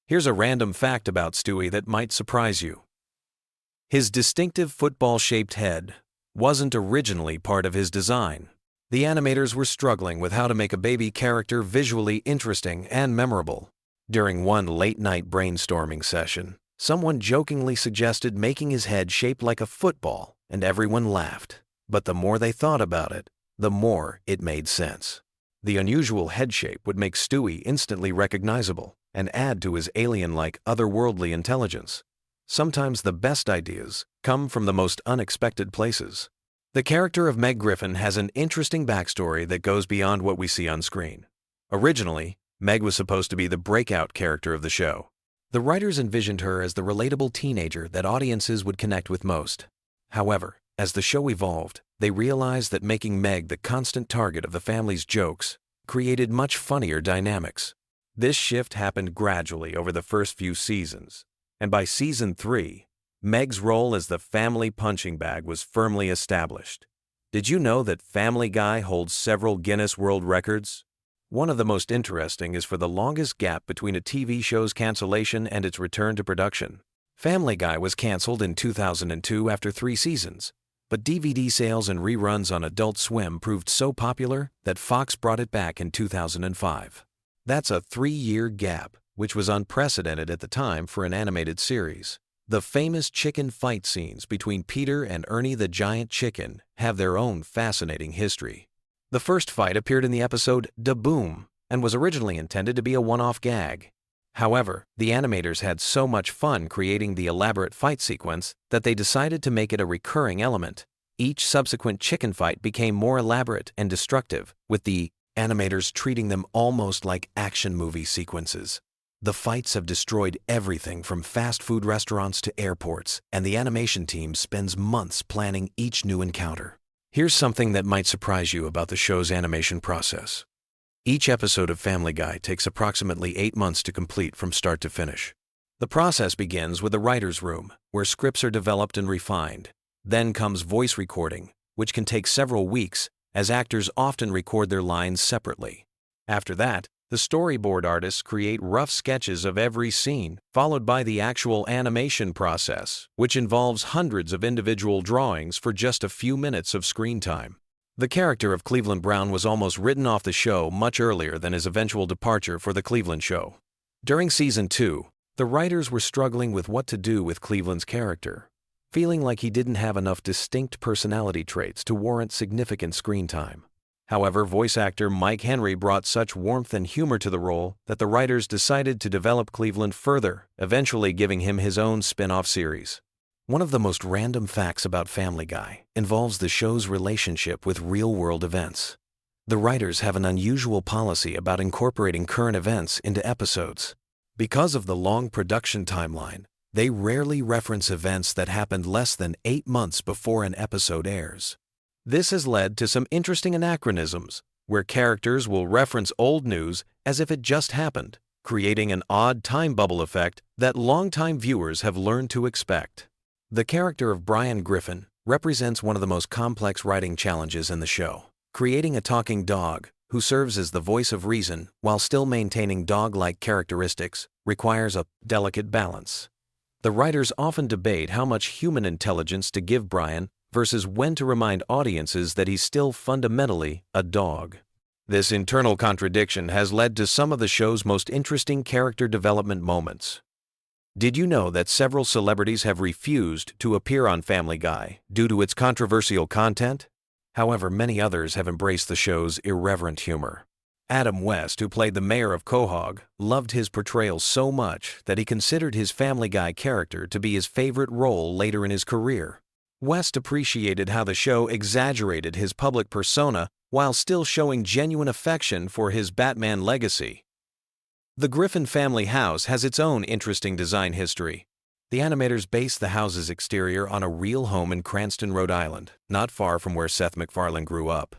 Here's a random fact about Stewie that might surprise you. His distinctive football-shaped head wasn't originally part of his design. The animators were struggling with how to make a baby character visually interesting and memorable. During one late-night brainstorming session, someone jokingly suggested making his head shaped like a football, and everyone laughed. But the more they thought about it, the more it made sense. The unusual head shape would make Stewie instantly recognizable and add to his alien-like otherworldly intelligence. Sometimes the best ideas come from the most unexpected places. The character of Meg Griffin has an interesting backstory that goes beyond what we see on screen. Originally, Meg was supposed to be the breakout character of the show. The writers envisioned her as the relatable teenager that audiences would connect with most. However, as the show evolved, they realized that making Meg the constant target of the family's jokes created much funnier dynamics. This shift happened gradually over the first few seasons, and by season 3, Meg's role as the family punching bag was firmly established. Did you know that Family Guy holds several Guinness World Records? One of the most interesting is for the longest gap between a TV show's cancellation and its return to production. Family Guy was canceled in 2002 after 3 seasons, but DVD sales and reruns on Adult Swim proved so popular that Fox brought it back in 2005. That's a 3-year gap, which was unprecedented at the time for an animated series. The famous chicken fight scenes between Peter and Ernie the Giant Chicken have their own fascinating history. The first fight appeared in the episode Da Boom and was originally intended to be a one-off gag. However, the animators had so much fun creating the elaborate fight sequence that they decided to make it a recurring element. Each subsequent chicken fight became more elaborate and destructive, with the animators treating them almost like action movie sequences. The fights have destroyed everything from fast food restaurants to airports, and the animation team spends months planning each new encounter. Here's something that might surprise you about the show's animation process. Each episode of Family Guy takes approximately 8 months to complete from start to finish. The process begins with the writer's room, where scripts are developed and refined. Then comes voice recording, which can take several weeks, as actors often record their lines separately. After that, the storyboard artists create rough sketches of every scene, followed by the actual animation process, which involves hundreds of individual drawings for just a few minutes of screen time. The character of Cleveland Brown was almost written off the show much earlier than his eventual departure for the Cleveland show. During Season 2, the writers were struggling with what to do with Cleveland's character, feeling like he didn't have enough distinct personality traits to warrant significant screen time. However, voice actor Mike Henry brought such warmth and humor to the role that the writers decided to develop Cleveland further, eventually giving him his own spin-off series. One of the most random facts about Family Guy involves the show's relationship with real-world events. The writers have an unusual policy about incorporating current events into episodes. Because of the long production timeline, they rarely reference events that happened less than 8 months before an episode airs. This has led to some interesting anachronisms, where characters will reference old news as if it just happened, creating an odd time bubble effect that longtime viewers have learned to expect. The character of Brian Griffin represents one of the most complex writing challenges in the show. Creating a talking dog, who serves as the voice of reason while still maintaining dog-like characteristics, requires a delicate balance. The writers often debate how much human intelligence to give Brian versus when to remind audiences that he's still fundamentally a dog. This internal contradiction has led to some of the show's most interesting character development moments. Did you know that several celebrities have refused to appear on Family Guy due to its controversial content? However, many others have embraced the show's irreverent humor. Adam West, who played the mayor of Quahog, loved his portrayal so much that he considered his Family Guy character to be his favorite role later in his career. West appreciated how the show exaggerated his public persona while still showing genuine affection for his Batman legacy. The Griffin family house has its own interesting design history. The animators based the house's exterior on a real home in Cranston, Rhode Island, not far from where Seth MacFarlane grew up.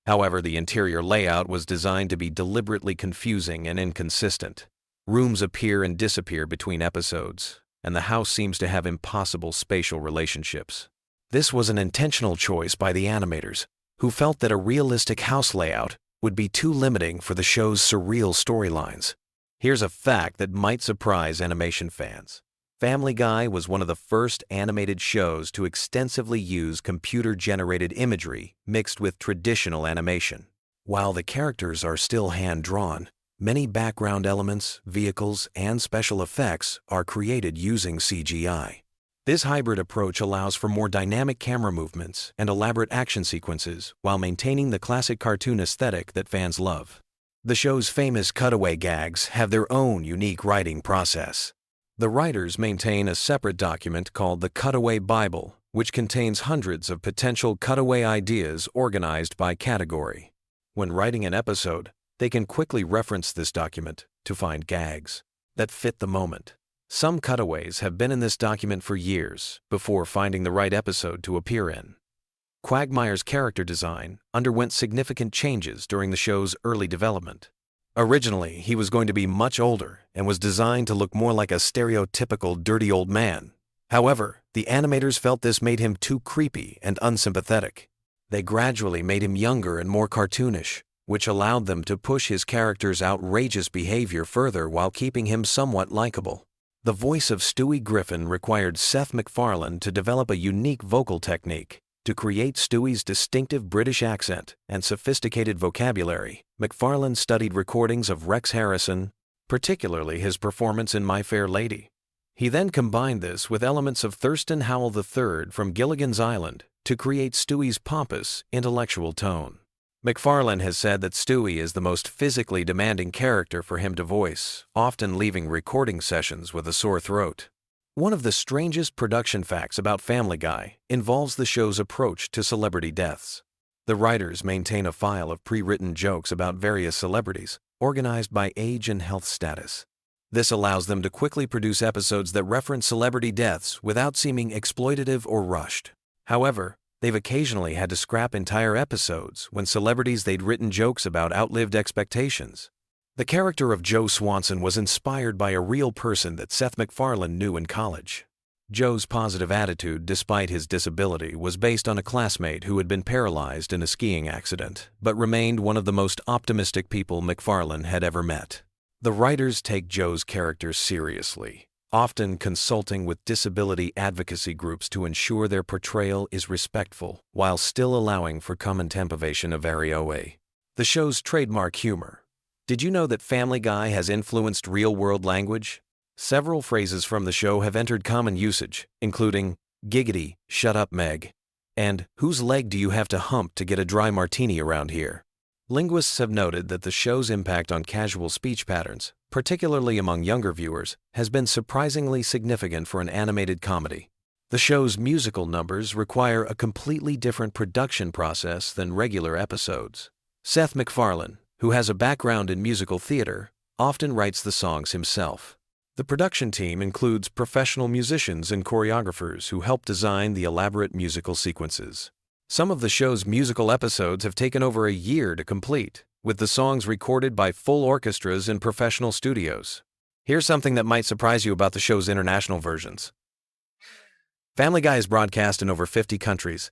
However, the interior layout was designed to be deliberately confusing and inconsistent. Rooms appear and disappear between episodes, and the house seems to have impossible spatial relationships. This was an intentional choice by the animators, who felt that a realistic house layout would be too limiting for the show's surreal storylines. Here's a fact that might surprise animation fans. Family Guy was one of the first animated shows to extensively use computer-generated imagery mixed with traditional animation. While the characters are still hand-drawn, many background elements, vehicles, and special effects are created using CGI. This hybrid approach allows for more dynamic camera movements and elaborate action sequences while maintaining the classic cartoon aesthetic that fans love. The show's famous cutaway gags have their own unique writing process. The writers maintain a separate document called the Cutaway Bible, which contains hundreds of potential cutaway ideas organized by category. When writing an episode, they can quickly reference this document to find gags that fit the moment. Some cutaways have been in this document for years before finding the right episode to appear in. Quagmire's character design underwent significant changes during the show's early development. Originally, he was going to be much older and was designed to look more like a stereotypical dirty old man. However, the animators felt this made him too creepy and unsympathetic. They gradually made him younger and more cartoonish, which allowed them to push his character's outrageous behavior further while keeping him somewhat likable. The voice of Stewie Griffin required Seth MacFarlane to develop a unique vocal technique. To create Stewie's distinctive British accent and sophisticated vocabulary, MacFarlane studied recordings of Rex Harrison, particularly his performance in My Fair Lady. He then combined this with elements of Thurston Howell III from Gilligan's Island to create Stewie's pompous, intellectual tone. MacFarlane has said that Stewie is the most physically demanding character for him to voice, often leaving recording sessions with a sore throat. One of the strangest production facts about Family Guy involves the show's approach to celebrity deaths. The writers maintain a file of pre-written jokes about various celebrities, organized by age and health status. This allows them to quickly produce episodes that reference celebrity deaths without seeming exploitative or rushed. However, They've occasionally had to scrap entire episodes when celebrities they'd written jokes about outlived expectations. The character of Joe Swanson was inspired by a real person that Seth MacFarlane knew in college. Joe's positive attitude, despite his disability, was based on a classmate who had been paralyzed in a skiing accident, but remained one of the most optimistic people MacFarlane had ever met. The writers take Joe's character seriously, often consulting with disability advocacy groups to ensure their portrayal is respectful, while still allowing for common tempavation of varioe. The show's trademark humor. Did you know that Family Guy has influenced real-world language? Several phrases from the show have entered common usage, including "giggity, shut up Meg," and "whose leg do you have to hump to get a dry martini around here?" Linguists have noted that the show's impact on casual speech patterns, particularly among younger viewers, has been surprisingly significant for an animated comedy. The show's musical numbers require a completely different production process than regular episodes. Seth MacFarlane, who has a background in musical theater, often writes the songs himself. The production team includes professional musicians and choreographers who help design the elaborate musical sequences. Some of the show's musical episodes have taken over a year to complete, with the songs recorded by full orchestras in professional studios. Here's something that might surprise you about the show's international versions. Family Guy is broadcast in over 50 countries,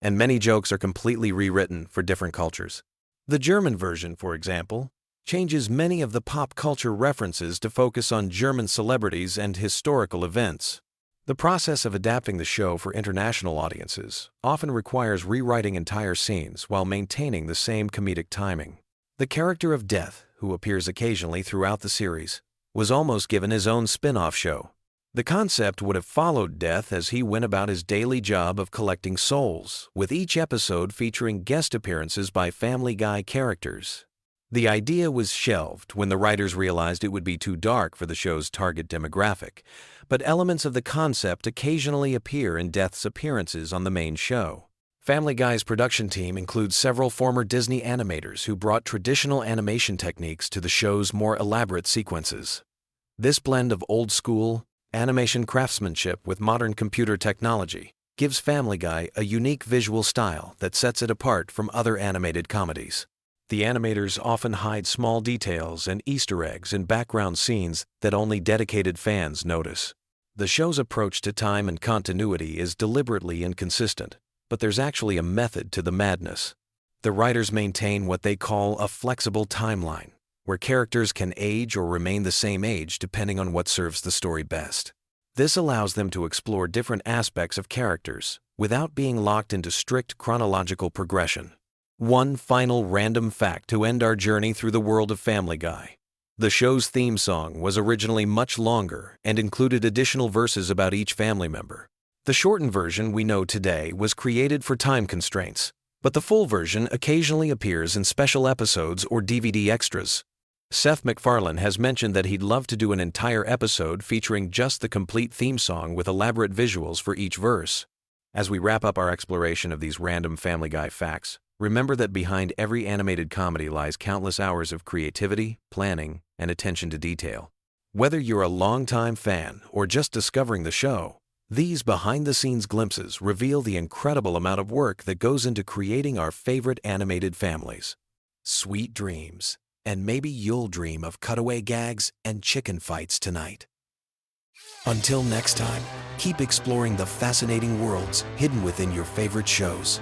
and many jokes are completely rewritten for different cultures. The German version, for example, changes many of the pop culture references to focus on German celebrities and historical events. The process of adapting the show for international audiences often requires rewriting entire scenes while maintaining the same comedic timing. The character of Death, who appears occasionally throughout the series, was almost given his own spin-off show. The concept would have followed Death as he went about his daily job of collecting souls, with each episode featuring guest appearances by Family Guy characters. The idea was shelved when the writers realized it would be too dark for the show's target demographic, but elements of the concept occasionally appear in Death's appearances on the main show. Family Guy's production team includes several former Disney animators who brought traditional animation techniques to the show's more elaborate sequences. This blend of old-school animation craftsmanship with modern computer technology gives Family Guy a unique visual style that sets it apart from other animated comedies. The animators often hide small details and Easter eggs in background scenes that only dedicated fans notice. The show's approach to time and continuity is deliberately inconsistent, but there's actually a method to the madness. The writers maintain what they call a flexible timeline, where characters can age or remain the same age depending on what serves the story best. This allows them to explore different aspects of characters without being locked into strict chronological progression. One final random fact to end our journey through the world of Family Guy. The show's theme song was originally much longer and included additional verses about each family member. The shortened version we know today was created for time constraints, but the full version occasionally appears in special episodes or DVD extras. Seth MacFarlane has mentioned that he'd love to do an entire episode featuring just the complete theme song with elaborate visuals for each verse. As we wrap up our exploration of these random Family Guy facts, remember that behind every animated comedy lies countless hours of creativity, planning, and attention to detail. Whether you're a longtime fan or just discovering the show, these behind-the-scenes glimpses reveal the incredible amount of work that goes into creating our favorite animated families. Sweet dreams, and maybe you'll dream of cutaway gags and chicken fights tonight. Until next time, keep exploring the fascinating worlds hidden within your favorite shows.